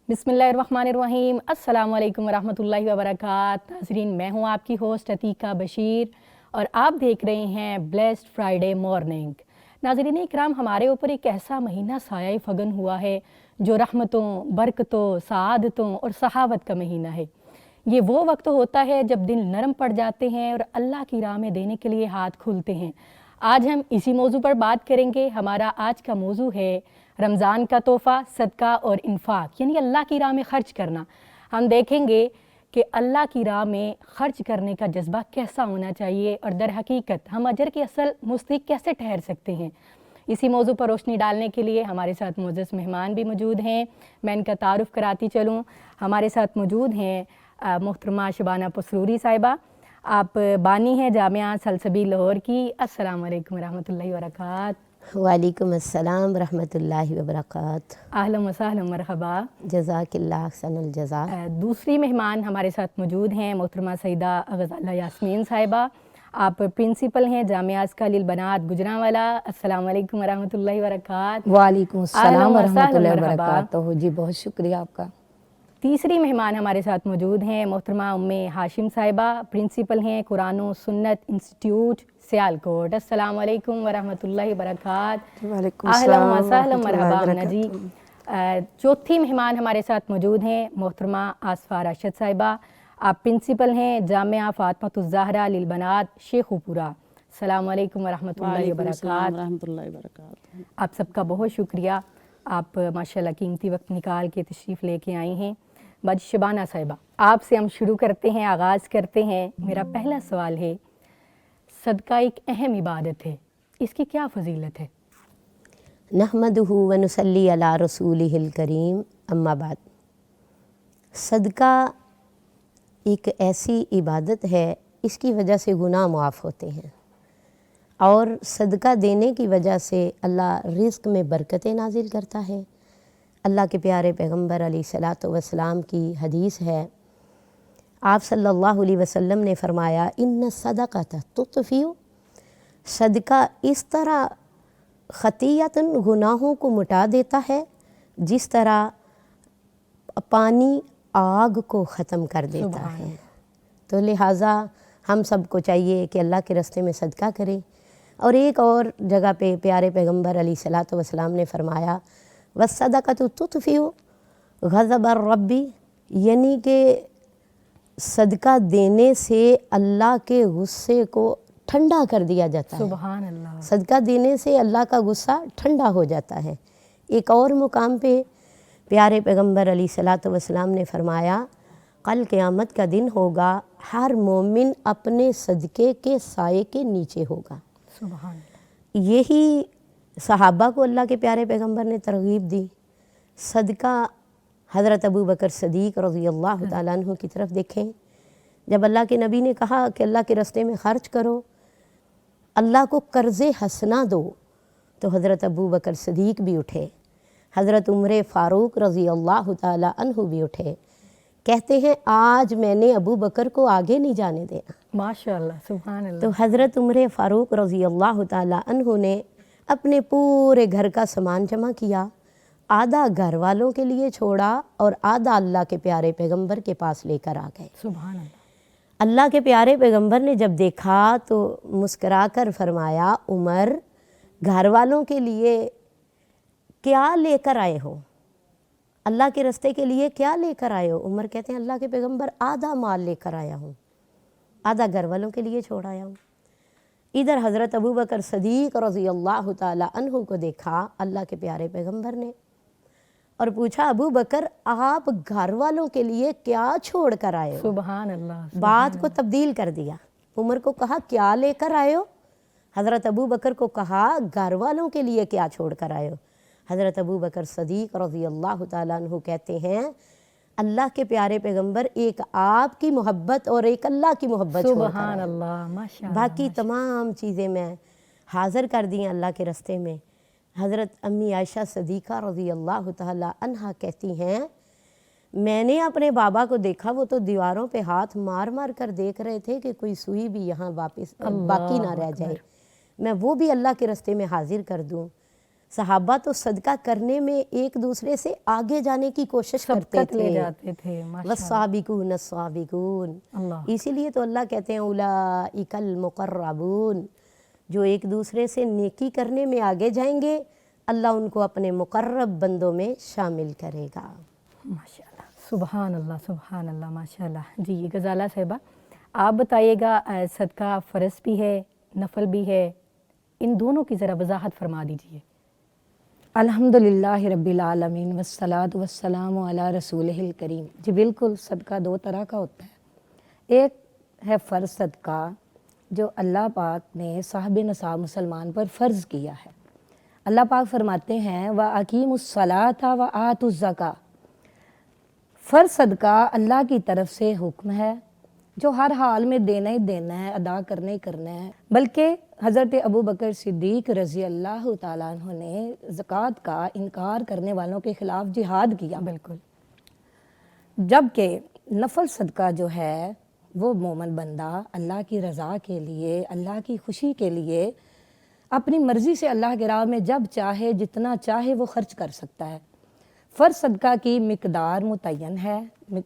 बिस्मिल्लाहिर्रहमानिर्रहीम। अस्सलाम वालेकुम वरहमतुल्लाहि वबरकात। नाज़रीन, मैं हूँ आपकी होस्ट अतीका बशीर और आप देख रहे हैं ब्लेस्ड फ्राइडे मॉर्निंग। नाज़रीन इकराम, हमारे ऊपर एक ऐसा महीना साया फ़गन हुआ है जो रहमतों, बरकतों, सआदतों और सहावत का महीना है। ये वो वक्त होता है जब दिल नरम पड़ जाते हैं और अल्लाह की राह में देने के लिए हाथ खुलते हैं। आज हम इसी मौजू पर बात करेंगे। हमारा आज का मौजू है रमज़ान का तोहफ़ा, सदका और इन्फाक, यानी अल्लाह की राह में ख़र्च करना। हम देखेंगे कि अल्लाह की राह में ख़र्च करने का जज्बा कैसा होना चाहिए और दर हकीकत हम अजर के असल मुस्तहिक़ कैसे ठहर सकते हैं। इसी मौजू पर रोशनी डालने के लिए हमारे साथ मोअज़्ज़ज़ मेहमान भी मौजूद हैं। मैं इनका तारुफ़ कराती चलूँ। हमारे साथ मौजूद हैं मोहतरमा शबाना पसरूरी साहिबा। आप बानी हैं जामिया सलसबील लाहौर की। अस्सलाम वालेकुम रहमतुल्लाहि व बरकातहू। वालेकुम अस्सलाम रहमतुल्लाहि व बरकातहू। अहलन व सहलन मरहबा। जज़ाकिल्लाह अहसनुल जज़ा। दूसरी मेहमान हमारे साथ मौजूद हैं मोहतरमा सईदा गज़ाला यास्मीन साहिबा। आप प्रिंसिपल हैं जामिया अस्कालिल बनात गुजरांवाला। अस्सलाम वालेकुम वरहमतुल्लाहि व बरकातहू। वालेकुम अस्सलाम वरहमतुल्लाहि व बरकातहू। जी बहुत शुक्रिया आपका। तीसरी मेहमान हमारे साथ मौजूद हैं मोहतरमा उम्मे हाशिम साहिबा। प्रिंसिपल हैं कुरान व सुन्नत इंस्टीट्यूट सियालकोट। अस्सलाम वालेकुम वरहमतुल्लाहि व बरकातहू। अहलन व सहलन मरहबा आमना जी। चौथी मेहमान हमारे साथ मौजूद हैं मोहतरमा आसफ़ा राशिद साहिबा। आप प्रिंसिपल हैं जामिया फ़ातिमतुज़्ज़हरा लिल बनात शेखुपुरा। अस्सलाम वालेकुम वरहमतुल्लाहि व बरकातहू। आप सबका बहुत शुक्रिया। आप माशाल्लाह कीमती वक्त निकाल के तशरीफ़ लेके आई हैं। बाजी शबाना साहिबा, आपसे हम शुरू करते हैं, आगाज़ करते हैं। मेरा पहला सवाल है, सदका एक अहम इबादत है, इसकी क्या फ़जीलत है? नहमदुहु व नुसल्ली अला रसूलिहिल करीम, अम्मा बाद। सदका एक ऐसी इबादत है, इसकी वजह से गुनाह मुआफ़ होते हैं और सदका देने की वजह से अल्लाह रिज़्क़ में बरकतें नाजिल करता है। अल्लाह के प्यारे पैगम्बर अलैहिस्सलातु वस्सलाम की हदीस है, आप सल्लल्लाहु अलैहि वसल्लम ने फरमाया, इन्न सदक़त तुत्फ़िउ, सदका इस तरह ख़तीयतन गुनाहों को मिटा देता है जिस तरह पानी आग को ख़त्म कर देता है। तो लिहाजा हम सबको चाहिए कि अल्लाह के रास्ते में सदका करें। और एक और जगह पे प्यारे पैगम्बर अलैहिस्सलातु वस्सलाम ने फरमाया, वस्सदक़तु तुत्फ़िउ ग़ज़ब रब्बी, यानी कि सदका देने से अल्लाह के गुस्से को ठंडा कर दिया जाता है। सुभान अल्लाह। सदका देने से अल्लाह का गुस्सा ठंडा हो जाता है। एक और मुकाम पे प्यारे पैगम्बर अलैहिस्सलातु वस्सलाम ने फरमाया, कल क़यामत का दिन होगा, हर मोमिन अपने सदक़े के साये के नीचे होगा। सुभान। यही सहाबा को अल्लाह के प्यारे पैगम्बर ने तरग़ीब दी। सदका हज़रत अबू बकर सदीक़ रज़ियल्लाहु ताला अन्हु की तरफ देखें। जब अल्लाह के नबी ने कहा कि अल्लाह के रास्ते में ख़र्च करो, अल्लाह को कर्ज़े हसना दो, तो हज़रत अबू बकर सदीक़ भी उठे, हज़रत उमर फ़ारूक रज़ियल्लाहु ताला अन्हु भी उठे। कहते हैं, आज मैंने अबू बकर को आगे नहीं जाने देना। माशाअल्लाह, सुभान अल्लाह। तो हज़रत उमर फ़ारूक रज़ियल्लाहु ताला अन्हु ने अपने पूरे घर का सामान जमा किया, आधा घर वालों के लिए छोड़ा और आधा अल्लाह के प्यारे पैगम्बर के पास लेकर आ गए। सुभान अल्लाह। अल्लाह के प्यारे पैगम्बर ने जब देखा तो मुस्करा कर फरमाया, उमर, घर वालों के लिए क्या लेकर आए हो? अल्लाह के रास्ते के लिए क्या लेकर आए हो? उमर कहते हैं, अल्लाह के पैगम्बर, आधा माल लेकर आया हूँ, आधा घर वालों के लिए छोड़ आया हूँ। इधर हज़रत अबू बकर सदीक़ रज़ियल्लाहु ताला अन्हु को देखा अल्लाह के प्यारे पैगम्बर ने और पूछा, अबू बकर, आप घर वालों के लिए क्या छोड़ कर आए हो? सुभान अल्लाह। बात को तब्दील कर दिया। उमर को कहा, क्या लेकर आए हो? हज़रत अबू बकर को कहा, घर वालों के लिए क्या छोड़ कर आए हो? हज़रत अबू बकर सदीक़ रज़ियल्लाहु ताला अन्हु कहते हैं, अल्लाह के प्यारे पैगम्बर, एक आपकी मोहब्बत और एक अल्लाह की मोहब्बत छोड़ कर आए। सुभान अल्लाह, माशाअल्लाह। बाकी तमाम चीज़ें मैं हाज़िर कर दी अल्लाह के रास्ते में। हज़रत अम्मी आयशा सदीक़ा रज़ियल्लाहु ताला अन्हा कहती हैं, मैंने अपने बाबा को देखा, वो तो दीवारों पे हाथ मार मार कर देख रहे थे कि कोई सुई भी यहाँ वापस बाकी ना रह जाए, मैं वो भी अल्लाह के रास्ते में हाज़िर कर दूँ। صحابہ تو صدقہ کرنے میں ایک دوسرے سے آگے جانے کی کوشش کرتے سبقت لے تھے، جاتے تھے، ماشاء والسابقون السابقون، اللہ۔ اسی لیے تو اللہ کہتے ہیں اولئک المقربون، جو ایک دوسرے سے نیکی کرنے میں آگے جائیں گے اللہ ان کو اپنے مقرب بندوں میں شامل کرے گا۔ ماشاءاللہ، سبحان اللہ، سبحان اللہ، ماشاءاللہ۔ جی غزالہ صاحبہ، آپ بتائیے گا صدقہ فرض بھی ہے، نفل بھی ہے، ان دونوں کی ذرا وضاحت فرما دیجیے۔ الحمدللہ رب العالمین والصلاة والسلام علی رسولہ الکریم۔ جی بالکل، صدقہ دو طرح کا ہوتا ہے، ایک ہے فرض صدقہ جو اللہ پاک نے صاحب نصاب مسلمان پر فرض کیا ہے۔ اللہ پاک فرماتے ہیں وَأَقِیمُوا الصَّلَاةَ وَآتُوا الزَّکَاةَ، فرض صدقہ اللہ کی طرف سے حکم ہے جو ہر حال میں دینا ہی دینا ہے، ادا کرنا ہی کرنا ہے، بلکہ حضرت ابو بکر صدیق رضی اللہ تعالیٰ عنہ نے زکوٰۃ کا انکار کرنے والوں کے خلاف جہاد کیا، بالکل، جبکہ نفل صدقہ جو ہے وہ مومن بندہ اللہ کی رضا کے لیے، اللہ کی خوشی کے لیے اپنی مرضی سے اللہ کے راہ میں جب چاہے جتنا چاہے وہ خرچ کر سکتا ہے۔ فرض صدقہ کی مقدار متعین ہے،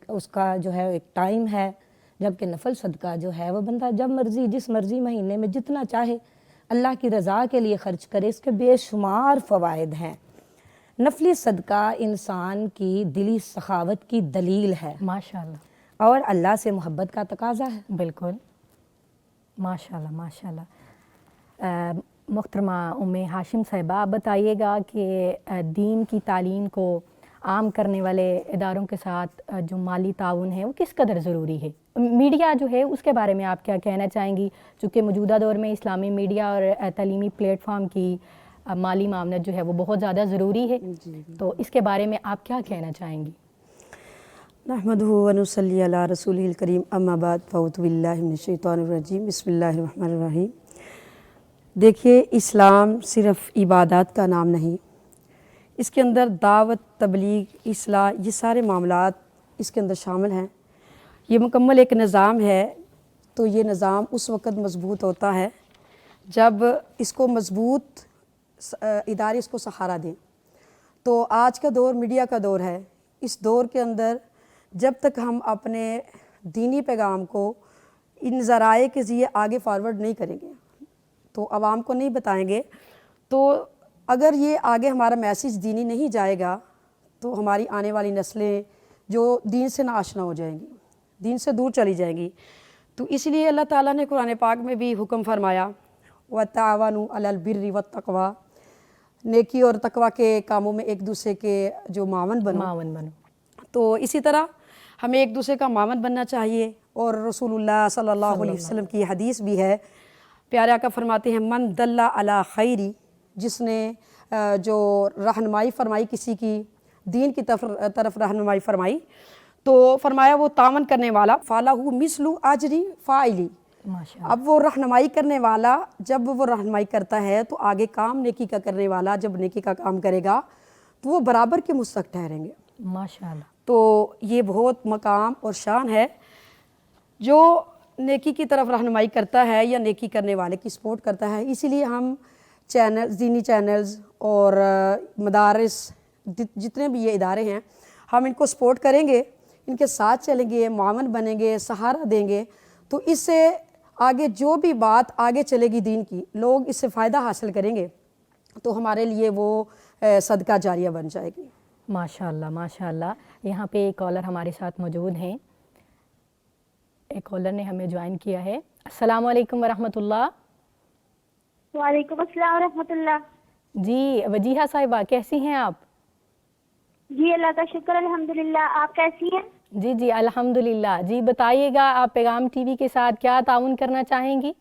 اس کا جو ہے ایک ٹائم ہے، جبکہ نفل صدقہ جو ہے وہ بندہ جب مرضی جس مرضی مہینے میں جتنا چاہے اللہ کی رضا کے لیے خرچ کرے۔ اس کے بے شمار فوائد ہیں۔ نفلی صدقہ انسان کی دلی سخاوت کی دلیل ہے ماشاءاللہ، اور اللہ سے محبت کا تقاضا ہے۔ بالکل، ماشاءاللہ، ماشاءاللہ۔ محترمہ ام ہاشم صاحبہ، آپ بتائیے گا کہ دین کی تعلیم کو عام کرنے والے اداروں کے ساتھ جو مالی تعاون ہے وہ کس قدر ضروری ہے؟ میڈیا جو ہے اس کے بارے میں آپ کیا کہنا چاہیں گی؟ چونکہ موجودہ دور میں اسلامی میڈیا اور تعلیمی پلیٹ فارم کی مالی معاونت جو ہے وہ بہت زیادہ ضروری ہے، تو اس کے بارے میں آپ کیا کہنا چاہیں گی؟ نحمدہ ونصلی علی رسولہ الکریم، اما بعد فاعوذ باللہ من الشیطان الرجیم، بسم اللہ الرحمن الرحیم۔ دیکھیے، اسلام صرف عبادات کا نام نہیں، اس کے اندر دعوت، تبلیغ، اصلاح، یہ سارے معاملات اس کے اندر شامل ہیں۔ یہ مکمل ایک نظام ہے، تو یہ نظام اس وقت مضبوط ہوتا ہے جب اس کو مضبوط ادارے اس کو سہارا دیں۔ تو آج کا دور میڈیا کا دور ہے، اس دور کے اندر جب تک ہم اپنے دینی پیغام کو ان ذرائع کے ذریعے آگے فارورڈ نہیں کریں گے، تو عوام کو نہیں بتائیں گے، تو اگر یہ آگے ہمارا میسیج دینی نہیں جائے گا تو ہماری آنے والی نسلیں جو دین سے ناآشنا ہو جائیں گی، دین سے دور چلی جائیں گی۔ تو اس لیے اللہ تعالیٰ نے قرآن پاک میں بھی حکم فرمایا وَتَعَاوَنُوا عَلَى الْبِرِّ وَالتَّقْوَىٰ، نیکی اور تقوی کے کاموں میں ایک دوسرے کے جو معاون بنو۔ تو اسی طرح ہمیں ایک دوسرے کا معاون بننا چاہیے، اور رسول اللہ صلی اللہ علیہ وسلم کی حدیث بھی ہے، پیارے آقا فرماتے ہیں من دل علی خیری، جس نے جو رہنمائی فرمائی کسی کی دین کی طرف رہنمائی فرمائی، تو فرمایا وہ تعاون کرنے والا فَلَهُ مِثْلُ أَجْرِ فَاعِلِ۔ اب وہ رہنمائی کرنے والا جب وہ رہنمائی کرتا ہے تو آگے کام نیکی کا کرنے والا جب نیکی کا کام کرے گا تو وہ برابر کے مستحق ٹھہریں گے۔ ماشاءاللہ، تو یہ بہت مقام اور شان ہے جو نیکی کی طرف رہنمائی کرتا ہے یا نیکی کرنے والے کی سپورٹ کرتا ہے۔ اسی لیے ہم دینی چینلز اور مدارس جتنے بھی یہ ادارے ہیں، ہم ان کو سپورٹ کریں گے، ان کے ساتھ چلیں گے، معاون بنیں گے، سہارا دیں گے، تو اس سے آگے جو بھی بات آگے چلے گی دین کی، لوگ اس سے فائدہ حاصل کریں گے، تو ہمارے لیے وہ صدقہ جاریہ بن جائے گی۔ ماشاءاللہ، ماشاءاللہ۔ یہاں پہ ایک کالر ہمارے ساتھ موجود ہیں، ایک کالر نے ہمیں جوائن کیا ہے۔ السلام علیکم ورحمۃ اللہ۔ وعلیکم السلام ورحمۃ اللہ۔ جی وجیہہ صاحبہ، کیسی ہیں آپ؟ جی اللہ کا شکر الحمدللہ، آپ کیسی ہیں؟ جی جی الحمدللہ۔ جی بتائیے گا، آپ پیغام ٹی وی کے ساتھ کیا تعاون کرنا چاہیں گی؟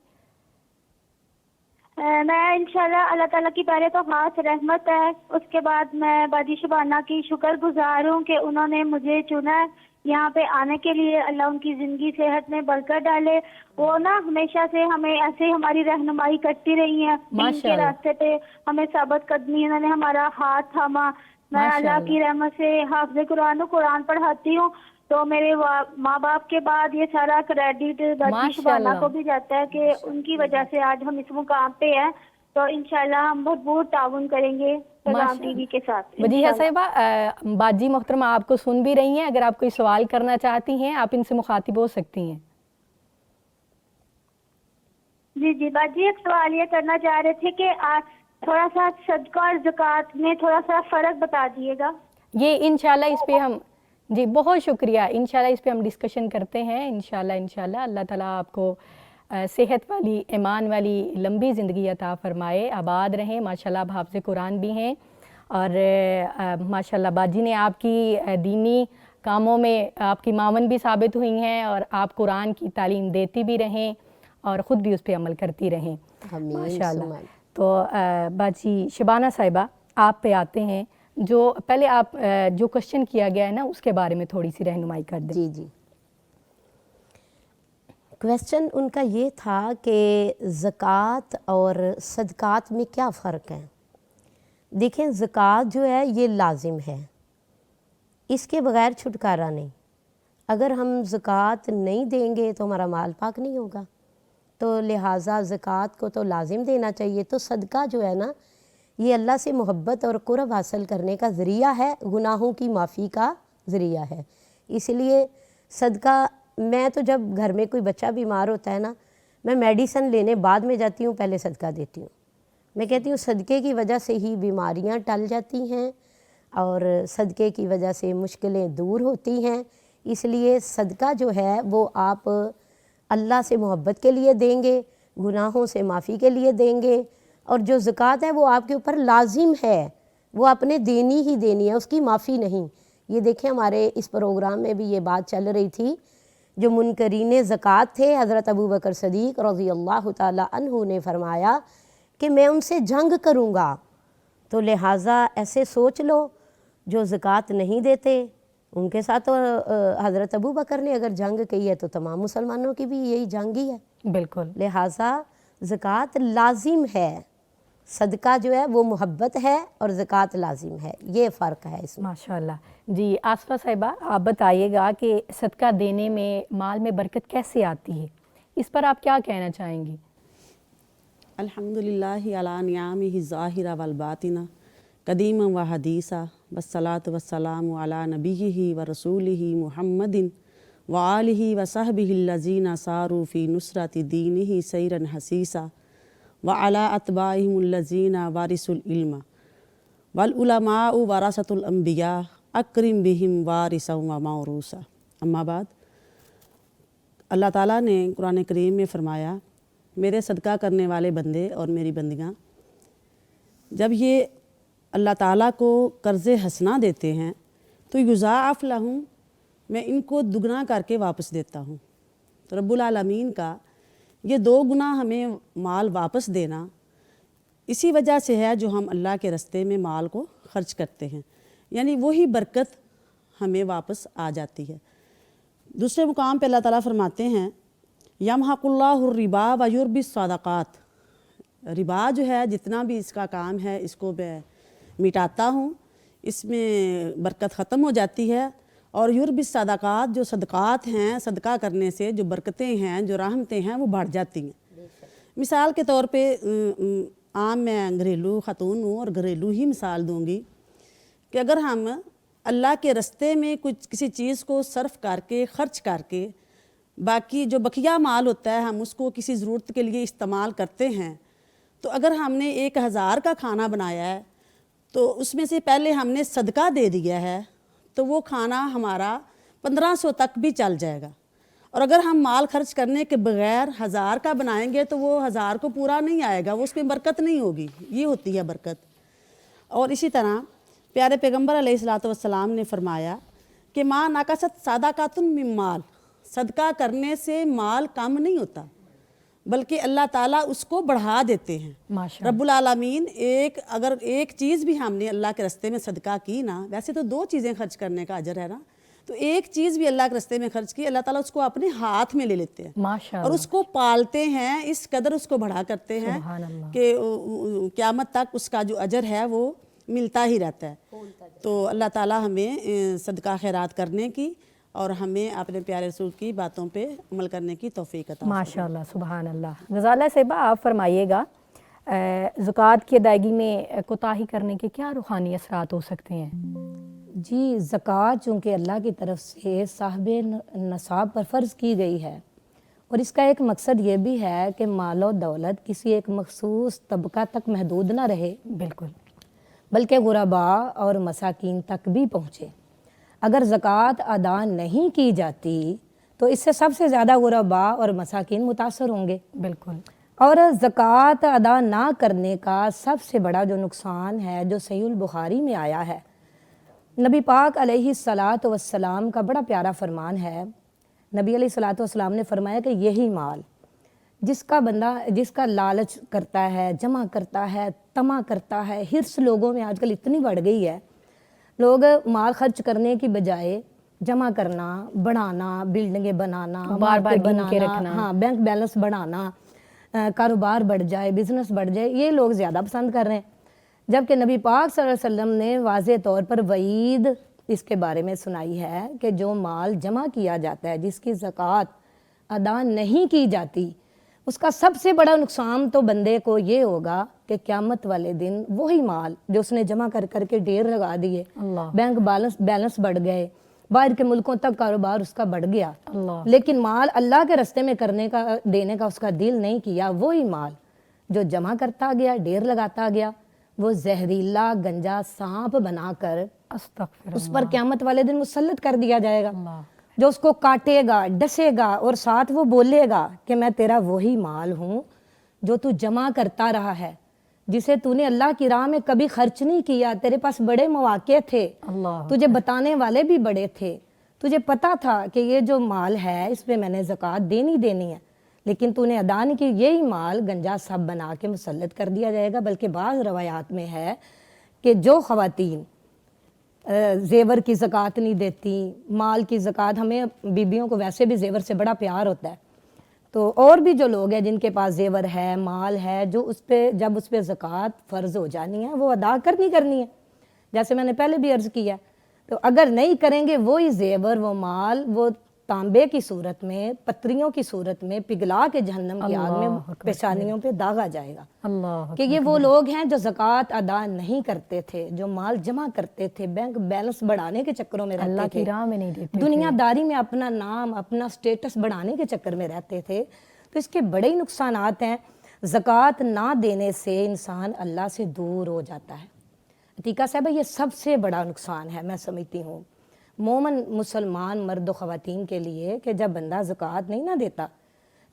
میں انشاءاللہ اللہ تعالیٰ کی پہلے تو خاص رحمت ہے، اس کے بعد میں بادی شبانہ کی شکر گزار ہوں کہ انہوں نے مجھے چنا ہے یہاں پہ آنے کے لیے۔ اللہ ان کی زندگی صحت میں برکت ڈالے، وہ نا ہمیشہ سے ہمیں ایسے ہماری رہنمائی کرتی رہی ہیں دین کے راستے پہ، ہمیں ثابت قدمی، انہوں نے ہمارا ہاتھ تھاما۔ میں اللہ کی رحمت سے حافظ قرآن و قرآن پڑھاتی ہوں، تو میرے ماں باپ کے بعد یہ سارا کریڈٹ بادی شبانہ کو بھی جاتا ہے کہ ان کی وجہ سے آج ہم اس مقام پہ ہیں۔ तो इंशाल्लाह हम भरपूर ताउन करेंगे पैगाम टीवी के साथ। वजीहा साहिबा, बाजी मोहतरमा आपको सुन भी रही हैं, अगर आप कोई सवाल करना चाहती हैं आप इनसे मुखातिब हो सकती हैं। जी जी बाजी, एक सवाल ये करना चाह रहे थे कि थोड़ा सा सदका और ज़कात में थोड़ा सा फ़र्क बता दिएगा। ये इंशाल्लाह इस पे हम, जी बहुत शुक्रिया, इंशाल्लाह इस पे हम डिस्कशन करते हैं। इंशाल्लाह अल्लाह ताला आपको सेहत वाली, ईमान वाली लंबी ज़िंदगी अता फ़रमाए, आबाद रहें। माशाल्लाह आप हाफ़िज़ कुरान भी हैं और माशाल्लाह बाजी ने आपकी दीनी कामों में आपकी मावन भी साबित हुई हैं और आप कुरान की तालीम देती भी रहें और ख़ुद भी उस पर अमल करती रहें माशाल्लाह। तो बाजी शबाना साहिबा, आप पे आते हैं। जो पहले आप जो क्वेश्चन किया गया है ना, उसके बारे में थोड़ी सी रहनुमाई कर दें। जी जी, क्वेश्चन उनका ये था कि ज़कात और सदक़ात में क्या फ़र्क है। देखें, ज़कात जो है ये लाजिम है, इसके बग़ैर छुटकारा नहीं। अगर हम ज़कात नहीं देंगे तो हमारा माल पाक नहीं होगा, तो लिहाजा ज़कात को तो लाजिम देना चाहिए। तो सदका जो है ना, ये अल्लाह से मोहब्बत और कुर्ब हासिल करने का ज़रिया है, गुनाहों की माफ़ी का ज़रिया है। इसलिए सदका, मैं तो जब घर में कोई बच्चा बीमार होता है ना, मैं मेडिसिन लेने बाद में जाती हूँ, पहले सदका देती हूँ। मैं कहती हूँ सदक़े की वजह से ही बीमारियाँ टल जाती हैं और सदक़े की वजह से मुश्किलें दूर होती हैं। इसलिए सदका जो है वो आप अल्लाह से मोहब्बत के लिए देंगे, गुनाहों से माफ़ी के लिए देंगे, और जो ज़कात है वो आपके ऊपर लाजिम है, वो आपने देनी ही देनी है, उसकी माफ़ी नहीं। ये देखें, हमारे इस प्रोग्राम में भी ये बात चल रही थी, जो मुनकरीन ज़कात थे हज़रत अबू बकर सदीक़ रज़ी अल्लाह ताला अन्हु ने फरमाया कि मैं उनसे जंग करूँगा। तो लिहाजा ऐसे सोच लो, जो ज़कात नहीं देते उनके साथ तो हज़रत अबू बकर ने अगर जंग की है तो तमाम मुसलमानों की भी यही जंग ही है। बिल्कुल, लिहाजा ज़कात लाजिम है, सदका जो है वो मोहब्बत है और ज़कात लाजिम है, ये फ़र्क है इसमें। माशाल्लाह। जी आसफ़ा साहिबा, आप बताइएगा कि सदका देने में माल में बरकत कैसे आती है, इस पर आप क्या कहना चाहेंगी? अल्हम्दुलिल्लाहि अला नियामिहि ज़ाहिरा वल बातिना कदीमा व हदीसा वस्सलातु वस्सलामु अला नबिय्यिहि व रसूलिहि मुहम्मदिन व आलिहि व सहबिहि लज़ीना सारू फ़ी नुसरति दीनिहि सैरन हसीसा व अला अतबाइहिमुल लज़ीना वारिसुल इल्मा वल उलमाउ वरासतुल अंबिया अकरिम बिहिम वारिसन व मौरूसा। अम्मा बाद, अल्लाह ताला ने कुरान करीम में फ़रमाया, मेरे सदका करने वाले बंदे और मेरी बंदियाँ जब ये अल्लाह ताला को कर्ज़ हसना देते हैं तो युज़ाअफ़ लहुम, मैं इनको दुगना करके वापस देता हूँ। तो रब्बुल आलमीन का ये 2 गुना हमें माल वापस देना इसी वजह से है जो हम अल्लाह के रस्ते में माल को ख़र्च करते हैं, यानी वही बरकत हमें वापस आ जाती है। दूसरे मुकाम पे अल्लाह ताला फरमाते हैं, यमहकुल्लाहु रिबा व युर्बिस सदक़ात, रिबा जो है जितना भी इसका काम है इसको मैं मिटाता हूँ, इसमें बरकत ख़त्म हो जाती है। और युर्बिस सदक़ात, जो सदक़ात हैं, सदका करने से जो बरकतें हैं, जो रहमतें हैं, वो बढ़ जाती हैं। मिसाल के तौर पे आम मैं घरेलू ख़तून हूँ और घरेलू ही मिसाल दूँगी कि अगर हम अल्लाह के रस्ते में कुछ किसी चीज़ को सर्फ करके ख़र्च करके बाकी जो बकिया माल होता है हम उसको किसी ज़रूरत के लिए इस्तेमाल करते हैं, तो अगर हमने 1000 का खाना बनाया है तो उसमें से पहले हमने सदका दे दिया है तो वो खाना हमारा 1500 तक भी चल जाएगा। और अगर हम माल खर्च करने के बगैर 1000 का बनाएंगे तो वो 1000 को पूरा नहीं आएगा, वो उसमें बरकत नहीं होगी। ये होती है बरकत। और इसी तरह प्यारे पैगम्बर अलैहिस्सलातु वस्सलाम ने फरमाया कि माँ नाकसत सदकातुन मिन माल, सदका करने से माल कम नहीं होता बल्कि अल्लाह ताला उसको बढ़ा देते हैं। माशाअल्लाह। रब्बुल आलमीन अगर एक चीज़ भी हमने अल्लाह के रस्ते में सदका की ना, वैसे तो 2 चीज़ें खर्च करने का अजर है ना, तो एक चीज़ भी अल्लाह के रस्ते में खर्च की, अल्लाह ताला उसको अपने हाथ में ले लेते हैं माशाअल्लाह। और उसको पालते हैं, इस कदर उसको बढ़ा करते हैं सुभान अल्लाह। कि क़यामत तक उसका जो अजर है वो मिलता ही रहता है। तो अल्लाह ताला हमें सदका खैरात करने की और हमें अपने प्यारे रसूल की बातों पे अमल करने की तौफीक अता फरमाए। माशाअल्लाह, सुभान अल्लाह। गज़ाला साहिबा, आप फरमाइएगा زکوٰۃ کی ادائیگی میں کوتاہی کرنے کے کیا روحانی اثرات ہو سکتے ہیں؟ جی زکوٰۃ چونکہ اللہ کی طرف سے صاحب نصاب پر فرض کی گئی ہے، اور اس کا ایک مقصد یہ بھی ہے کہ مال و دولت کسی ایک مخصوص طبقہ تک محدود نہ رہے، بالکل، بلکہ غرباء اور مساکین تک بھی پہنچے۔ اگر زکوٰۃ ادا نہیں کی جاتی تو اس سے سب سے زیادہ غرباء اور مساکین متاثر ہوں گے۔ بالکل، اور زکوٰۃ ادا نہ کرنے کا سب سے بڑا جو نقصان ہے، جو صحیح البخاری میں آیا ہے، نبی پاک علیہ الصلاۃ والسلام کا بڑا پیارا فرمان ہے۔ نبی علیہ الصلاۃ والسلام نے فرمایا کہ یہی مال جس کا لالچ کرتا ہے، جمع کرتا ہے، طمع کرتا ہے، حرص لوگوں میں آج کل اتنی بڑھ گئی ہے، لوگ مال خرچ کرنے کی بجائے جمع کرنا، بڑھانا، بلڈنگیں بنانا، بار بار عمارتیں گن کے بنانا، رکھنا، ہاں بینک بیلنس بڑھانا، کاروبار بڑھ جائے، بزنس بڑھ جائے، یہ لوگ زیادہ پسند کر رہے ہیں، جبکہ نبی پاک صلی اللہ علیہ وسلم نے واضح طور پر وعید اس کے بارے میں سنائی ہے کہ جو مال جمع کیا جاتا ہے، جس کی زکوٰۃ ادا نہیں کی جاتی، اس کا سب سے بڑا نقصان تو بندے کو یہ ہوگا کہ قیامت والے دن وہی مال جو اس نے جمع کر کر کے ڈھیر لگا دیے، اللہ، بینک بیلنس بڑھ گئے، باہر کے ملکوں تک کاروبار اس کا بڑھ گیا، اللہ، لیکن مال اللہ کے راستے میں دینے کا اس کا دل نہیں کیا، وہی مال جو جمع کرتا گیا، ڈھیر لگاتا گیا، وہ زہریلا گنجا سانپ بنا کر استغفر اس پر قیامت والے دن مسلط کر دیا جائے گا، اللہ، جو اس کو کاٹے گا، ڈسے گا، اور ساتھ وہ بولے گا کہ میں تیرا وہی مال ہوں جو تو جمع کرتا رہا ہے، جسے تو نے اللہ کی راہ میں کبھی خرچ نہیں کیا، تیرے پاس بڑے مواقع تھے، اللہ، تجھے بتانے والے بھی بڑے تھے، تجھے پتا تھا کہ یہ جو مال ہے اس پہ میں نے زکوٰۃ دینی ہے، لیکن تو نے ادا نہیں کی، یہی مال گنجا سب بنا کے مسلط کر دیا جائے گا۔ بلکہ بعض روایات میں ہے کہ جو خواتین زیور کی زکوٰۃ نہیں دیتی، مال کی زکوٰۃ، ہمیں بیبیوں کو ویسے بھی زیور سے بڑا پیار ہوتا ہے، تو اور بھی جو لوگ ہیں جن کے پاس زیور ہے، مال ہے، جو جب اس پہ زکوٰۃ فرض ہو جانی ہے وہ ادا کرنی ہے، جیسے میں نے پہلے بھی عرض کیا، تو اگر نہیں کریں گے وہی زیور، وہ مال، وہ تانبے کی صورت میں، پتریوں کی صورت میں پگھلا کے جہنم کی آگ میں پیشانیوں پہ داغا جائے گا، اللہ، کہ یہ وہ لوگ ہیں جو زکوٰۃ ادا نہیں کرتے تھے، جو مال جمع کرتے تھے، بینک بیلنس بڑھانے کے چکروں میں اللہ رہتے کی تھے، راہ میں نہیں دیتے، دنیا داری میں اپنا نام، اپنا سٹیٹس بڑھانے کے چکر میں رہتے تھے، تو اس کے بڑے ہی نقصانات ہیں۔ زکوٰۃ نہ دینے سے انسان اللہ سے دور ہو جاتا ہے۔ عتیقہ صاحبہ، یہ سب سے بڑا نقصان ہے، میں سمجھتی ہوں مومن مسلمان مرد و خواتین کے لیے، کہ جب بندہ زکوٰۃ نہیں نہ دیتا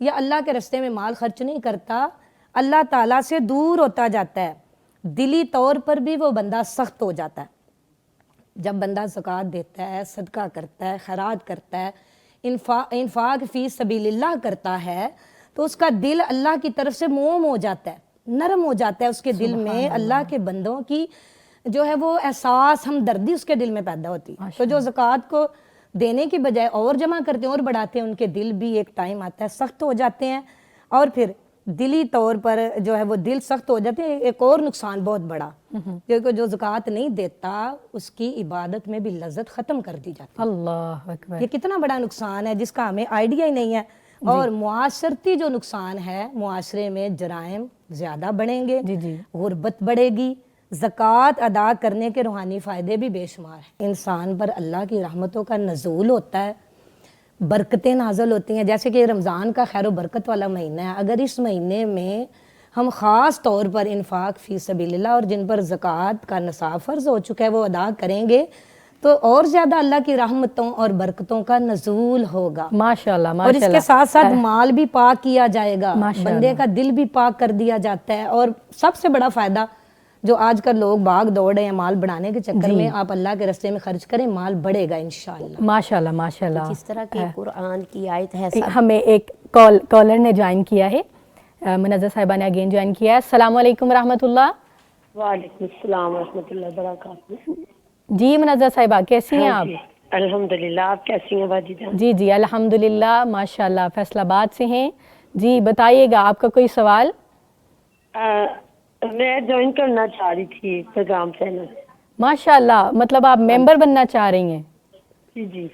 یا اللہ کے راستے میں مال خرچ نہیں کرتا، اللہ تعالیٰ سے دور ہوتا جاتا ہے، دلی طور پر بھی وہ بندہ سخت ہو جاتا ہے۔ جب بندہ زکوٰۃ دیتا ہے، صدقہ کرتا ہے، خیرات کرتا ہے، انفاق فی سبیل اللہ کرتا ہے، تو اس کا دل اللہ کی طرف سے موم ہو جاتا ہے، نرم ہو جاتا ہے، اس کے دل میں اللہ کے بندوں کی جو ہے وہ احساس، ہمدردی اس کے دل میں پیدا ہوتی ہے۔ تو جو زکوٰۃ کو دینے کی بجائے اور جمع کرتے ہیں اور بڑھاتے ہیں، ان کے دل بھی ایک ٹائم آتا ہے سخت ہو جاتے ہیں، اور پھر دلی طور پر جو ہے وہ دل سخت ہو جاتے ہیں۔ ایک اور نقصان بہت بڑا، کیونکہ جو زکوٰۃ نہیں دیتا اس کی عبادت میں بھی لذت ختم کر دی جاتی ہے۔ اللہ اکبر، یہ کتنا بڑا نقصان ہے جس کا ہمیں آئیڈیا ہی نہیں ہے۔ اور معاشرتی جو نقصان ہے، معاشرے میں جرائم زیادہ بڑھیں گے، غربت بڑھے گی۔ زکوٰۃ ادا کرنے کے روحانی فائدے بھی بے شمار ہیں، انسان پر اللہ کی رحمتوں کا نزول ہوتا ہے، برکتیں نازل ہوتی ہیں، جیسے کہ رمضان کا خیر و برکت والا مہینہ ہے، اگر اس مہینے میں ہم خاص طور پر انفاق فی سبیل اللہ اور جن پر زکوٰۃ کا نصاب فرض ہو چکا ہے وہ ادا کریں گے تو اور زیادہ اللہ کی رحمتوں اور برکتوں کا نزول ہوگا، ماشاءاللہ، اور اس کے ساتھ ساتھ مال بھی پاک کیا جائے گا، بندے کا دل بھی پاک کر دیا جاتا ہے۔ اور سب سے بڑا فائدہ جو آج کل لوگ بھاگ دوڑ رہے ہیں مال بڑھانے کے چکر میں، آپ اللہ کے راستے میں خرچ کریں، مال بڑھے گا انشاءاللہ۔ ماشاءاللہ، ماشاءاللہ۔ جس طرح کی قرآن کی آیت ہے، ہمیں ایک کالر نے جوائن کیا ہے، منزہ صاحبہ نے اگین جوائن کیا ہے۔ السلام علیکم ورحمۃ اللہ۔ وعلیکم السلام ورحمۃ اللہ وبرکاتہ۔ جی منزہ صاحبہ، کیسی ہیں آپ؟ الحمدللہ، آپ کیسی ہیں باجی جان؟ جی الحمدللہ، ماشاءاللہ، فیصل آباد سے ہیں۔ جی بتائیے گا آپ کا کوئی سوال؟ میں جوائن کرنا چاہ رہی تھی پروگرام چینل۔ ماشاءاللہ، مطلب آپ ممبر بننا چاہ رہی ہیں؟ جی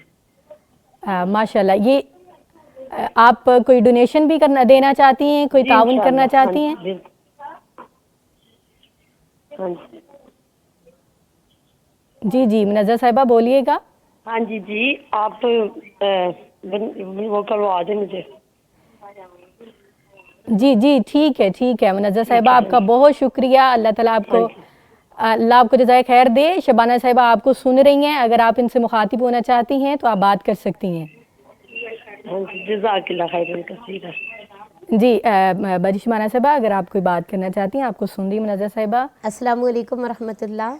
ماشاءاللہ۔ یہ آپ کوئی ڈونیشن بھی دینا چاہتی ہیں، کوئی تعاون کرنا چاہتی ہیں؟ हाँ जी जी जी मुनज़्ज़र साहिबा बोलिएगा। हाँ जी जी आप वो करवा दें मुझे। जी जी ठीक है मुनज़्ज़र साहिबा, आपका बहुत शुक्रिया। अल्लाह ताला आपको अल्लाह आपको जज़ाए खैर दे। शबाना साहिबा आपको सुन रही हैं, अगर आप इनसे मुखातिब होना चाहती हैं तो आप बात कर सकती हैं। हाँ जी जज़ाकिल्लाह खैरन कसीरा। जी बाजी शबाना साहिबा, अगर आप कोई बात करना चाहती हैं, आपको सुन रही मुनज़्ज़र साहिबा। अस्सलामु अलैकुम वरहमतुल्लाह।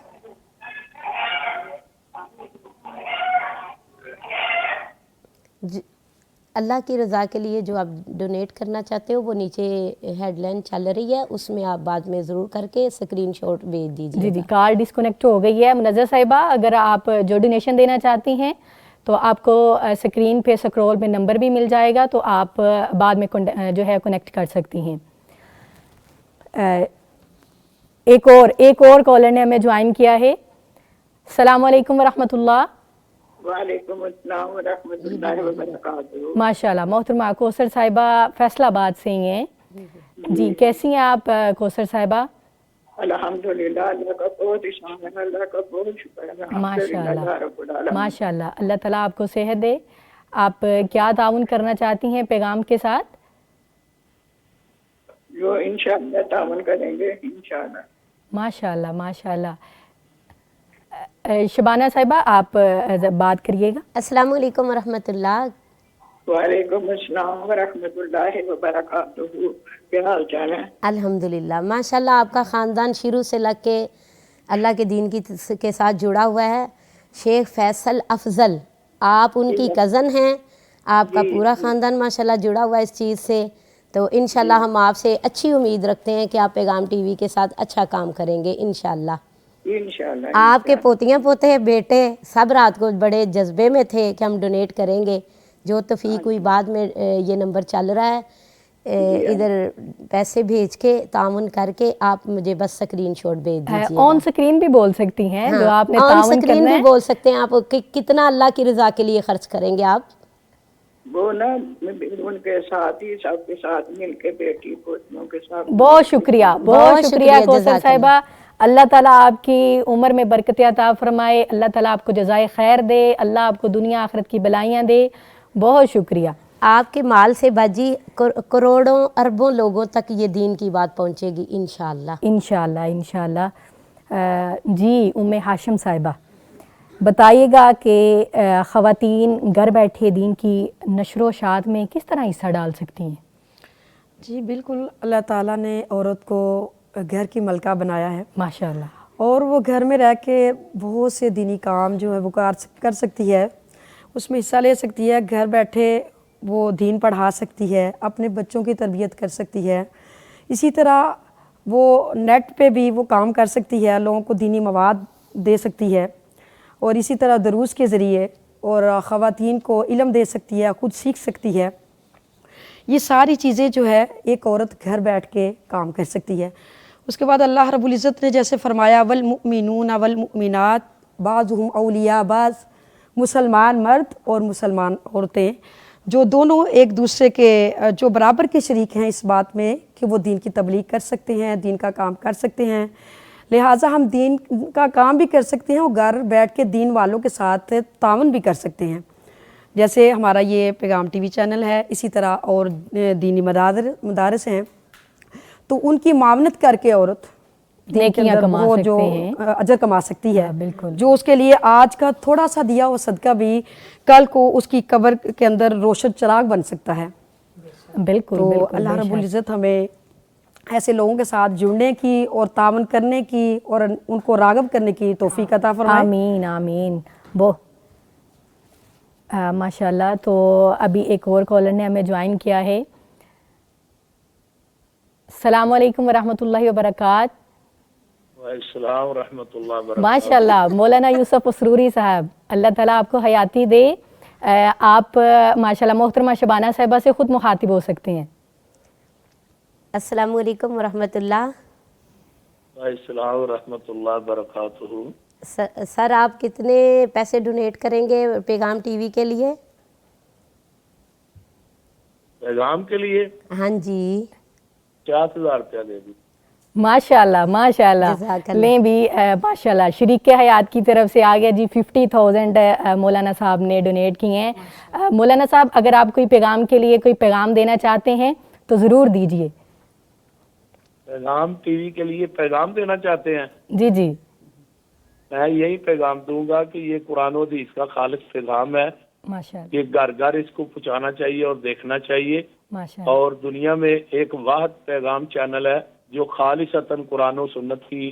अल्लाह की रज़ा के लिए जो आप डोनेट करना चाहते हो वो नीचे हेडलाइन चल रही है, उसमें आप बाद में ज़रूर करके स्क्रीनशॉट भेज दीजिए। जी जी कॉल डिस्कनेक्ट हो गई है मुनज़्ज़र साहिबा। अगर आप जो डोनेशन देना चाहती हैं तो आपको स्क्रीन पे स्क्रॉल में नंबर भी मिल जाएगा, तो आप बाद में जो है कनेक्ट कर सकती हैं। एक और कॉलर ने हमें ज्वाइन किया है। अस्सलाम वालेकुम वरहमतुल्लाह। वालेकुम अस्सलाम व रहमतुल्लाहि व बरकातहू। माशाल्लाह मोहतरमा कौसर साहिबा फैसलाबाद से ही हैं। जी कैसी हैं आप कौसर साहिबा? अल्हम्दुलिल्लाह, अल्लाह का बहुत इहसान है, अल्लाह का बहुत शुक्र है। अल्हम्दुलिल्लाह रब्बुल आलमीन। माशाल्लाह अल्लाह ताला आपको सेहत दे। आप क्या ताउन करना चाहती हैं पैगाम के साथ? जो इंशाअल्लाह तावन करेंगे इंशाअल्लाह। माशाल्लाह माशाल्लाह। शबाना साहिबा आप बात करिएगा। अस्सलामु अलैकुम वरहमतुल्लाह। वालेकुम अस्सलाम व रहमतुल्लाहि व बरकातहू। क्या हाल चाल है? अल्हम्दुलिल्लाह माशाल्लाह, आपका ख़ानदान शुरू से लग के अल्लाह के दीन के साथ जुड़ा हुआ है। शेख फैसल अफजल, आप उनकी कज़न हैं, आपका पूरा ख़ानदान माशाल्लाह जुड़ा हुआ है इस चीज़ से। तो इंशाल्लाह हम आपसे अच्छी उम्मीद रखते हैं कि आप पैगाम टीवी के साथ अच्छा काम करेंगे इंशाल्लाह। इंशाअल्लाह। आपके पोतियाँ पोते बेटे सब रात को बड़े जज्बे में थे कि हम डोनेट करेंगे। जो तौफीक हुई बाद में ये नंबर चल रहा है, इधर पैसे भेज के ताउन करके आप मुझे बस स्क्रीनशॉट भेज दीजिए। ऑन स्क्रीन भी बोल सकती हैं। हाँ, जो आपने ऑन ताउन स्क्रीन करना भी है बोल सकते हैं आप कि कितना अल्लाह की रज़ा के लिए खर्च करेंगे आप। वो ना उनके साथ ही सबके साथ मिलके बेटी पोतियों के साथ। बहुत शुक्रिया कौसर जज़ाकल्लाह। साहिबा। अल्लाह ताला आपकी उम्र में बरकत अता फरमाए, अल्लाह ताला आपको जज़ाए खैर दे, अल्लाह आपको दुनिया आखिरत की भलाइयाँ दे। बहुत शुक्रिया। आपके माल से बाजी करोड़ों अरबों लोगों तक ये दीन की बात पहुँचेगी इंशाअल्लाह। इंशाअल्लाह इंशाअल्लाह। जी उम्मे हाशिम साहिबा बताइएगा कि ख़वातीन घर बैठे दीन की नशरो शात में किस तरह हिस्सा डाल सकती हैं? जी बिल्कुल, अल्लाह ताला ने औरत को घर की मलका बनाया है माशाअल्लाह। और वो घर में रह के बहुत से दीनी काम जो है वो कर सकती है, उसमें हिस्सा ले सकती है। घर बैठे वो दीन पढ़ा सकती है, अपने बच्चों की तरबियत कर सकती है। इसी तरह वो नेट पे भी वो काम कर सकती है, लोगों को दीनी मवाद दे सकती है और इसी तरह दरूस के ज़रिए और ख़वातीन को इल्म दे सकती है, ख़ुद सीख सकती है। ये सारी चीज़ें जो है एक औरत घर बैठ के काम कर सकती है। उसके बाद अल्लाह रब्बुल इज़्ज़त ने जैसे फरमाया वल मुमिनून वल मुमिनात बाज़ुहुम औलिया बाज़, मुसलमान मर्द और मुसलमान औरतें जो दोनों एक दूसरे के जो बराबर के शरीक हैं इस बात में कि वो दीन की तबलीग कर सकते हैं, दीन का काम कर सकते हैं। लिहाजा हम दीन का काम भी कर सकते हैं और घर बैठ के दीन वालों के साथ तावन भी कर सकते हैं। जैसे हमारा ये पैगाम टीवी चैनल है, इसी तरह और दीनी मदारस हैं, तो उनकी मावनत करके औरत नेकियां कमा वो सकते जो हैं, अजर कमा सकती है। बिल्कुल। जो उसके लिए आज का थोड़ा सा दिया हुआ सदका भी कल को उसकी कब्र के अंदर रोशन चिराग बन सकता है। बिल्कुल तो बिल्कुल, अल्लाह बेशक। रब्बुल इज़्ज़त हमें ऐसे लोगों के साथ जुड़ने की और तावन करने की और उनको राग़ब करने की तौफीक अता फरमाए। आमीन आमीन। वो माशाल्लाह। तो अभी एक और कॉलर ने हमें ज्वाइन किया है। अस्सलाम वालेकुम वरहमतुल्लाहि वबरकात। वालेकुम रहमतुल्लाह वबरकातुहू। माशाल्लाह मौलाना यूसुफ उसरूरी साहब, अल्लाह ताला आपको हयाती दे। आप माशाल्लाह मोहतरमा शबाना साहिबा से ख़ुद मुखातिब हो सकते हैं। अस्सलामु अलैकुम वरहमतुल्लाह। वालेकुम रहमतुल्लाह वबरकातुहू। सर आप कितने पैसे डोनेट करेंगे पैगाम टीवी के लिए? पैगाम के लिए हाँ जी 50,000 रुपया दे दी। माशाल्लाह माशाल्लाह। जज़ाकल्लाह। लें भी माशाल्लाह शरीक हयात की तरफ से आ गया जी 50,000 मौलाना साहब ने डोनेट किए हैं। मौलाना साहब अगर आप कोई पैगाम के लिए कोई पैगाम देना चाहते हैं तो ज़रूर दीजिए। पैगाम टीवी के लिए पैगाम देना चाहते हैं? जी जी मैं यही पैगाम दूंगा कि ये कुरान और हदीस का खालिस पैगाम है, माशाल्लाह ये घर घर इसको पहुंचाना चाहिए और देखना चाहिए। माशाल्लाह। और दुनिया में एक वाहिद पैगाम चैनल है जो खालिसतन कुरान और सुन्नत की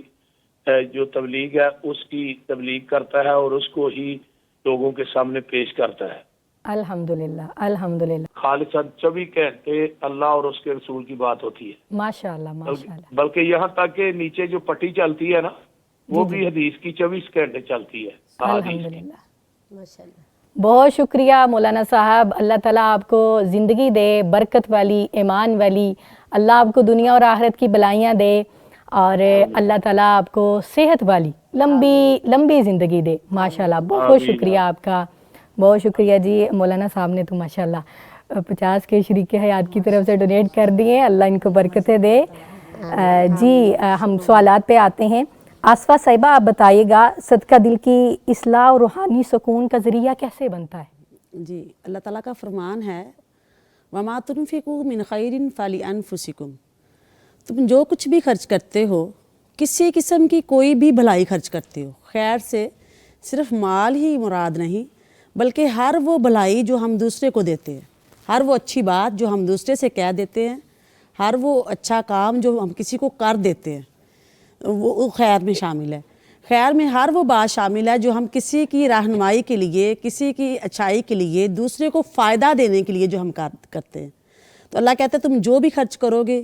जो तबलीग है उसकी तबलीग करता है और उसको ही लोगों के सामने पेश करता है। अल्हम्दुलिल्लाह अल्हम्दुलिल्लाह खालिसतन 24 घंटे अल्लाह और उसके रसूल की बात होती है। माशाल्लाह माशाल्लाह। बल्कि यहाँ तक कि नीचे जो पट्टी चलती है ना वो भी हदीस की 24 घंटे चलती है। हदीस की। अल्हम्दुलिल्लाह। माशाल्लाह। बहुत शुक्रिया मौलाना साहब, अल्लाह ताला आपको ज़िंदगी दे बरकत वाली, ईमान वाली, अल्लाह आपको दुनिया और आखिरत की भलाइयाँ दे और अल्लाह ताला आपको सेहत वाली लंबी ज़िंदगी दे। माशाल्लाह बहुत शुक्रिया आपका, बहुत शुक्रिया जी। मौलाना साहब ने तो माशाल्लाह 50 के शरीक हयात की तरफ से डोनेट कर दिए, अल्लाह इनको बरकतें दे। जी हम सवालात पे आते हैं। आसफा साहिबा आप बताइएगा सदका दिल की इस्लाह और रूहानी सुकून का ज़रिया कैसे बनता है? जी, अल्लाह ताला का फरमान है वमा तुनफिकू मिन खैरिन फली अनफुसिकुम, तुम जो कुछ भी खर्च करते हो किसी किस्म की कोई भी भलाई खर्च करते हो, खैर से सिर्फ माल ही मुराद नहीं बल्कि हर वो भलाई जो हम दूसरे को देते हैं, हर वो अच्छी बात जो हम दूसरे से कह देते हैं, हर वो अच्छा काम जो हम किसी को कर देते हैं वो खैर में शामिल है। खैर में हर वो बात शामिल है जो हम किसी की रहनुमाई के लिए, किसी की अच्छाई के लिए, दूसरे को फ़ायदा देने के लिए जो हम करते हैं। तो अल्लाह कहता है तुम जो भी खर्च करोगे,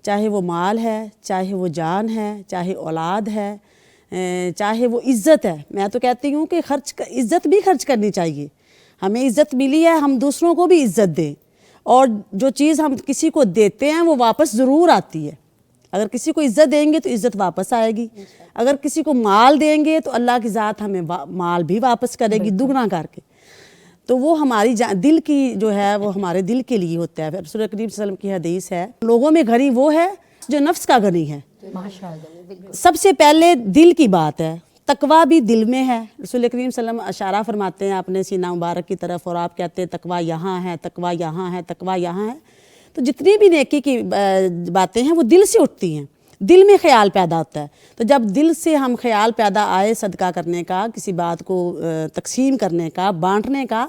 चाहे वो माल है, चाहे वो जान है, चाहे औलाद है, चाहे वो इज़्ज़त है। मैं तो कहती हूँ कि इज़्ज़त भी खर्च करनी चाहिए। हमें इज़्ज़त मिली है, हम दूसरों को भी इज़्ज़त दें। और जो चीज़ हम किसी को देते हैं वो वापस ज़रूर आती है। अगर किसी को इज़्ज़त देंगे तो इज़्ज़त वापस आएगी, अगर किसी को माल देंगे तो अल्लाह की ज़ात हमें माल भी वापस करेगी दुगना करके। तो वो हमारी दिल की जो है वो हमारे दिल के लिए होता है। रसूल करीम सल्लल्लाहु अलैहि वसल्लम की हदीस है, लोगों में गनी वो है जो नफ्स का गनी है। माशाअल्लाह। सबसे पहले दिल की बात है, तकवा भी दिल में है। रसूल करीम सल्लल्लाहु अलैहि वसल्लम इशारा फरमाते हैं अपने सीना मुबारक की तरफ और आप कहते हैं तकवा यहाँ है, तकवा यहाँ है, तकवा यहाँ है। तो जितनी भी नेकी की बातें हैं वो दिल से उठती हैं, दिल में ख्याल पैदा होता है। तो जब दिल से हम ख्याल पैदा आए सदका करने का, किसी बात को तकसीम करने का, बांटने का,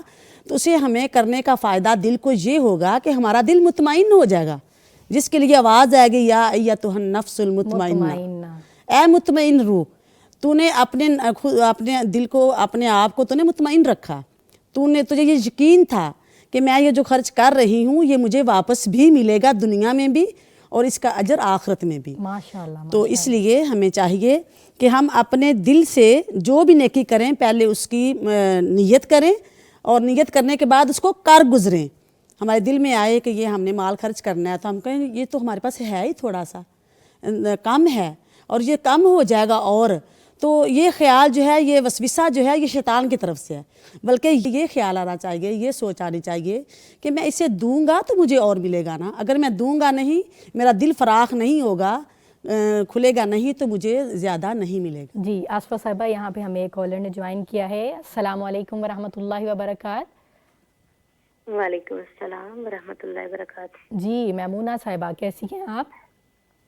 तो उसे हमें करने का फ़ायदा दिल को ये होगा कि हमारा दिल मुतमईन हो जाएगा, जिसके लिए आवाज़ आएगी या अय्यतुहन नफ्सुल मुतमइन्ना, ए मुतमईन रूह, तूने अपने दिल को, अपने आप को तूने मुतमईन रखा, तुझे ये यकीन था कि मैं ये जो खर्च कर रही हूँ ये मुझे वापस भी मिलेगा दुनिया में भी और इसका अजर आखिरत में भी। माशाअल्लाह। तो इसलिए हमें चाहिए कि हम अपने दिल से जो भी नेकी करें पहले उसकी नीयत करें और नीयत करने के बाद उसको कर गुजरें। हमारे दिल में आए कि ये हमने माल खर्च करना है तो हम कहें ये तो हमारे पास है ही थोड़ा सा कम है और ये कम हो जाएगा, और तो ये ख्याल जो है, ये वसविसा जो है, ये शैतान की तरफ से है। बल्कि ये ख्याल आना चाहिए, ये सोच आनी चाहिए कि मैं इसे दूंगा तो मुझे और मिलेगा ना, अगर मैं दूंगा नहीं, मेरा दिल फराख नहीं होगा, खुलेगा नहीं तो मुझे ज़्यादा नहीं मिलेगा। जी आसफा साहिबा, यहाँ पे हमें एक कॉलर ने ज्वाइन किया है। अस्सलाम वालेकुम वरहमतुल्लाहि वबरकात। वालेकुम अस्सलाम वरहमतुल्लाहि वबरकात। जी मैमूना साहिबा कैसी हैं आप?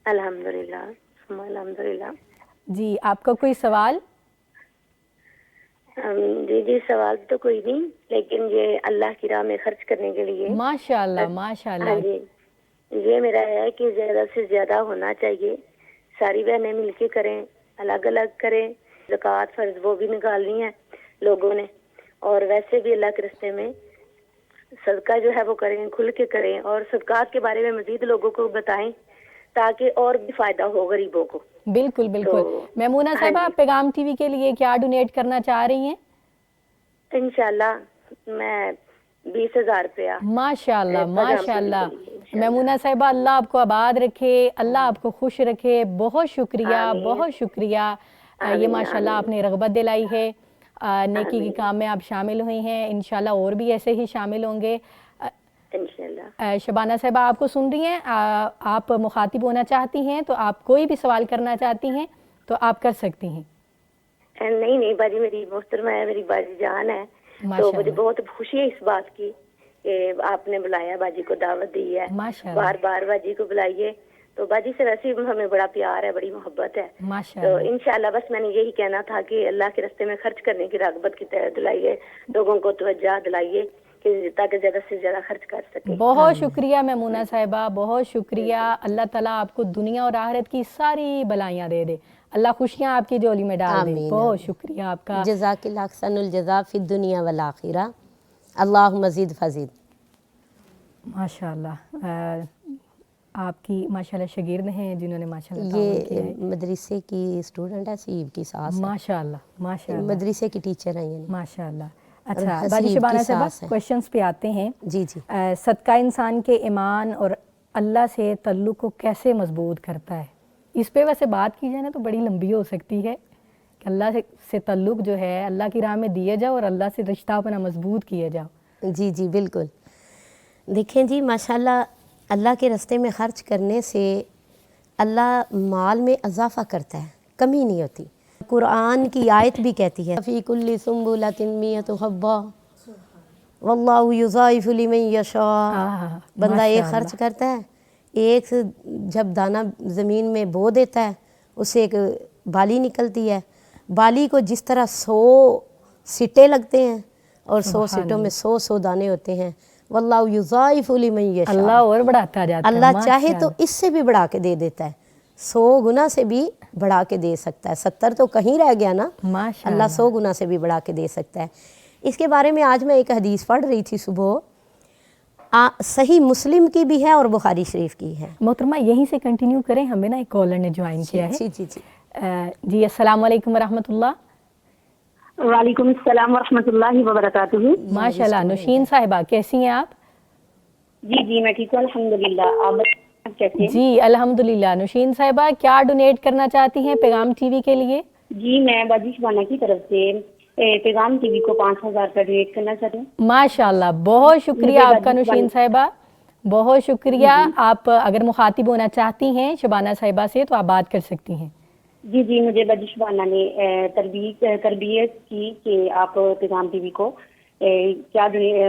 अल्हम्दुलिल्लाह अल्हम्दुलिल्लाह। जी आपका कोई सवाल? जी सवाल तो कोई नहीं, लेकिन ये अल्लाह की राह में खर्च करने के लिए माशाअल्लाह माशाअल्लाह। हाँ जी, ये मेरा है कि ज़्यादा से ज़्यादा होना चाहिए, सारी बहनें मिलके करें, अलग अलग करें, ज़कात फ़र्ज वो भी निकालनी है लोगों ने, और वैसे भी अल्लाह के रास्ते में सदका जो है वो करें, खुल के करें, और सदकात के बारे में मज़ीद लोगों को बताएं ताकि और भी फ़ायदा हो गरीबों को। बिल्कुल बिल्कुल। मैमूना साहिबा, आप पैगाम टीवी के लिए क्या डोनेट करना चाह रही हैं? इंशाल्लाह मैं 20,000 रुपया। माशाअल्लाह माशाअल्लाह। मैमूना साहिबा, अल्लाह आपको आबाद रखे, अल्लाह आपको खुश रखे। बहुत शुक्रिया, बहुत शुक्रिया। ये माशाअल्लाह आपने रग़बत दिलाई है, नेकी के काम में आप शामिल हुई हैं, इंशाल्लाह और भी ऐसे ही शामिल होंगे। इंशाल्लाह। शबाना साहिबा आपको सुन रही हैं, आप मुखातिब होना चाहती हैं तो आप कोई भी सवाल करना चाहती हैं तो आप कर सकती हैं। नहीं नहीं बाजी, मेरी मोहतरमा है, मेरी बाजी जान है, तो माशाअल्लाह। मुझे बहुत खुशी है इस बात की कि आपने बुलाया, बाजी को दावत दी है। माशाअल्लाह। बार बार बाजी को बुलाइए। तो बाजी से वैसे ही हमें बड़ा प्यार है, बड़ी मोहब्बत है। तो माशाअल्लाह। इंशाल्लाह बस मैंने यही कहना था कि अल्लाह के रास्ते में खर्च करने की रगबत की तरह दिलाइए, लोगों को तवज्जो दिलाइए कि ताकि ज़्यादा से ज़्यादा खर्च कर सके। बहुत शुक्रिया मैमूना साहिबा, बहुत शुक्रिया। अल्लाह ताला आपको दुनिया और आखिरत की सारी बलाइयाँ दे दे, अल्लाह खुशियाँ आपकी झोली में डाल दे। आमीन, बहुत आमीन। शुक्रिया आपका। जज़ाकिल अहसनुल जज़ा फिद दुनिया वल आखिरा, अल्लाह मज़ीद फज़ीद। माशाअल्लाह। आपकी माशाअल्लाह शागिर्द हैं जिन्होंने माशाअल्लाह ताउन किया ये है। मदरसे की स्टूडेंट है, सीब की सास है, माशाअल्लाह माशाअल्लाह मदरसे की टीचर है यानी। माशाअल्लाह। और अच्छा हसीब बाजी की शबाना साहिबा, सास है। क्वेश्चंस पे आते हैं। जी जी। सदका इंसान के ईमान और अल्लाह से तल्लुक़ को कैसे मजबूत करता है? इस पे वैसे बात की जाए ना तो बड़ी लंबी हो सकती है कि अल्लाह से तल्लुक़ जो है अल्लाह की राह में दिया जाओ और अल्लाह से रिश्ता अपना मजबूत किया जाओ। जी जी बिल्कुल। देखें जी, माशाल्लाह अल्लाह के रास्ते में ख़र्च करने से अल्लाह माल में इजाफ़ा करता है, कमी नहीं होती। कुरान की आयत भी कहती है फ़ी कुल्ली सुम्बुलतिन मियतु हब्बा वल्लाहु युज़ाइफ़ु लिमन यशा। बंदा एक खर्च करता है, एक जब दाना ज़मीन में बो देता है उससे एक बाली निकलती है। बाली को जिस तरह 100 सिट्टे लगते हैं और 100 सिट्टों में 100 दाने होते हैं। वल्लाहु युज़ाइफ़ु लिमन यशा, अल्लाह और बढ़ाता जाता है। अल्लाह चाहे तो इससे भी बढ़ा के दे देता है, 100 गुना से भी बढ़ा के दे सकता है। 70 तो कहीं रह गया ना, अल्लाह 100 गुना से भी बढ़ा के दे सकता है। इसके बारे में आज मैं एक हदीस पढ़ रही थी सुबह, सही मुस्लिम की भी है और बुखारी शरीफ की है। मोहतरमा यहीं से कंटिन्यू करें, हमें ना एक कॉलर ने ज्वाइन किया है। जी जी जी। जी अस्सलाम वालेकुम वरहमतुल्लाह। वालेकुम अस्सलाम वरहमतुल्लाहि वबरकातुहू। माशाल्लाह। नुशीन साहिबा कैसी हैं आप? जी जी मैं ठीक हूँ अल्हम्दुलिल्लाह। आप बताइए आप कैसे हैं? जी अल्हम्दुलिल्लाह। नुशीन साहिबा क्या डोनेट करना चाहती हैं पैगाम टीवी के लिए? जी मैं बाजी शबाना की तरफ से पैगाम टीवी को 5000 का डोनेट करना चाहती हूँ। माशाल्लाह, बहुत शुक्रिया मुझे आपका बाजी नुशीन साहिबा, बहुत शुक्रिया। आप अगर मुखातिब होना चाहती हैं शबाना साहिबा से तो आप बात कर सकती हैं। जी जी मुझे बाजी शबाना ने तरबियत की कि आप पैगाम टीवी को क्या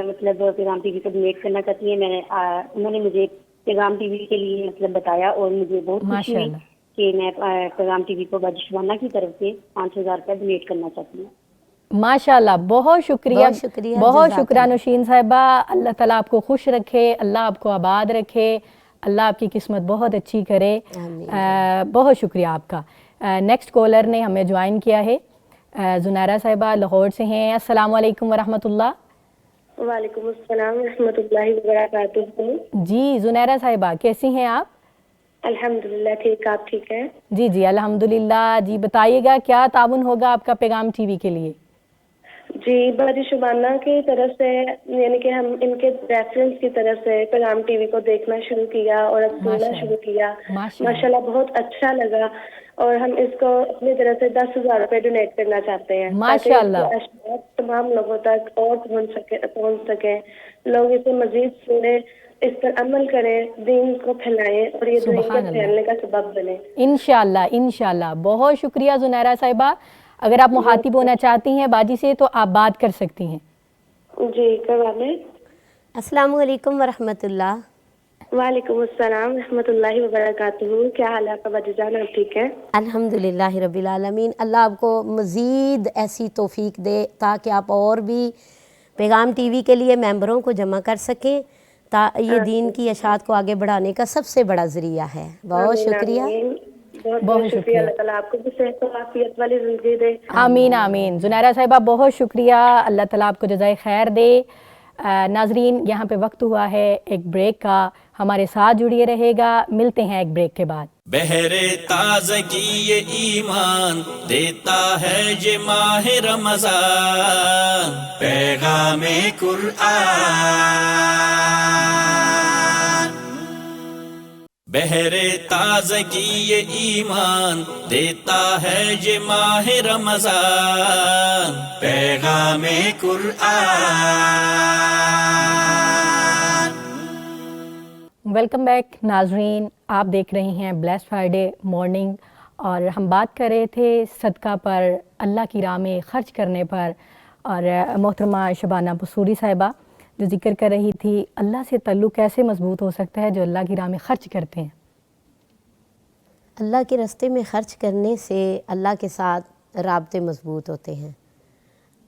मतलब पैगाम टीवी को डोनेट करना चाहती हैं। उन्होंने मुझे पैगाम टीवी के लिए मतलब बताया और मुझे बहुत खुशी हुई कि मैं पैगाम टीवी को बाजी शबाना की तरफ से 5000 का डोनेट करना चाहती हूँ। माशाल्लाह, बहुत शुक्रिया, बहुत शुक्रिया, बहुत जज़ाकल्लाह। शुक्रिया नुशीन साहिबा। अल्लाह ताला आपको खुश रखे, अल्लाह आपको आबाद रखे, अल्लाह आपकी किस्मत बहुत अच्छी करे। बहुत शुक्रिया आपका। नेक्स्ट कॉलर ने हमें ज्वाइन किया है, जुनैरा साहिबा लाहौर से हैं। अस्सलाम वालेकुम वरहमतुल्लाह। वालेकुम अस्सलाम रहमतुल्लाहि व बरकातुहू। जी जुनैरा साहिबा कैसी हैं आप? अल्हम्दुलिल्लाह ठीक, आप ठीक हैं? जी जी अल्हम्दुलिल्लाह। जी बताइएगा क्या ताउन होगा आपका पैगाम टीवी के लिए? जी बाजी शुबाना की तरफ से यानी कि हम इनके रेफरेंस की तरफ से पैगाम टीवी को देखना शुरू किया और अब सुनना शुरू किया। माशाल्लाह बहुत अच्छा लगा और हम इसको अपनी तरफ से 10,000 रुपए डोनेट करना चाहते हैं माशाल्लाह, ताकि तमाम लोगों तक और पहुंच सके, लोग इसे मजीद सुने, इस पर अमल करें, दीन को फैलाएं और ये दीन के फैलने का सबब बने। इंशाल्लाह इंशाल्लाह। बहुत शुक्रिया जुनैरा साहिबा। अगर आप मुखातिब होना चाहती हैं बाजी से तो आप बात कर सकती हैं। जी करवा दें। अस्सलामु अलैकुम वरहमतुल्लाह। वालेकुम अस्सलाम रहमतुल्लाहि व बरकातुहू। क्या हाल है आपका बाजी जान, आप ठीक हैं? अल्हम्दुलिल्लाह रब्बिल आलमीन। अल्लाह आपको मज़ीद ऐसी तौफीक दे ताकि आप और भी पैगाम टीवी के लिए मेंबरों को जमा कर सकें, ये दीन की अशात को आगे बढ़ाने का सबसे बड़ा ज़रिया है। बहुत शुक्रिया, बहुत शुक्रिया। अल्लाह ताला आपको भी सेहत और आफियत वाली ज़िंदगी दे। आमीन आमीन। जुनैरा साहिबा बहुत शुक्रिया, अल्लाह ताला आपको जज़ाए खैर दे। नाजरीन यहाँ पे वक्त हुआ है एक ब्रेक का, हमारे साथ जुड़िए रहेगा, मिलते हैं एक ब्रेक के बाद। बहरे ताज़गी ये ईमान देता है ये माह रमज़ान, पैगामे कुरआन। बहरे ताज़गी ये ईमान देता है ये माह रमज़ान, पैगामे कुरआन। वेलकम बैक नाजरीन, आप देख रहे हैं ब्लेस्ड फ्राइडे मॉर्निंग और हम बात कर रहे थे सदका पर, अल्लाह की राह में ख़र्च करने पर। और मोहतरमा शबाना बसूरी साहिबा जो जिक्र कर रही थी अल्लाह से ताल्लुक़ कैसे मजबूत हो सकता है जो अल्लाह की राह में ख़र्च करते हैं। अल्लाह के रास्ते में ख़र्च करने से अल्लाह के साथ राब्ते मजबूत होते हैं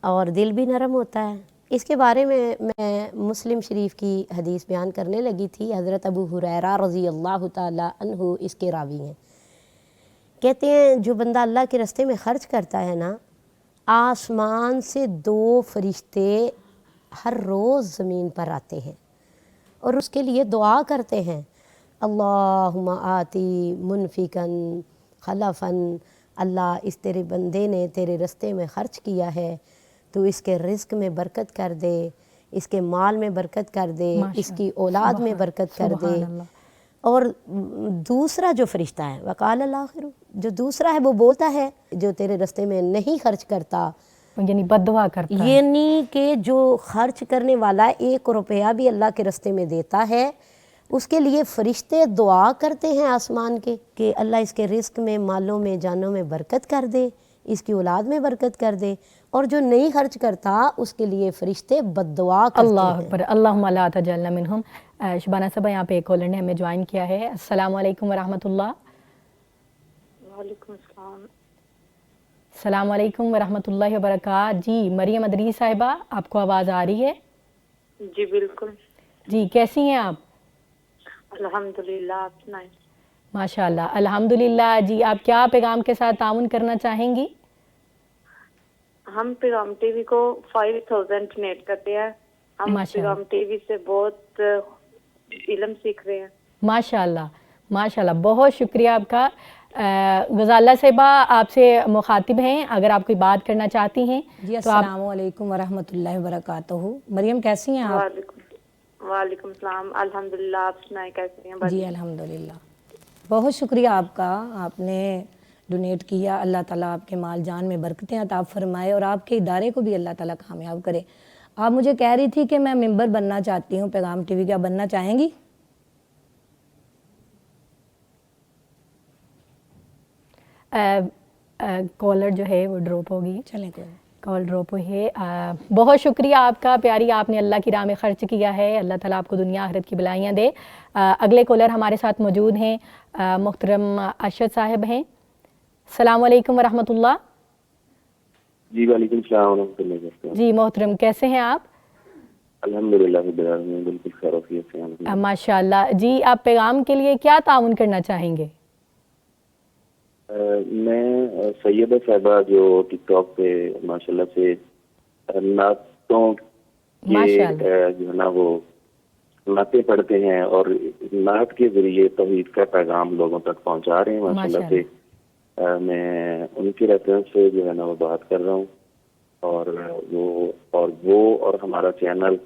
और दिल भी नरम होता है। इसके बारे में मैं मुस्लिम शरीफ की हदीस बयान करने लगी थी। हज़रत अबू हुरैरा रज़ी अल्लाह तआला अन्हु इसके रावी हैं। कहते हैं जो बंदा अल्लाह के रास्ते में ख़र्च करता है ना, आसमान से 2 फरिश्ते हर रोज़ ज़मीन पर आते हैं और उसके लिए दुआ करते हैं, अल्लाहुम्मा आती मुनफिकन खलफन, अल्लाह इस तेरे बंदे ने तेरे रास्ते में ख़र्च किया है, तो इसके रिज़्क में बरकत कर दे, इसके माल में बरकत कर दे, इसकी औलाद में बरकत कर दे। और दूसरा जो फरिश्ता है वकाल आखिर, जो दूसरा है वो बोलता है जो तेरे रास्ते में नहीं खर्च करता, यानी बद्दुआ करता है, यानी कि जो खर्च करने वाला 1 रुपया भी अल्लाह के रास्ते में देता है उसके लिए फरिश्ते दुआ करते हैं आसमान के कि अल्लाह इसके रिस्क में, मालों में, जानों में बरकत कर दे, इसकी औलाद में बरकत कर दे। और जो नहीं खर्च करता उसके लिए फरिश्ते बद्दुआ करते हैं। अल्लाह अकबर, अल्लाहुम्मा ला तजअलना मिनहुम। शबाना साहब यहाँ पे एक कॉलर ने हमें ज्वाइन किया है। अस्सलाम वालेकुम वरहमतुल्लाह। वालेकुम अस्सलाम। अस्सलाम वालेकुम वरहमतुल्लाहि वबरकात। जी मरियम अदरी साहिबा, आपको आवाज़ आ रही है? जी बिल्कुल। जी कैसी हैं आप? अल्हम्दुलिल्लाह, आप सुनाएं। माशाअल्लाह, अल्हम्दुलिल्लाह। जी आप क्या पैगाम के साथ ताउन करना चाहेंगी? हम पैगाम टीवी को 5000 डोनेट करते हैं। हम पैगाम टीवी से बहुत इल्म सीख रहे हैं। माशाअल्लाह माशाअल्लाह, बहुत शुक्रिया आपका। गजाला साहिबा आपसे मुखातिब हैं, अगर आप कोई बात करना चाहती हैं जी। तो आप। अस्सलामु अलैकुम वरहमतुल्लाहि वबरकातुहू। मरियम कैसी हैं आप? वालेकुम सलाम, अल्हम्दुलिल्लाह। आप सुनाएं कैसे हैं? जी अल्हम्दुलिल्लाह, बहुत शुक्रिया आपका, आपने डोनेट किया। अल्लाह ताला आपके माल जान में बरकतें अता फरमाए और आपके इदारे को भी अल्लाह ताला कामयाब करे। आप मुझे कह रही थी कि मैं मेंबर बनना चाहती हूँ पैगाम टीवी, क्या बनना चाहेंगी? कॉलर जो है वो ड्रॉप होगी। चलें, कॉल ड्रॉप हुई है। बहुत शुक्रिया आपका प्यारी, आपने अल्लाह की राह में ख़र्च किया है। अल्लाह ताला आपको दुनिया आखिरत की भलाइयाँ दे। अगले कॉलर हमारे साथ मौजूद हैं, मुहतरम अरशद साहब हैं। अस्सलाम वालेकुम वरहमतुल्लाह। जी वालेकुम सलाम वरहमतुल्लाह। जी मोहतरम, कैसे हैं आप? अल्हम्दुलिल्लाह बिल्कुल खैरियत से हैं माशाअल्लाह। जी आप पैगाम के लिए क्या ताउन करना चाहेंगे? मैं सैयदा साहिबा जो टिकटॉक पे माशाल्लाह से नातों के जो है ना वो नाते पढ़ते हैं और नात के जरिए तौहीद का पैगाम लोगों तक पहुंचा रहे हैं माशाल्लाह से, मैं उनकी रेफरेंस से जो है ना वो बात कर रहा हूँ। और वो और हमारा चैनल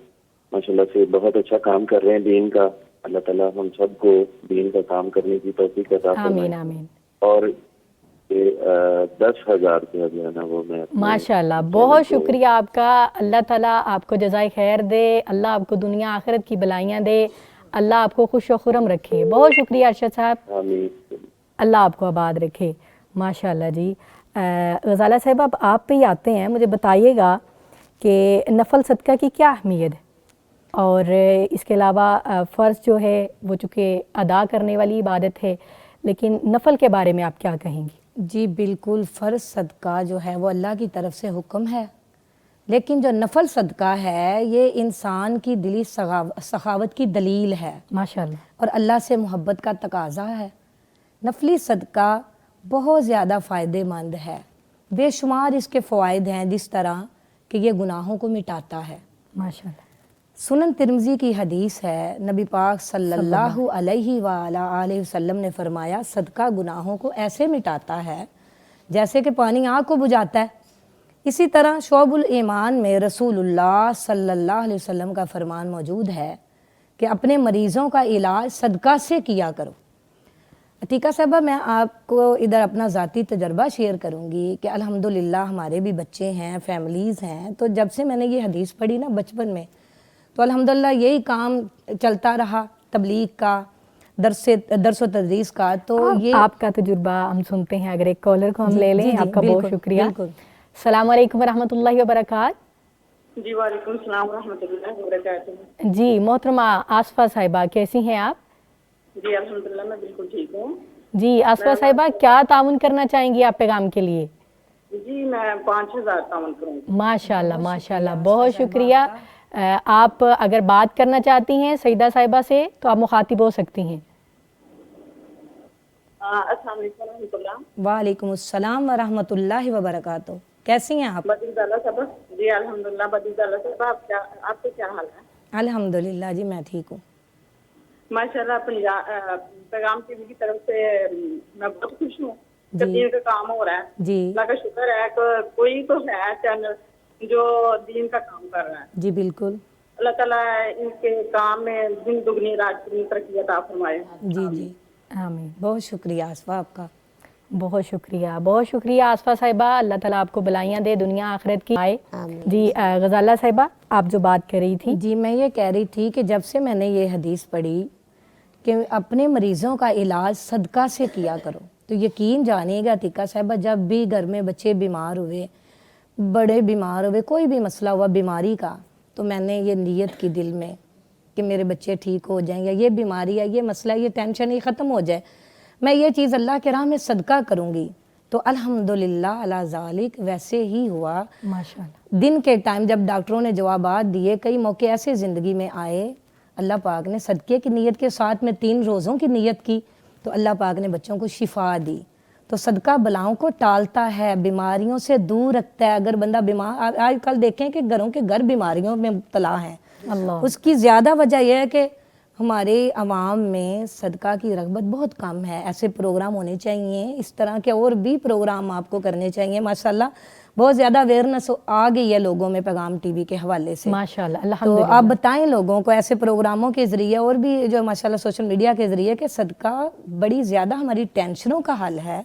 माशाल्लाह से बहुत अच्छा काम कर रहे हैं दीन का। अल्लाह ताला हम सबको दीन का काम करने की तौफीक अता फरमाए। आमीन। और 10,000 जो है ना वो मैं माशाल्लाह, बहुत शुक्रिया आपका। अल्लाह ताला आपको जज़ाए खैर दे, अल्लाह आपको दुनिया आखिरत की भलाइयाँ दे, अल्लाह आपको खुश व खुरम रखे। बहुत शुक्रिया अरशद साहब, अल्लाह आपको आबाद रखे। माशाल्लाह जी। गजाला साहब अब आप पे ही आते हैं, मुझे बताइएगा कि नफल सदका की क्या अहमियत है और इसके अलावा फ़र्ज़ जो है वो चूँकि अदा करने वाली इबादत है, लेकिन नफल के बारे में आप क्या कहेंगी? जी बिल्कुल, फ़र्ज़ सदका जो है वो अल्लाह की तरफ से हुक्म है, लेकिन जो नफल सदका है ये इंसान की दिली सखावत की दलील है माशाल्लाह, और अल्लाह से मोहब्बत का तकाजा है। नफली सदका बहुत ज़्यादा फ़ायदेमंद है, बेशुमार इसके फ़वाइद हैं, जिस तरह कि ये गुनाहों को मिटाता है। माशाल्लाह। सुनन तिरमिज़ी की हदीस है, नबी पाक सल्लल्लाहु अलैहि वसल्लम ने फरमाया, सदका गुनाहों को ऐसे मिटाता है जैसे कि पानी आग को बुझाता है। इसी तरह शोबुल ईमान में रसूलुल्लाह सल्लल्लाहु अलैहि वसल्लम का फरमान मौजूद है कि अपने मरीज़ों का इलाज सदका से किया करो। अतीका साहबा, मैं आपको इधर अपना ज़ाती तजर्बा शेयर करूँगी कि अल्हम्दुलिल्लाह हमारे भी बच्चे हैं, फैमिलीज़ हैं, तो जब से मैंने ये हदीस पढ़ी ना बचपन में, तो अल्हम्दुलिल्लाह यही काम चलता रहा तबलीग का, दरस व तदरीस का। तो ये आपका तजुर्बा हम सुनते हैं। अगर एक कॉलर को हम ले लें। आपका बहुत शुक्रिया। अस्सलाम वालेकुम वरहमतुल्लाहि वबरकात। जी वालेकुम सलाम वरहमतुल्लाहि वबरकातुहू। जी मोहतरमा आसफा साहिबा, कैसी हैं आप? जी अल्हम्दुलिल्लाह मैं बिल्कुल ठीक हूँ। जी आसफा साहिबा, क्या ताउन करना चाहेंगी आप पैगाम के लिए? जी मैं 5000 ताउन करूँगी। माशाल्लाह माशाल्लाह, बहुत शुक्रिया। आप अगर बात करना चाहती हैं सईदा साहिबा से तो आप मुखातिब हो सकती हैं। अस्सलाम वालेकुम रहमतुल्लाह। वालेकुम अस्सलाम व रहमतुल्लाहि व बरकातहू। कैसी हैं आप? बदीजाला साहब। जी अल्हम्दुलिल्लाह बदीजाला साहब, आपका क्या हाल है? अल्हम्दुलिल्लाह जी मैं ठीक हूँ माशाल्लाह। पैगाम टीवी की तरफ से मैं बहुत खुश हूँ। दीन का काम हो रहा है जी, अल्लाह का शुक्र है कि कोई तो है चैनल जो दीन का काम कर रहा है। जी बिल्कुल, अल्लाह ताला इनके काम में दिन दुगनी रात दुगनी तरक्की अता फरमाए। जी जी आमीन। बहुत शुक्रिया आसफा आपका। बहुत शुक्रिया आसफा साहिबा। अल्लाह ताला आपको भलाइयाँ दे दुनिया आखिरत की। आए जी गजाला साहिबा, आप जो बात कर रही थी। जी मैं ये कह रही थी कि जब से मैंने ये हदीस पढ़ी कि अपने मरीज़ों का इलाज सदका से किया करो, तो यकीन जानिएगा अतीका साहिबा, जब भी घर में बच्चे बीमार हुए, बड़े बीमार हुए, कोई भी मसला हुआ बीमारी का, तो मैंने ये नीयत की दिल में कि मेरे बच्चे ठीक हो जाएं, या ये बीमारी है, ये मसला, ये टेंशन ही ख़त्म हो जाए, मैं ये चीज़ अल्लाह के राह में सदका करूँगी। तो अल्हम्दुलिल्लाह अला ज़ालिक वैसे ही हुआ माशाअल्लाह। दिन के टाइम जब डॉक्टरों ने जवाबात दिए, कई मौके ऐसे ज़िंदगी में आए, अल्लाह पाक ने सदक़े की नीयत के साथ में 3 रोज़ों की नीयत की, तो अल्लाह पाक ने बच्चों को शिफा दी। तो सदका बलाओं को टालता है, बीमारियों से दूर रखता है। अगर बंदा बीमार, आजकल देखें कि घरों के घर बीमारियों में मुब्तला हैं, उसकी ज़्यादा वजह यह है कि हमारे अवाम में सदका की रग़बत बहुत कम है। ऐसे प्रोग्राम होने चाहिए, इस तरह के और भी प्रोग्राम आपको करने चाहिए। माशाल्लाह बहुत ज़्यादा अवेयरनेस आ गई है लोगों में पैगाम टीवी के हवाले से माशाल्लाह। तो आप बताएं लोगों को ऐसे प्रोग्रामों के ज़रिए और भी जो माशाल्लाह सोशल मीडिया के ज़रिए कि सदका बड़ी ज़्यादा हमारी टेंशनों का हल है।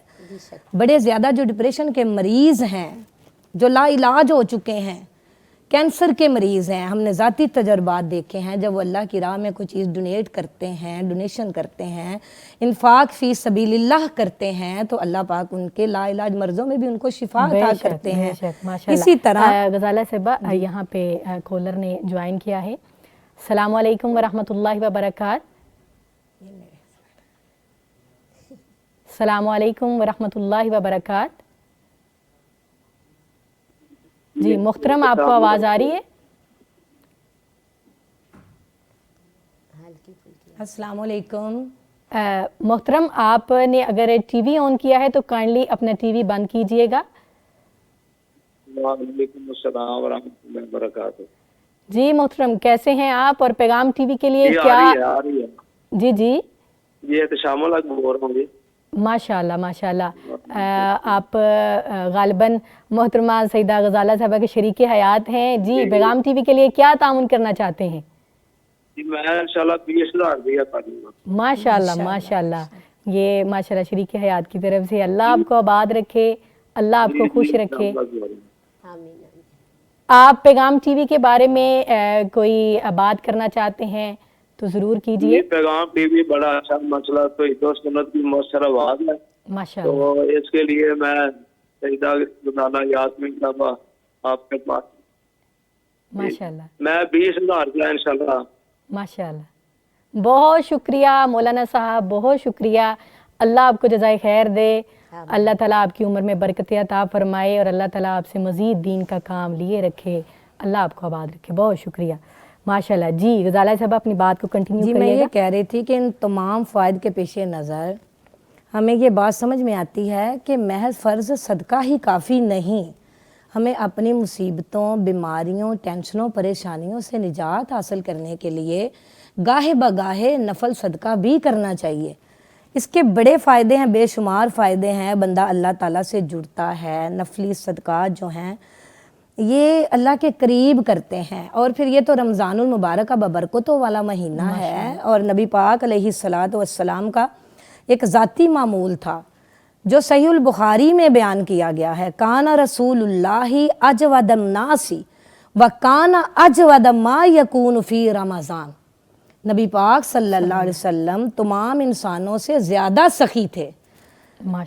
बड़े ज़्यादा जो डिप्रेशन के मरीज़ हैं, जो लाइलाज हो चुके हैं, कैंसर के मरीज़ हैं, हमने ज़ाती तजर्बात देखे हैं, जब वो अल्लाह की राह में कोई चीज़ डोनेट करते हैं, डोनेशन करते हैं, इन्फाक फ़ी सबीलिल्लाह करते हैं, तो अल्लाह पाक उनके लाइलाज मर्ज़ों में भी उनको शिफा अता करते हैं। इसी तरह गजाला साहिबा, यहाँ पे कॉलर ने ज्वाइन किया है। अस्सलाम वालेकुम वरहमतुल्लाहि वबरकात। अस्सलाम वालेकुम वरहमतुल्लाहि वबरकात। जी मुहतरम, आपको आवाज़ आ रही है? अस्सलाम वालेकुम। मोहतरम, आपने अगर टीवी ऑन किया है तो काइंडली अपना टीवी बंद कीजिएगा। वालेकुम अस्सलाम वरहमतुल्लाहि वबरकातुहू। जी मोहतरम, कैसे हैं आप? और पैगाम टीवी के लिए क्या आ रही है? जी जी ये तशामुल बोल रहा हूँ। माशाल्लाह माशाल्लाह। आप गालिबन मोहतरमा सईदा गजाला साहबा के शरीक हयात हैं। जी पैगाम टीवी के लिए क्या ताउन करना चाहते हैं? मैं इंशाल्लाह 20,000 दिया करूंगा। माशाल्लाह माशाल्लाह, ये माशाल्लाह शरीक हयात की तरफ से। अल्लाह आपको आबाद रखे, अल्लाह आपको खुश रखे। आप पैगाम टीवी के बारे में कोई बात करना चाहते हैं तो जरूर कीजिए। पैगाम टीवी बड़ा अच्छा मसला तो इतो सुन्नत की मौसर आवाज है माशाल्लाह, तो इसके लिए मैं सईदा गजाला यास्मीन साहबा आपके पास माशाल्लाह मैं 20,000 दिया इंशाल्लाह। माशाल्लाह, बहुत शुक्रिया मौलाना साहब, बहुत शुक्रिया। अल्लाह आपको जज़ाए खैर दे, अल्लाह ताला आपकी उम्र में बरकत अता फरमाए और अल्लाह ताला आपसे मज़ीद दीन का काम लिए रखे। अल्लाह आपको आबाद रखे। बहुत शुक्रिया माशाल्लाह। जी गजाला साहब अपनी बात को कंटिन्यू करिएगा। मैं ये कह रही थी कि इन तमाम फ़ायदे के पेश नज़र हमें ये बात समझ में आती है कि महज फ़र्ज़ सदका ही काफ़ी नहीं, हमें अपनी मुसीबतों, बीमारियों, टेंशनों, परेशानियों से निजात हासिल करने के लिए गाहे बगाहे नफल सदका भी करना चाहिए। इसके बड़े फ़ायदे हैं, बेशुमार फ़ायदे हैं। बंदा अल्लाह ताला से जुड़ता है, नफली सदका जो हैं ये अल्लाह के करीब करते हैं। और फिर ये तो रमज़ानुल मुबारक का बबरकतों वाला महीना है और नबी पाक अलैहिस्सलातु वस्सलाम का एक ज़ाती मामूल था जो सहीहुल बुखारी में बयान किया गया है। काना रसूलुल्लाहि अजवदन नासी व काना अजवद मा यकून फ़ी रमज़ान। نبی پاک صلی اللہ علیہ وسلم تمام انسانوں سے زیادہ سخی تھے،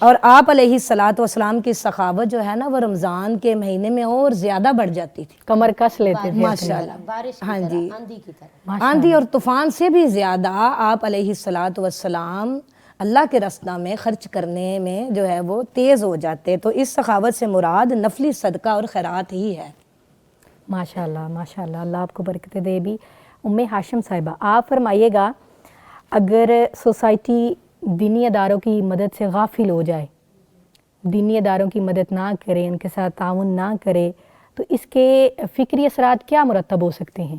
اور آپ علیہ الصلوۃ والسلام کی سخاوت جو ہے نا وہ رمضان کے مہینے میں اور زیادہ بڑھ جاتی تھی، کمر کس لیتے تھے ماشاءاللہ، بارش ہاں کی جی، طرح، آندھی کی طرح۔ آندھی اور طوفان سے بھی زیادہ آپ علیہ الصلوۃ والسلام اللہ کے رستہ میں خرچ کرنے میں جو ہے وہ تیز ہو جاتے، تو اس سخاوت سے مراد نفلی صدقہ اور خیرات ہی ہے۔ ماشاءاللہ ماشاءاللہ، اللہ آپ کو برکتیں دے بھی۔ ام ہاشم صاحبہ، آپ فرمائیے گا اگر سوسائٹی دینی اداروں کی مدد سے غافل ہو جائے، دینی اداروں کی مدد نہ کرے، ان کے ساتھ تعاون نہ کرے، تو اس کے فکری اثرات کیا مرتب ہو سکتے ہیں؟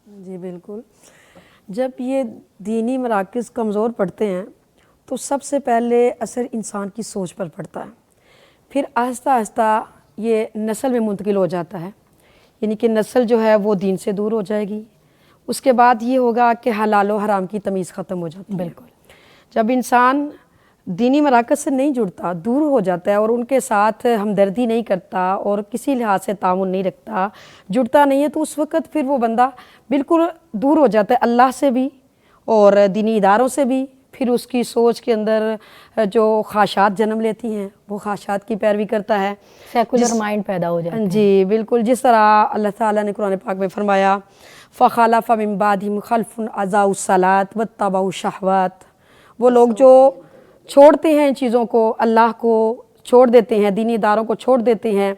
جی بالکل، جب یہ دینی مراکز کمزور پڑتے ہیں تو سب سے پہلے اثر انسان کی سوچ پر پڑتا ہے، پھر آہستہ آہستہ یہ نسل میں منتقل ہو جاتا ہے، یعنی کہ نسل جو ہے وہ دین سے دور ہو جائے گی۔ اس کے بعد یہ ہوگا کہ حلال و حرام کی تمیز ختم ہو جاتی ہے۔ بالکل، جب انسان دینی مراکز سے نہیں جڑتا، دور ہو جاتا ہے اور ان کے ساتھ ہمدردی نہیں کرتا اور کسی لحاظ سے تعاون نہیں رکھتا، جڑتا نہیں ہے، تو اس وقت پھر وہ بندہ بالکل دور ہو جاتا ہے اللہ سے بھی اور دینی اداروں سے بھی۔ پھر اس کی سوچ کے اندر جو خواہشات جنم لیتی ہیں وہ خواہشات کی پیروی کرتا ہے، سیکولر مائنڈ پیدا ہو جاتا ہے۔ جی بالکل، جس طرح اللہ تعالیٰ نے قرآن پاک میں فرمایا فَخَلَفَ مِن بَعْدِهِمْ خَلْفٌ أَضَاعُوا الصَّلَاةَ وَاتَّبَعُوا الشَّهَوَاتِ، وہ لوگ جو چھوڑتے ہیں ان چیزوں کو، اللہ کو چھوڑ دیتے ہیں، دینی اداروں کو چھوڑ دیتے ہیں،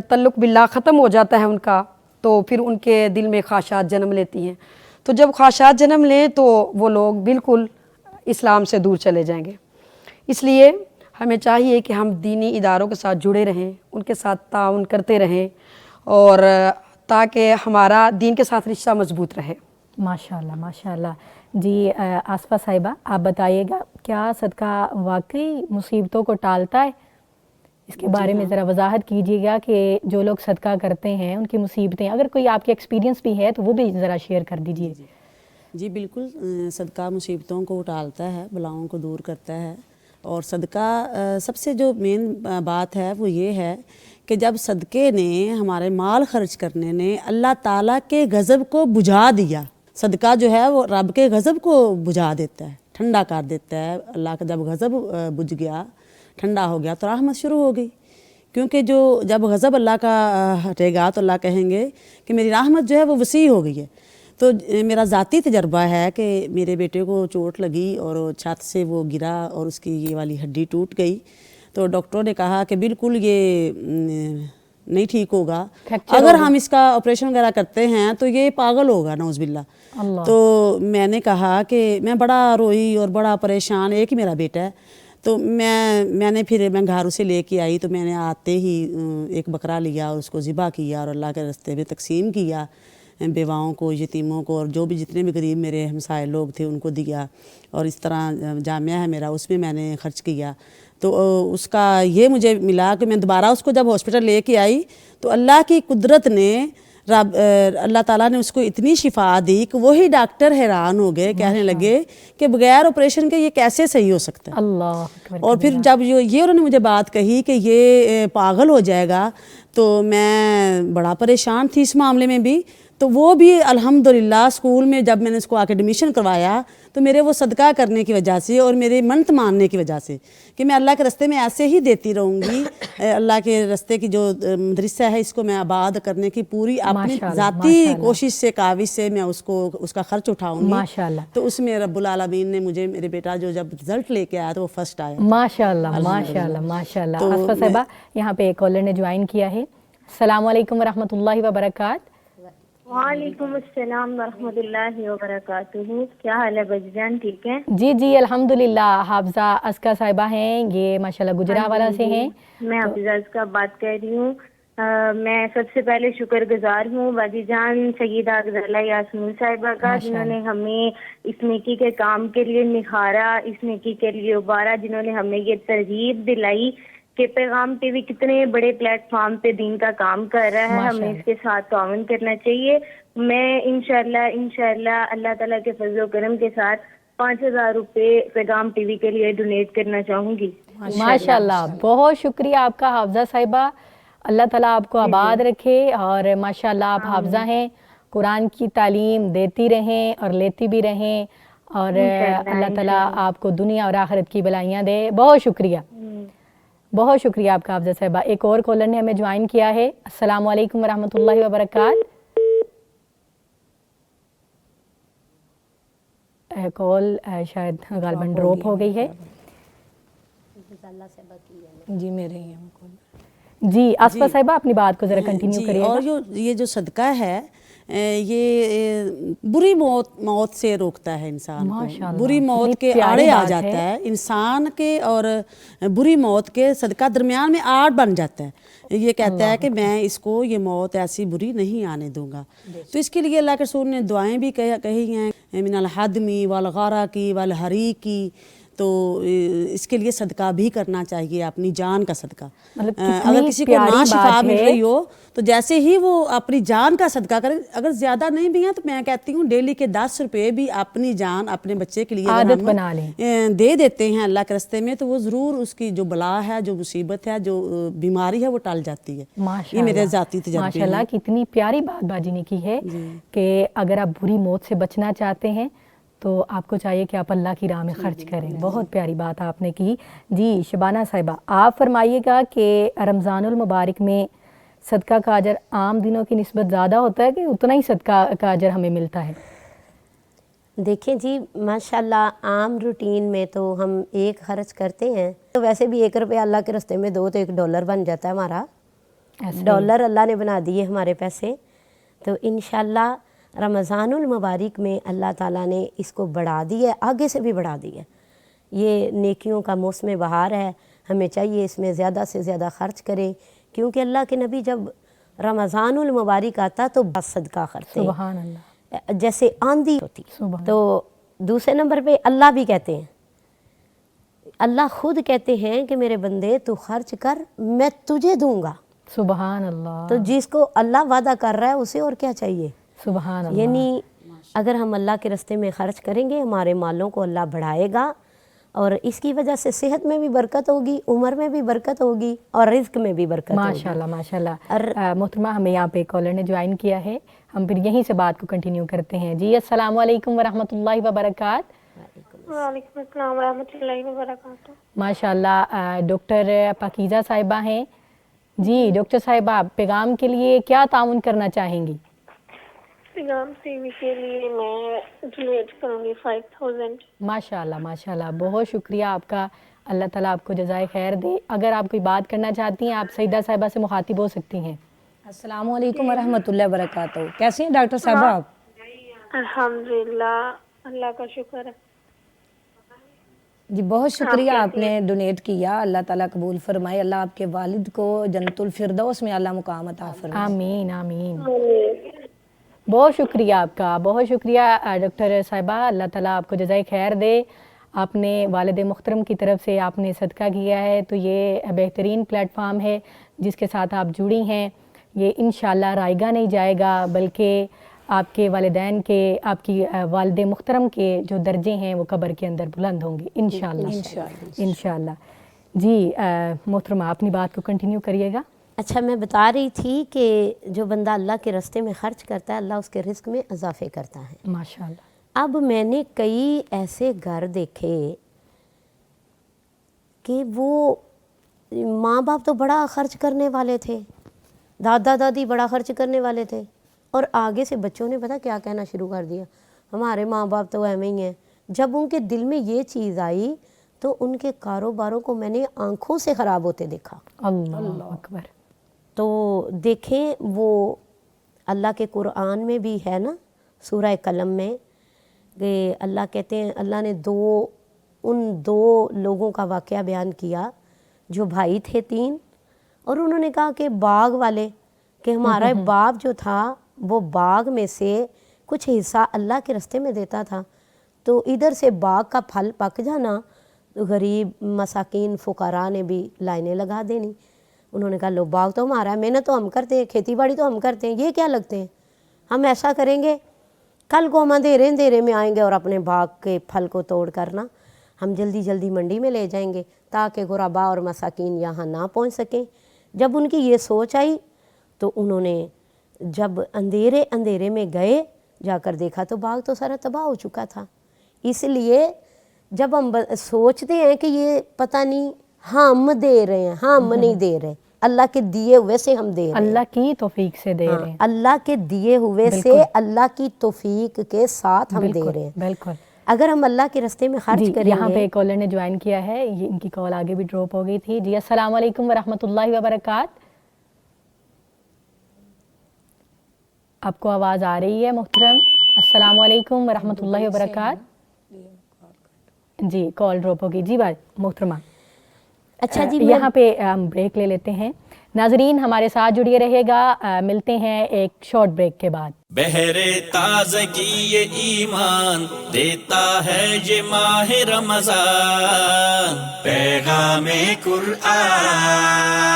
تعلق باللہ ختم ہو جاتا ہے ان کا، تو پھر ان کے دل میں خواہشات جنم لیتی ہیں، تو جب خواہشات جنم لیں تو وہ لوگ بالکل اسلام سے دور چلے جائیں گے۔ اس لیے ہمیں چاہیے کہ ہم دینی اداروں کے ساتھ جڑے رہیں، ان کے ساتھ تعاون کرتے رہیں، اور تاکہ ہمارا دین کے ساتھ رشتہ مضبوط رہے۔ ماشاءاللہ ماشاءاللہ۔ جی آصفہ صاحبہ، آپ بتائیے گا کیا صدقہ واقعی مصیبتوں کو ٹالتا ہے؟ اس کے بارے میں ذرا وضاحت کیجیے گا کہ جو لوگ صدقہ کرتے ہیں ان کی مصیبتیں، اگر کوئی آپ کے ایکسپیرینس بھی ہے تو وہ بھی ذرا شیئر کر دیجیے۔ جی بالکل، صدقہ مصیبتوں کو ٹالتا ہے، بلاؤں کو دور کرتا ہے، اور صدقہ سب سے جو مین بات ہے وہ یہ ہے کہ جب صدقے نے، ہمارے مال خرچ کرنے نے اللہ تعالیٰ کے غضب کو بجھا دیا، صدقہ جو ہے وہ رب کے غضب کو بجھا دیتا ہے، ٹھنڈا کر دیتا ہے۔ اللہ کا جب غضب بجھ گیا، ٹھنڈا ہو گیا، تو رحمت شروع ہو گئی، کیونکہ جب غضب اللہ کا ہٹے گا تو اللہ کہیں گے کہ میری رحمت جو ہے وہ وسیع ہو گئی ہے۔ تو میرا ذاتی تجربہ ہے کہ میرے بیٹے کو چوٹ لگی اور چھت سے وہ گرا اور اس کی یہ والی ہڈی ٹوٹ گئی، تو ڈاکٹروں نے کہا کہ بالکل یہ نہیں ٹھیک ہوگا، اگر ہم اس کا آپریشن وغیرہ کرتے ہیں تو یہ پاگل ہوگا نعوذ باللہ۔ تو میں نے کہا کہ میں بڑا روئی اور بڑا پریشان، ایک ہی میرا بیٹا ہے، تو میں نے پھر میں گھر اسے لے کے آئی، تو میں نے آتے ہی ایک بکرا لیا اور اس کو ذبح کیا اور اللہ کے راستے میں تقسیم کیا، بیواؤں کو، یتیموں کو، اور جو بھی جتنے بھی غریب میرے ہمسائے لوگ تھے ان کو دیا، اور اس طرح جامعہ ہے میرا اس میں میں نے خرچ کیا۔ تو اس کا یہ مجھے ملا کہ میں دوبارہ اس کو جب ہاسپٹل لے کے آئی تو اللہ کی قدرت نے، اللہ تعالیٰ نے اس کو اتنی شفا دی کہ وہی ڈاکٹر حیران ہو گئے، کہنے لگے کہ بغیر آپریشن کے یہ کیسے صحیح ہو سکتا ہے۔ اللہ، اور پھر جب یہ انہوں نے مجھے بات کہی کہ یہ پاگل ہو جائے گا، تو میں بڑا پریشان تھی اس معاملے میں بھی۔ تو وہ بھی الحمدللہ اسکول میں جب میں نے اس کو آکے ایڈمیشن کروایا تو میرے وہ صدقہ کرنے کی وجہ سے اور میرے منت ماننے کی وجہ سے کہ میں اللہ کے راستے میں ایسے ہی دیتی رہوں گی، اللہ کے راستے کی جو مدرسہ ہے اس کو میں آباد کرنے کی پوری اپنی ذاتی کوشش سے، کاوش سے میں اس کا خرچ اٹھاؤں گی۔ تو اس میں رب العالمین نے مجھے، میرے بیٹا جو جب رزلٹ لے کے آیا تو وہ فرسٹ آیا۔ ماشاءاللہ ماشاءاللہ ماشاءاللہ۔ آصفہ صاحبہ، یہاں پہ ایک کالر نے جوائن کیا ہے۔ السلام علیکم ورحمۃ اللہ وبرکاتہ۔ وعلیکم السلام ورحمۃ اللہ وبرکاتہ۔ کیا حال ہے بچ جان، ٹھیک ہے؟ جی جی الحمدللہ۔ حافظہ ازکا صاحبہ ہیں، یہ ماشاءاللہ گجرانوالہ سے ہیں۔ میں حافظہ ازکا بات کر رہی ہوں۔ میں سب سے پہلے شکر گزار ہوں باجی جان سیدہ غزالہ یاسمین صاحبہ کا، جنہوں نے ہمیں اس نیکی کے کام کے لیے نکھارا، اس نیکی کے لیے ابھارا، جنہوں نے ہمیں یہ ترغیب دلائی کہ پیغام ٹی وی کتنے بڑے پلیٹ فارم پہ دین کا کام کر رہا ہے، ہمیں اس کے ساتھ تعاون کرنا چاہیے۔ میں انشاءاللہ اللہ تعالیٰ کے فضل و کرم کے ساتھ 5,000 روپے پیغام ٹی وی کے لیے ڈونیٹ کرنا چاہوں گی۔ ماشاءاللہ، بہت شکریہ آپ کا حافظہ صاحبہ، اللہ تعالیٰ آپ کو آباد رکھے، اور ماشاءاللہ آپ حافظہ ہیں قرآن کی تعلیم دیتی رہیں اور لیتی بھی رہیں، اور اللہ تعالیٰ آپ کو دنیا اور آخرت کی بلائیاں دے۔ بہت شکریہ، بہت شکریہ آپ کا افضل صاحبہ۔ ایک اور کالر نے ہمیں جوائن کیا ہے۔ السلام علیکم ورحمۃ اللہ وبرکاتہ۔ کال شاید غالباً ڈراپ ہو گئی ہے۔ جی میرے ہی جی آصفہ صاحبہ اپنی بات کو ذرا کنٹینیو کریے۔ اور یہ جو صدقہ ہے یہ بری موت سے روکتا ہے انسان کو، بری موت کے آڑے آ جاتا ہے انسان کے، اور بری موت کے صدقہ درمیان میں آڑ بن جاتا ہے۔ یہ کہتا ہے کہ میں اس کو یہ موت ایسی بری نہیں آنے دوں گا۔ تو اس کے لیے اللہ کے رسول نے دعائیں بھی کہی ہیں، من الحدمی والغرقی والحریقی، تو اس کے لیے صدقہ بھی کرنا چاہیے، اپنی جان کا صدقہ۔ اگر کسی کو نہ شفا مل رہی ہو تو جیسے ہی وہ اپنی جان کا صدقہ کرے، اگر زیادہ نہیں بھی ہیں تو میں کہتی ہوں ڈیلی کے 10 روپے بھی اپنی جان اپنے بچے کے لیے عادت بنا لیں، دے دیتے ہیں اللہ کے راستے میں، تو وہ ضرور اس کی جو بلا ہے، جو مصیبت ہے، جو بیماری ہے، وہ ٹل جاتی ہے۔ یہ میرے ذاتی تجربے ہیں۔ ماشاءاللہ کتنی پیاری بات باجی نے کی ہے کہ اگر آپ بری موت سے بچنا چاہتے ہیں تو آپ کو چاہیے کہ آپ اللہ کی راہ میں خرچ کریں۔ بہت پیاری بات آپ نے کی۔ جی شبانہ صاحبہ آپ فرمائیے گا کہ رمضان المبارک میں صدقہ کا اجر عام دنوں کی نسبت زیادہ ہوتا ہے کہ اتنا ہی صدقہ کا اجر ہمیں ملتا ہے؟ دیکھیں جی ماشاءاللہ عام روٹین میں تو ہم ایک خرچ کرتے ہیں تو ویسے بھی 1 روپیہ اللہ کے راستے میں دو تو $1 بن جاتا ہے ہمارا۔ ڈالر اللہ نے بنا دیے ہمارے پیسے، تو انشاءاللہ رمضان المبارک میں اللہ تعالیٰ نے اس کو بڑھا دی ہے، آگے سے بھی بڑھا دی ہے۔ یہ نیکیوں کا موسم بہار ہے، ہمیں چاہیے اس میں زیادہ سے زیادہ خرچ کریں، کیونکہ اللہ کے نبی جب رمضان المبارک آتا تو بس صدقہ کرتے ہیں، سبحان اللہ، جیسے آندھی ہوتی۔ تو دوسرے نمبر پہ اللہ بھی کہتے ہیں، اللہ خود کہتے ہیں کہ میرے بندے تو خرچ کر میں تجھے دوں گا۔ سبحان اللہ۔ تو جس کو اللہ وعدہ کر رہا ہے اسے اور کیا چاہیے؟ سبحان اللہ۔ یعنی اگر ہم اللہ کے راستے میں خرچ کریں گے ہمارے مالوں کو اللہ بڑھائے گا، اور اس کی وجہ سے صحت میں بھی برکت ہوگی، عمر میں بھی برکت ہوگی، اور رزق میں بھی برکت ہوگی۔ ماشاءاللہ ماشاءاللہ۔ محترمہ ہمیں یہاں پہ کالر نے جوائن کیا ہے، ہم پھر یہیں سے بات کو کنٹینیو کرتے ہیں۔ جی السلام علیکم ورحمۃ اللہ وبرکاتہ۔ وعلیکم السلام ورحمۃ اللہ وبرکاتہ۔ ماشاءاللہ ڈاکٹر پاکیزہ صاحبہ ہیں۔ جی ڈاکٹر صاحبہ پیغام کے لیے کیا تعاون کرنا چاہیں گی؟ پیغام ٹی وی کے لیے میں ڈونیٹ کروں گی 5000۔ ماشاءاللہ ماشاءاللہ، بہت شکریہ آپ کا، اللہ تعالیٰ آپ کو جزائے خیر دے۔ اگر آپ کوئی بات کرنا چاہتی ہیں آپ سیدہ صاحبہ سے مخاطب ہو سکتی ہیں۔ السلام علیکم ورحمۃ اللہ وبرکاتہ۔ کیسے ہیں ڈاکٹر صاحبہ آپ؟ الحمدللہ، اللہ کا شکر ہے۔ جی بہت شکریہ آپ نے ڈونیٹ کیا، اللہ تعالیٰ قبول فرمائے، اللہ آپ کے والد کو جنت الفردوس میں اللہ مقام عطا فرمائے۔ آمین آمین۔ بہت شکریہ آپ کا، بہت شکریہ ڈاکٹر صاحبہ، اللہ تعالیٰ آپ کو جزائے خیر دے۔ آپ نے والد محترم کی طرف سے آپ نے صدقہ کیا ہے، تو یہ بہترین پلیٹ فارم ہے جس کے ساتھ آپ جڑی ہیں۔ یہ انشاءاللہ رائگاں نہیں جائے گا، بلکہ آپ کے والدین کے، آپ کی والد محترم کے جو درجے ہیں وہ قبر کے اندر بلند ہوں گے انشاءاللہ انشاءاللہ۔ جی محترمہ اپنی بات کو کنٹینیو کریے گا۔ اچھا میں بتا رہی تھی کہ جو بندہ اللہ کے راستے میں خرچ کرتا ہے اللہ اس کے رزق میں اضافے کرتا ہے۔ ماشاءاللہ۔ اب میں نے کئی ایسے گھر دیکھے کہ وہ ماں باپ تو بڑا خرچ کرنے والے تھے، دادا دادی بڑا خرچ کرنے والے تھے، اور آگے سے بچوں نے پتہ کیا کہنا شروع کر دیا، ہمارے ماں باپ تو ایویں ہی ہیں۔ جب ان کے دل میں یہ چیز آئی تو ان کے کاروباروں کو میں نے آنکھوں سے خراب ہوتے دیکھا۔ اللہ اکبر۔ تو دیکھیں وہ اللہ کے قرآن میں بھی ہے نا، سورہ قلم میں، کہ اللہ کہتے ہیں، اللہ نے ان دو لوگوں کا واقعہ بیان کیا جو بھائی تھے 3، اور انہوں نے کہا کہ باغ والے کہ ہمارا باپ جو تھا وہ باغ میں سے کچھ حصہ اللہ کے راستے میں دیتا تھا، تو ادھر سے باغ کا پھل پک جانا تو غریب مساکین فقراء نے بھی لائنیں لگا دینی۔ انہوں نے کہا لو باغ تو ہمارا ہے، محنت تو ہم کرتے ہیں، کھیتی باڑی تو ہم کرتے ہیں، یہ کیا لگتے ہیں، ہم ایسا کریں گے کل کو ہم اندھیرے میں آئیں گے اور اپنے باغ کے پھل کو توڑ کرنا ہم جلدی جلدی منڈی میں لے جائیں گے تاکہ غرباء اور مساکین یہاں نہ پہنچ سکیں۔ جب ان کی یہ سوچ آئی تو انہوں نے जब अंधेरे अंधेरे में गए, जाकर देखा तो बाग तो सारा तबाह हो चुका था। इसलिए जब हम सोचते हैं कि ये पता नहीं हम दे रहे हैं, हम नहीं दे रहे, अल्लाह के दिए हुए से हम दे रहे हैं, अल्लाह की तौफीक से दे रहे हैं, अल्लाह के दिए हुए से, अल्लाह की तौफीक के साथ हम दे रहे हैं। बिल्कुल। अगर हम अल्लाह के रास्ते में खर्च करेंगे। यहाँ पे कॉलर ने ज्वाइन किया है, ये इनकी कॉल आगे भी ड्रॉप हो गई थी। जी अस्सलाम वालेकुम व रहमतुल्लाहि व बरकात। आपको आवाज़ आ रही है मोहतरम? अस्सलाम वालेकुम व रहमतुल्लाहि व बरकात। जी कॉल ड्रॉप हो गई। जी बात मोहतरमा। अच्छा जी, यहाँ पे हम ब्रेक ले लेते हैं। नाजरीन हमारे साथ जुड़िए रहिएगा, मिलते हैं एक शॉर्ट ब्रेक के बाद। बहरे ताज़गी ये ईमान देता है ये माह रमज़ान, पैगामे कुरआन।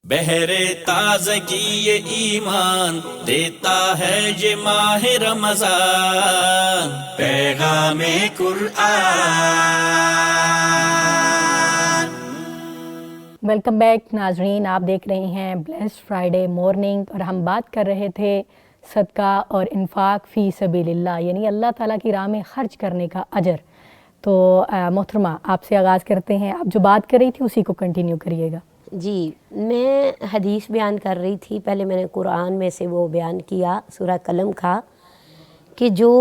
बहरे ताज़गी ये ईमान देता है ये माह रमज़ान, पैगामे कुरआन। वेलकम बैक नाजरीन, आप देख रहे हैं ब्लेस्ड फ्राइडे मॉर्निंग और हम बात कर रहे थे सदका और इन्फाक फ़ी सबीलिल्लाह, यानी अल्लाह ताला की राह में ख़र्च करने का अजर। तो मोहतरमा आपसे आगाज़ करते हैं, आप जो बात कर रही थी उसी को कंटिन्यू करिएगा। जी, मैं हदीस बयान कर रही थी, पहले मैंने कुरान में से वो बयान किया सूरह कलम का, कि जो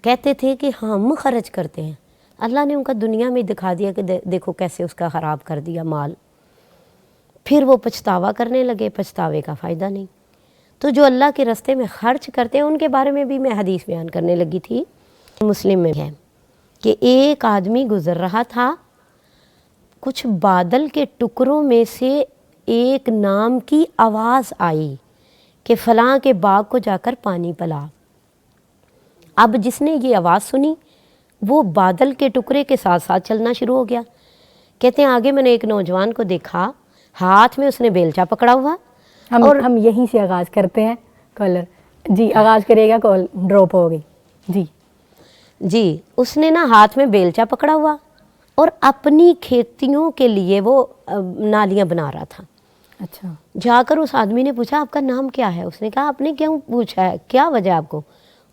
कहते थे कि हम खर्च करते हैं, अल्लाह ने उनका दुनिया में दिखा दिया कि देखो कैसे उसका ख़राब कर दिया माल। फिर वो पछतावा करने लगे, पछतावे का फ़ायदा नहीं। तो जो अल्लाह के रास्ते में ख़र्च करते हैं उनके बारे में भी मैं हदीस बयान करने लगी थी। मुस्लिम में है कि एक आदमी गुज़र रहा था, कुछ बादल के टुकड़ों में से एक नाम की आवाज़ आई कि फ़लाँ के बाग को जाकर पानी पिला। अब जिसने ये आवाज़ सुनी वो बादल के टुकड़े के साथ साथ चलना शुरू हो गया। कहते हैं आगे मैंने एक नौजवान को देखा, हाथ में उसने बेलचा पकड़ा हुआ। हम यहीं से आगाज़ करते हैं। कॉलर जी आगाज़ करिएगा, कॉल ड्रॉप हो गई। जी उसने ना हाथ में बेलचा पकड़ा हुआ और अपनी खेतियों के लिए वो नालियाँ बना रहा था। अच्छा। जाकर उस आदमी ने पूछा आपका नाम क्या है? उसने कहा आपने क्यों पूछा है, क्या वजह आपको?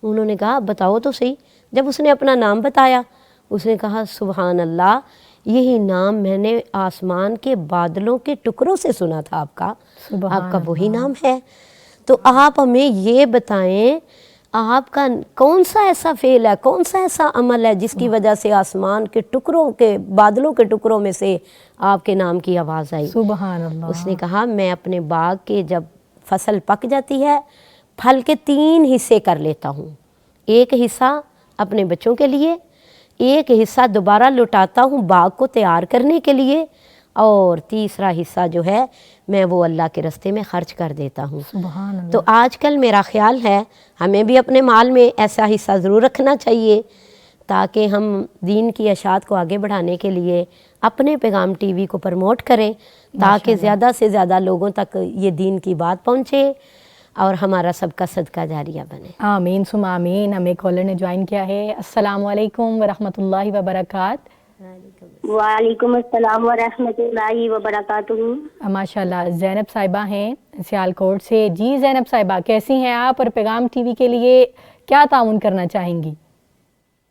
उन्होंने कहा बताओ तो सही। जब उसने अपना नाम बताया उसने कहा सुभान अल्लाह, यही नाम मैंने आसमान के बादलों के टुकड़ों से सुना था आपका वही नाम है। तो आप हमें ये बताएं आपका कौन सा ऐसा फेल है, कौन सा ऐसा अमल है जिसकी वजह से आसमान के टुकड़ों के बादलों के टुकड़ों में से आपके नाम की आवाज़ आई? सुभान अल्लाह। उसने कहा मैं अपने बाग के जब फसल पक जाती है फल के 3 हिस्से कर लेता हूँ। एक हिस्सा अपने बच्चों के लिए, एक हिस्सा दोबारा लौटाता हूँ बाग को तैयार करने के लिए, और तीसरा हिस्सा जो है मैं वो अल्लाह के रास्ते में खर्च कर देता हूँ। तो आजकल मेरा ख्याल है हमें भी अपने माल में ऐसा हिस्सा ज़रूर रखना चाहिए ताकि हम दीन की अशात को आगे बढ़ाने के लिए अपने पैगाम टीवी को प्रमोट करें, ताकि ज़्यादा से ज़्यादा लोगों तक ये दीन की बात पहुँचे और हमारा सबका सदका जारिया बने। आमीन सुम आमीन। हमें कॉलर ने ज्वाइन किया है। अस्सलाम वालेकुम व रहमतुल्लाहि व बरकात। वालेकुम अस्सलाम व रहमतुल्लाहि व बरकातुहू। माशाल्लाह ज़ैनब साहिबा हैं सियालकोट से। जी ज़ैनब साहिबा कैसी हैं आप और पैगाम टीवी के लिए क्या ताउन करना चाहेंगी?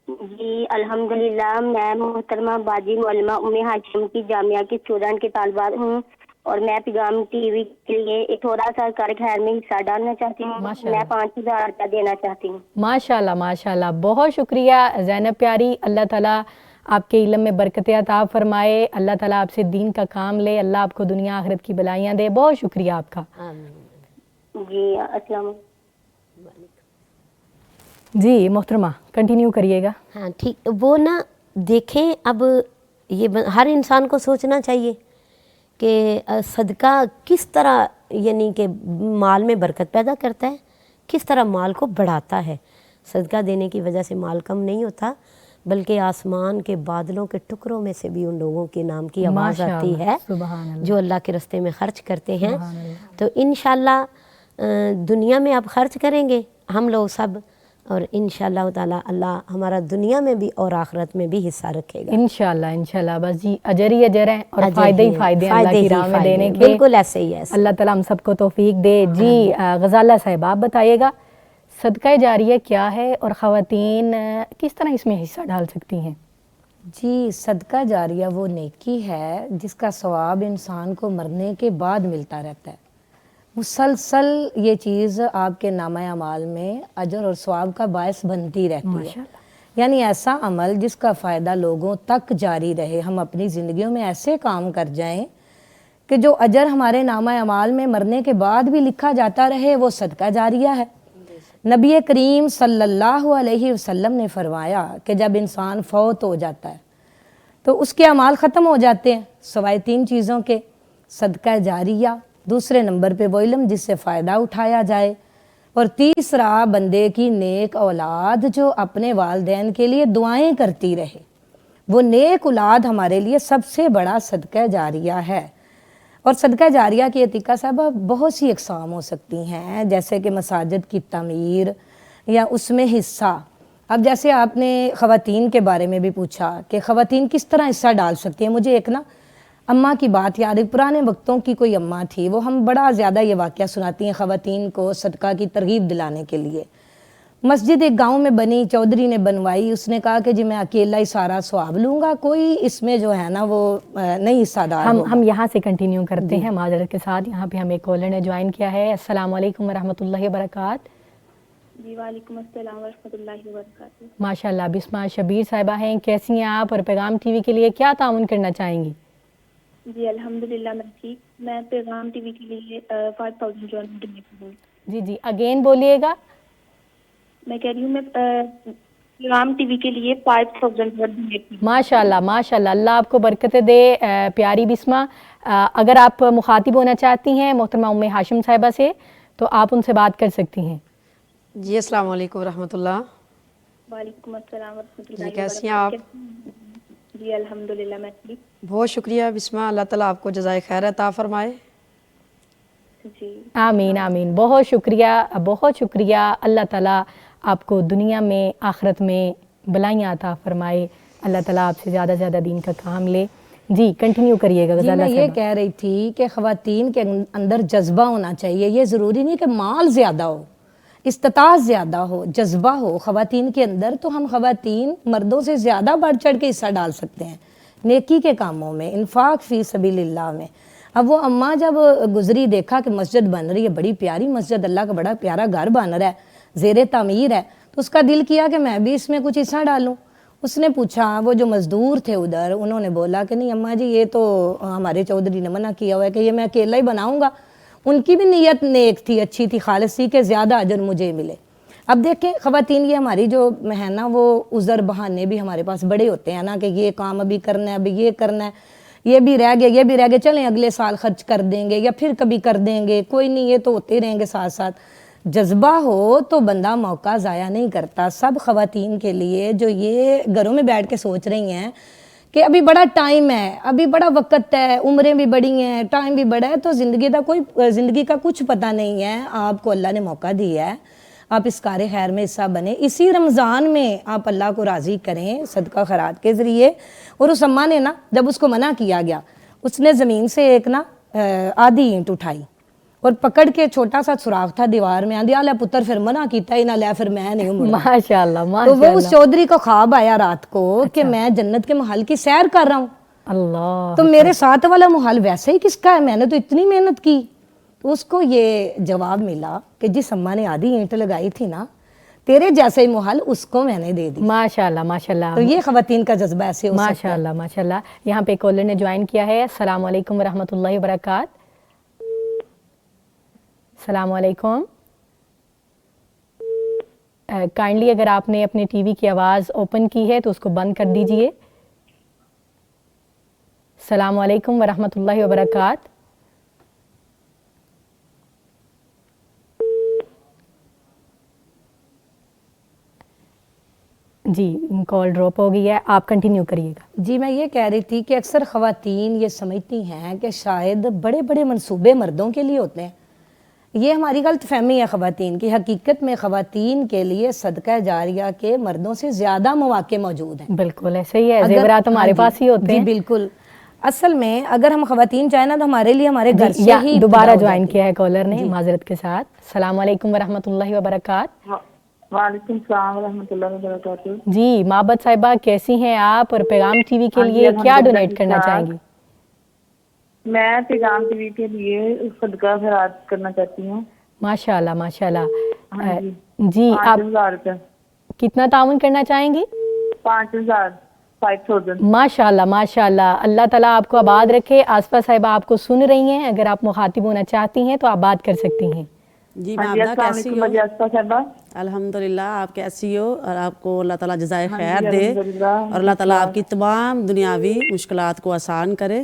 जी अल्हम्दुलिल्लाह, मैं मोहतरमा बाजी मौलमा उम्मे हाशिम की जामिया की स्टूडेंट की तालिबात हूँ और मैं पैगाम टीवी के लिए एक थोड़ा सा कर खैर में हिस्सा डालना चाहती हूँ। मैं 5000 रुपया देना चाहती हूँ। माशाल्लाह माशाल्लाह, बहुत शुक्रिया ज़ैनब प्यारी। अल्लाह ताला आपके इल्म में बरकत अता फरमाए, अल्लाह ताला आपसे दीन का काम ले, अल्लाह आपको दुनिया आखिरत की भलाइयाँ दे। बहुत शुक्रिया आपका। जी अस्सलाम। जी मोहतरमा कंटिन्यू करिएगा। हाँ ठीक, वो ना देखें अब ये हर इंसान को सोचना चाहिए कि सदका किस तरह यानी कि माल में बरकत पैदा करता है, किस तरह माल को बढ़ाता है। सदका देने की वजह से माल कम नहीं होता, बल्कि आसमान के बादलों के टुकड़ों में से भी उन लोगों के नाम की आवाज़ आती है जो अल्लाह के रास्ते में खर्च करते हैं। तो इंशाल्लाह दुनिया में आप खर्च करेंगे, हम लोग सब اور انشاءاللہ تعالی اللہ ہمارا دنیا میں بھی اور آخرت میں بھی حصہ رکھے گا انشاءاللہ انشاءاللہ. بس جی اجر ہی اجر ہیں اور فائدے ہی فائدے ہیں اللہ کی راہ میں دینے کے. بالکل ایسے ہی ہے. اللہ تعالیٰ ہم سب کو توفیق دے. جی غزالہ صاحب آپ بتائیے گا صدقہ جاریہ کیا ہے اور خواتین کس طرح اس میں حصہ ڈال سکتی ہیں؟ جی صدقہ جاریہ وہ نیکی ہے جس کا ثواب انسان کو مرنے کے بعد ملتا رہتا ہے. مسلسل یہ چیز آپ کے نامہ اعمال میں اجر اور ثواب کا باعث بنتی رہتی ہے. یعنی ایسا عمل جس کا فائدہ لوگوں تک جاری رہے. ہم اپنی زندگیوں میں ایسے کام کر جائیں کہ جو اجر ہمارے نامہ اعمال میں مرنے کے بعد بھی لکھا جاتا رہے، وہ صدقہ جاریہ ہے. نبی کریم صلی اللہ علیہ وسلم نے فرمایا کہ جب انسان فوت ہو جاتا ہے تو اس کے اعمال ختم ہو جاتے ہیں سوائے 3 چیزوں کے: صدقہ جاریہ، دوسرے نمبر پہ وہ علم جس سے فائدہ اٹھایا جائے، اور تیسرا بندے کی نیک اولاد جو اپنے والدین کے لیے دعائیں کرتی رہے. وہ نیک اولاد ہمارے لیے سب سے بڑا صدقہ جاریہ ہے. اور صدقہ جاریہ کی عتیقہ صاحبہ بہت سی اقسام ہو سکتی ہیں، جیسے کہ مساجد کی تعمیر یا اس میں حصہ. اب جیسے آپ نے خواتین کے بارے میں بھی پوچھا کہ خواتین کس طرح حصہ ڈال سکتی ہیں. مجھے ایک اماں کی بات یاد ہے. پرانے وقتوں کی کوئی اماں تھی، وہ ہم بڑا زیادہ یہ واقعہ سناتی ہیں خواتین کو صدقہ کی ترغیب دلانے کے لیے. مسجد ایک گاؤں میں بنی، چودھری نے بنوائی. اس نے کہا کہ جی میں اکیلا ہی سارا ثواب لوں گا، کوئی اس میں جو ہے نا وہ نہیں حصہ دار ہوگا. ہم یہاں سے کنٹینیو کرتے ہیں معذرت کے ساتھ. یہاں پہ ہمیں کالر نے جوائن کیا ہے. السلام علیکم ورحمۃ اللہ وبرکاتہ. جی وعلیکم السلام ورحمۃ اللہ وبرکاتہ. ماشاءاللہ. بسمہ شبیر صاحبہ ہیں، کیسی ہیں آپ اور پیغام ٹی وی کے لیے کیا تعاون کرنا چاہیں گی؟ جی الحمدللہ میں ٹھیک. میں پیغام ٹی وی کے لیے 5000 ڈونیٹ کروں. جی اگین بولیے گا. میں کہہ رہی ہوں میں پیغام ٹی وی کے لیے 5000 ڈونیٹ کروں. ماشاءاللہ ماشاءاللہ. اللہ آپ کو برکتیں دے پیاری بسمہ. اگر آپ مخاطب ہونا چاہتی ہیں محترمہ ام ہاشم صاحبہ سے تو آپ ان سے بات کر سکتی ہیں. جی السلام علیکم ورحمۃ اللہ. وعلیکم السلام ورحمۃ اللہ. جی کیسی ہیں آپ؟ جی الحمدللہ میں ٹھیک. بہت شکریہ بسمہ. اللہ تعالیٰ آپ کو جزائے خیر عطا فرمائے. جی آمین آمین. بہت شکریہ بہت شکریہ. اللہ تعالیٰ آپ کو دنیا میں آخرت میں بلائیاں عطا فرمائے. اللہ تعالیٰ آپ سے زیادہ سے زیادہ دین کا کام لے. جی کنٹینیو کریے گا. جی میں یہ کہہ رہی تھی کہ خواتین کے اندر جذبہ ہونا چاہیے. یہ ضروری نہیں کہ مال زیادہ ہو، استطاعت زیادہ ہو، جذبہ ہو خواتین کے اندر. تو ہم خواتین مردوں سے زیادہ بڑھ چڑھ کے حصہ ڈال سکتے ہیں نیکی کے کاموں میں، انفاق فی سبیل اللہ میں. اب وہ اماں جب گزری، دیکھا کہ مسجد بن رہی ہے، بڑی پیاری مسجد، اللہ کا بڑا پیارا گھر بن رہا ہے، زیر تعمیر ہے، تو اس کا دل کیا کہ میں بھی اس میں کچھ حصہ ڈالوں. اس نے پوچھا، وہ جو مزدور تھے ادھر، انہوں نے بولا کہ نہیں اماں جی یہ تو ہمارے چودھری نے منع کیا ہوا ہے کہ یہ میں اکیلا ہی بناؤں گا. ان کی بھی نیت نیک تھی، اچھی تھی، خالص تھی کہ زیادہ اجر مجھے ملے. اب دیکھیں خواتین، یہ ہماری جو ہے نا وہ عذر بہانے بھی ہمارے پاس بڑے ہوتے ہیں نا کہ یہ کام ابھی کرنا ہے، ابھی یہ کرنا ہے، یہ بھی رہ گیا، یہ بھی رہ گیا، چلیں اگلے سال خرچ کر دیں گے یا پھر کبھی کر دیں گے، کوئی نہیں، یہ تو ہوتے رہیں گے ساتھ ساتھ. جذبہ ہو تو بندہ موقع ضائع نہیں کرتا. سب خواتین کے لیے جو یہ گھروں میں بیٹھ کے سوچ رہی ہیں کہ ابھی بڑا ٹائم ہے، ابھی بڑا وقت ہے، عمریں بھی بڑی ہیں، ٹائم بھی بڑا ہے، تو زندگی کا کچھ پتہ نہیں ہے. آپ کو اللہ نے موقع دیا ہے، آپ اس کار خیر میں حصہ بنیں. اسی رمضان میں آپ اللہ کو راضی کریں صدقہ خیرات کے ذریعے. اور اس اماں نے جب اس کو منع کیا گیا، اس نے زمین سے ایک آدھی اینٹ اٹھائی اور پکڑ کے، چھوٹا سا سوراخ تھا دیوار میں، آندھی آلہ پتر پھر منع کیتا ہی نہ لیا، پھر میں نہیں ہوں. ماشاءاللہ تو وہ اس چودھری کو خواب آیا رات کو کہ میں جنت کے محل کی سیر کر رہا ہوں. اللہ، تو میرے ساتھ والا محل ویسے ہی کس کا ہے، میں نے تو اتنی محنت کی. تو اس کو یہ جواب ملا کہ جس اماں نے آدھی اینٹ لگائی تھی نا، تیرے جیسے ہی محل اس کو میں نے دے دی. ماشاءاللہ ماشاءاللہ. تو یہ خواتین کا جذبہ ایسے ہو سکتا ہے. ماشاءاللہ ماشاءاللہ. یہاں پہ کالر نے جوائن کیا ہے. السلام علیکم ورحمۃ اللہ وبرکاتہ. السلام علیکم. کائنڈلی اگر آپ نے اپنے ٹی وی کی آواز اوپن کی ہے تو اس کو بند کر دیجئے. السلام علیکم ورحمۃ اللہ وبرکاتہ. جی کال ڈراپ ہو گئی ہے، آپ کنٹینیو کریے گا. جی میں یہ کہہ رہی تھی کہ اکثر خواتین یہ سمجھتی ہیں کہ شاید بڑے بڑے منصوبے مردوں کے لیے ہوتے ہیں، یہ ہماری غلط فہمی ہے خواتین کی. حقیقت میں خواتین کے لیے صدقہ جاریہ کے مردوں سے زیادہ مواقع موجود ہیں. بالکل ایسے ہی ہے, زیورات ہمارے پاس ہی ہوتے ہیں. جی بالکل. اصل میں اگر ہم خواتین چاہیں نا تو ہمارے لیے ہمارے گھر سے ہی دوبارہ جوائن کیا ہے کالر نے, معذرت کے ساتھ. السلام علیکم ورحمۃ اللہ وبرکاتہ. وعلیکم السلام ورحمۃ اللہ وبرکاتہ. جی مابت صاحبہ کیسی ہیں آپ, اور پیغام ٹی وی کے لیے کیا ڈونیٹ کرنا چاہیں گی؟ میں پیغام ٹی وی کے لیے صدقہ خیرات کرنا چاہتی ہوں. ماشاء اللہ ماشاء اللہ. جی آپ 5,000 روپے. کتنا تعاون کرنا چاہیں گی؟ 5,000. 5,000. ماشاء اللہ ماشاء اللہ. اللہ تعالیٰ آپ کو آباد رکھے. آصفہ صاحبہ آپ کو سن رہی ہیں, اگر آپ مخاطب ہونا چاہتی ہیں تو آپ بات کر سکتی ہیں. جی مابدہ کیسی ہو؟ الحمدللہ آپ کیسی ہو, اور آپ کو اللہ تعالیٰ جزائے خیر دے, اور اللہ تعالیٰ آپ کی تمام دنیاوی مشکلات کو آسان کرے,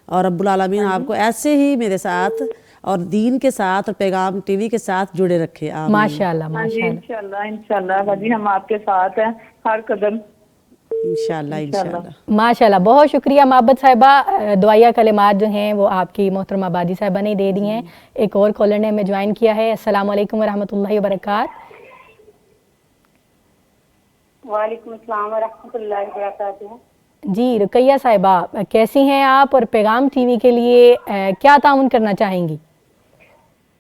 اور رب العالمین آپ کو ایسے ہی میرے ساتھ اور دین کے ساتھ اور پیغام ٹی وی کے ساتھ جڑے رکھے. ماشاء اللہ ماشاء اللہ. انشاءاللہ باجی ہم آپ کے ساتھ ہیں ہر قدم. انشاءاللہ. ماشاء اللہ. بہت شکریہ مابت صاحبہ. دعائیہ کلمات جو ہیں وہ آپ کی محترمہ بادی صاحبہ نے دے دی ہیں. ایک اور کالر نے ہمیں جوائن کیا ہے. السلام علیکم ورحمۃ اللہ وبرکاتہ. وعلیکم السلام ورحمۃ اللہ وبرکاتہ. جی رقیہ صاحبہ کیسی ہیں آپ, اور پیغام ٹی وی کے لیے کیا تعاون کرنا چاہیں گی؟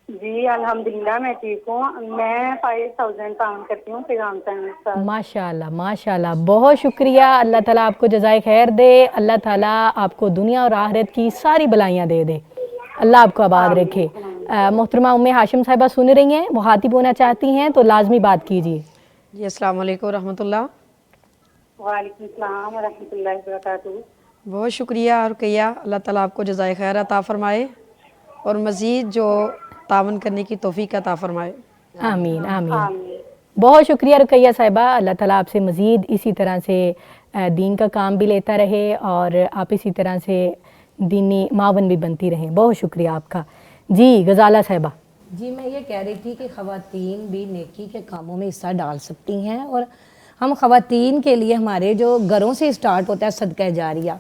جی الحمدللہ میں ٹھیک ہوں. میں 5,000 تعاون کرتی ہوں پیغام چینل سے. ماشاء اللہ ماشاء اللہ. بہت شکریہ. اللہ تعالیٰ آپ کو جزائے خیر دے. اللہ تعالیٰ آپ کو دنیا اور آخرت کی ساری بلائیاں دے دے. اللہ آپ کو آباد رکھے. محترمہ ام ہاشم صاحبہ سن رہی ہیں, مخاطب ہونا چاہتی ہیں تو لازمی بات کیجیے. جی السلام علیکم ورحمۃ اللہ. وعلیکم السلام ورحمۃ اللہ وبرکاتہ. بہت شکریہ رقیہ, اللہ تعالیٰ آپ کو جزائے خیر عطا فرمائے, اور مزید جو تعاون کرنے کی توفیق عطا فرمائے. آمین آمین. بہت شکریہ رقیہ صاحبہ. اللہ تعالیٰ آپ سے مزید اسی طرح سے دین کا کام بھی لیتا رہے, اور آپ اسی طرح سے دینی معاون بھی بنتی رہیں. بہت شکریہ آپ کا. جی غزالہ صاحبہ. جی میں یہ کہہ رہی تھی کہ خواتین بھی نیکی کے کاموں میں حصہ ڈال سکتی ہیں, اور ہم خواتین کے لیے ہمارے جو گھروں سے اسٹارٹ ہوتا ہے صدقہ جاریہ,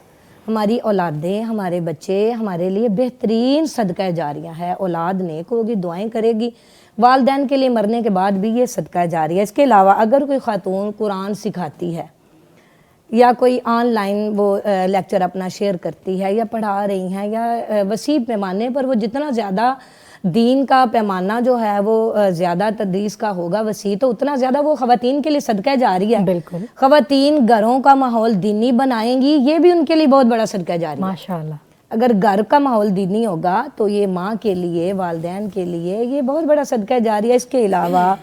ہماری اولادیں, ہمارے بچے ہمارے لیے بہترین صدقہ جاریہ ہے. اولاد نیک ہوگی, دعائیں کرے گی, والدین کے لیے مرنے کے بعد بھی یہ صدقہ جاریہ. اس کے علاوہ اگر کوئی خاتون قرآن سکھاتی ہے, یا کوئی آن لائن وہ لیکچر اپنا شیئر کرتی ہے, یا پڑھا رہی ہیں, یا وسیع پیمانے پر وہ جتنا زیادہ دین کا پیمانہ جو ہے وہ زیادہ تدریس کا ہوگا وسیع, تو اتنا زیادہ وہ خواتین کے لیے صدقہ جاریہ ہے. بالکل. خواتین گھروں کا ماحول دینی بنائیں گی, یہ بھی ان کے لیے بہت بڑا صدقہ جاریہ ہے. ماشاءاللہ. اگر گھر کا ماحول دینی ہوگا تو یہ ماں کے لیے, والدین کے لیے یہ بہت بڑا صدقہ جاریہ ہے. اس کے علاوہ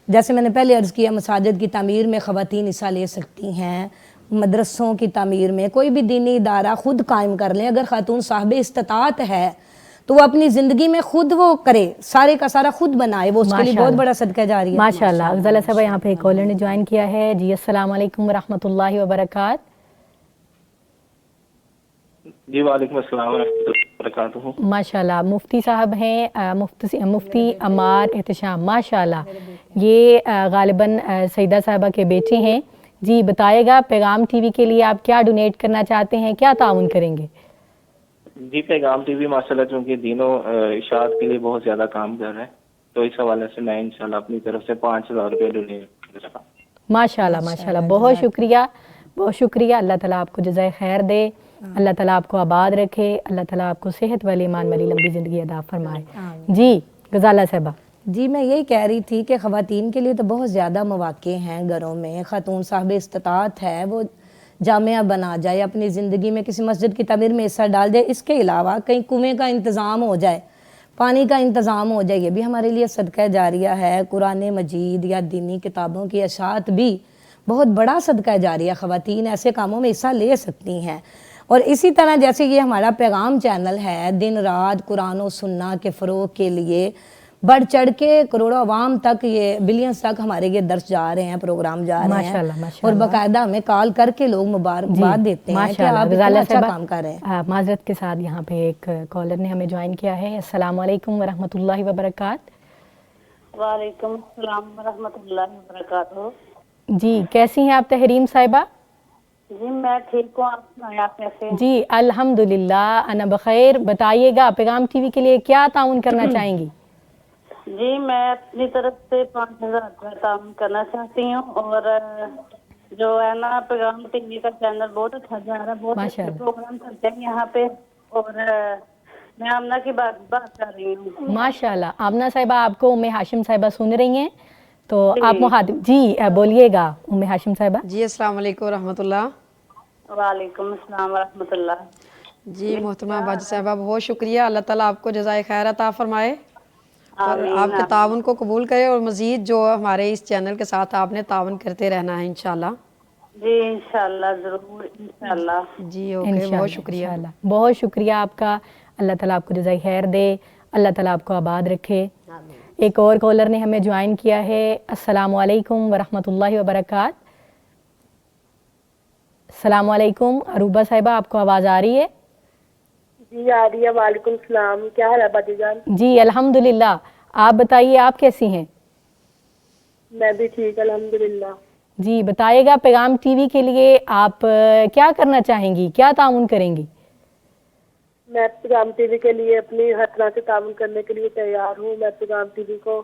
جیسے میں نے پہلے عرض کیا, مساجد کی تعمیر میں خواتین حصہ لے سکتی ہیں, مدرسوں کی تعمیر میں, کوئی بھی دینی ادارہ خود قائم کر لیں. اگر خاتون صاحب استطاعت ہے تو وہ اپنی زندگی میں خود وہ کرے, سارے کا سارا خود بنائے, وہ اس کے لیے بہت بڑا صدقہ جاریہ ہے. ماشاءاللہ. غزالہ صاحبہ یہاں پہ ایک کالر نے جوائن کیا ہے. جی السلام علیکم ورحمۃ اللہ وبرکاتہ. جی وعلیکم السلام ورحمۃ اللہ وبرکاتہ. ماشاءاللہ. مفتی صاحب ہیں, مفتی عمار احتشام. ماشاءاللہ. یہ غالباً سیدہ صاحبہ کے بیٹے ہیں. جی بتائے گا پیغام ٹی وی کے لیے آپ کیا ڈونیٹ کرنا چاہتے ہیں, کیا تعاون کریں گے؟ جی پیغام ٹی وی ماشاءاللہ چونکہ دینوں اشاعت کے لیے بہت زیادہ کام کر رہے ہیں, تو اس حوالے سے میں انشاءاللہ اپنی طرف سے 5,000 روپے ڈونیٹ کر رہا ہوں. ماشاءاللہ ماشاءاللہ. بہت شکریہ بہت شکریہ. اللہ تعالیٰ آپ کو جزائے خیر دے, اللہ تعالیٰ آپ کو آباد رکھے, اللہ تعالیٰ آپ کو صحت والی ایمان والی لمبی زندگی عطا فرمائے. جی غزالہ صاحبہ. جی میں یہی کہہ رہی تھی کہ خواتین کے لیے تو بہت زیادہ مواقع ہیں گھروں میں. خاتون صاحب استطاعت ہے وہ جامعہ بنا جائے, اپنی زندگی میں کسی مسجد کی تعمیر میں حصہ ڈال جائے. اس کے علاوہ کہیں کنویں کا انتظام ہو جائے, پانی کا انتظام ہو جائے, یہ بھی ہمارے لیے صدقہ جاریہ ہے. قرآن مجید یا دینی کتابوں کی اشاعت بھی بہت بڑا صدقہ جاریہ. خواتین ایسے کاموں میں حصہ لے سکتی ہیں. اور اسی طرح جیسے یہ ہمارا پیغام چینل ہے, دن رات قرآن و سنہ کے فروغ کے لیے بڑھ چڑھ کے کروڑوں عوام تک, یہ بلینز تک ہمارے یہ درس جا رہے ہیں, پروگرام جا رہے ہیں, اور باقاعدہ ہمیں کال کر کے لوگ مبارکباد دیتے ہیں کہ آپ اتنا اچھا کام کر رہے ہیں. معذرت کے ساتھ یہاں پہ ایک کالر نے ہمیں جوائن کیا ہے. السلام علیکم ورحمۃ اللہ وبرکاتہ. وعلیکم السلام ورحمۃ اللہ وبرکاتہ. جی کیسی ہیں آپ تحریم صاحبہ؟ جی میں ٹھیک ہوں, آپ کیسے ہیں؟ جی الحمدللہ انا بخیر. بتائیے گا پیغام ٹی وی کے لیے کیا تعاون کرنا چاہیں گی؟ جی میں اپنی طرف سے 5000 کا تعاون کرنا چاہتی ہوں، اور جو ہے نا پیغام ٹی وی کا چینل بہت اچھا جا رہا ہے، بہت اچھے پروگرام کرتے ہیں یہاں پہ، اور میں آمنہ کی بات کر رہی ہوں۔ ماشاء اللہ، آمنہ صاحبہ آپ کو ام ہاشم صاحبہ سن رہی ہیں تو آپ مخاطب جی بولیے گا ام ہاشم صاحبہ۔ جی السلام علیکم ورحمۃ اللہ۔ وعلیکم السلام ورحمۃ اللہ۔ جی محترمہ باجی صاحبہ بہت شکریہ، اللہ تعالیٰ آپ کو جزائے خیر عطا فرمائے اور آپ کے تعاون کو قبول کرے، اور مزید جو ہمارے اس چینل کے ساتھ آپ نے تعاون کرتے رہنا ہے انشاءاللہ۔ جی انشاءاللہ ضرور انشاءاللہ۔ جی اوکے، بہت شکریہ۔ بہت شکریہ آپ کا، اللہ تعالیٰ آپ کو جزائے خیر دے، اللہ تعالیٰ آپ کو آباد رکھے۔ ایک اور کالر نے ہمیں جوائن کیا ہے۔ السلام علیکم ورحمۃ اللہ وبرکاتہ۔ السلام علیکم عروبہ صاحبہ، آپ کو آواز آ رہی ہے؟ جی آ رہی ہے، وعلیکم السلام، کیا حال ہے باجی جان؟ جی الحمدللہ، آپ بتائیے آپ کیسی ہیں؟ میں بھی ٹھیک الحمدللہ۔ جی بتائیے گا پیغام ٹی وی کے لیے آپ کیا کرنا چاہیں گی، کیا تعاون کریں گی؟ میں پیغام ٹی وی کے لیے اپنی ہر طرح سے تعاون کرنے کے لیے تیار ہوں۔ میں پیغام ٹی وی کو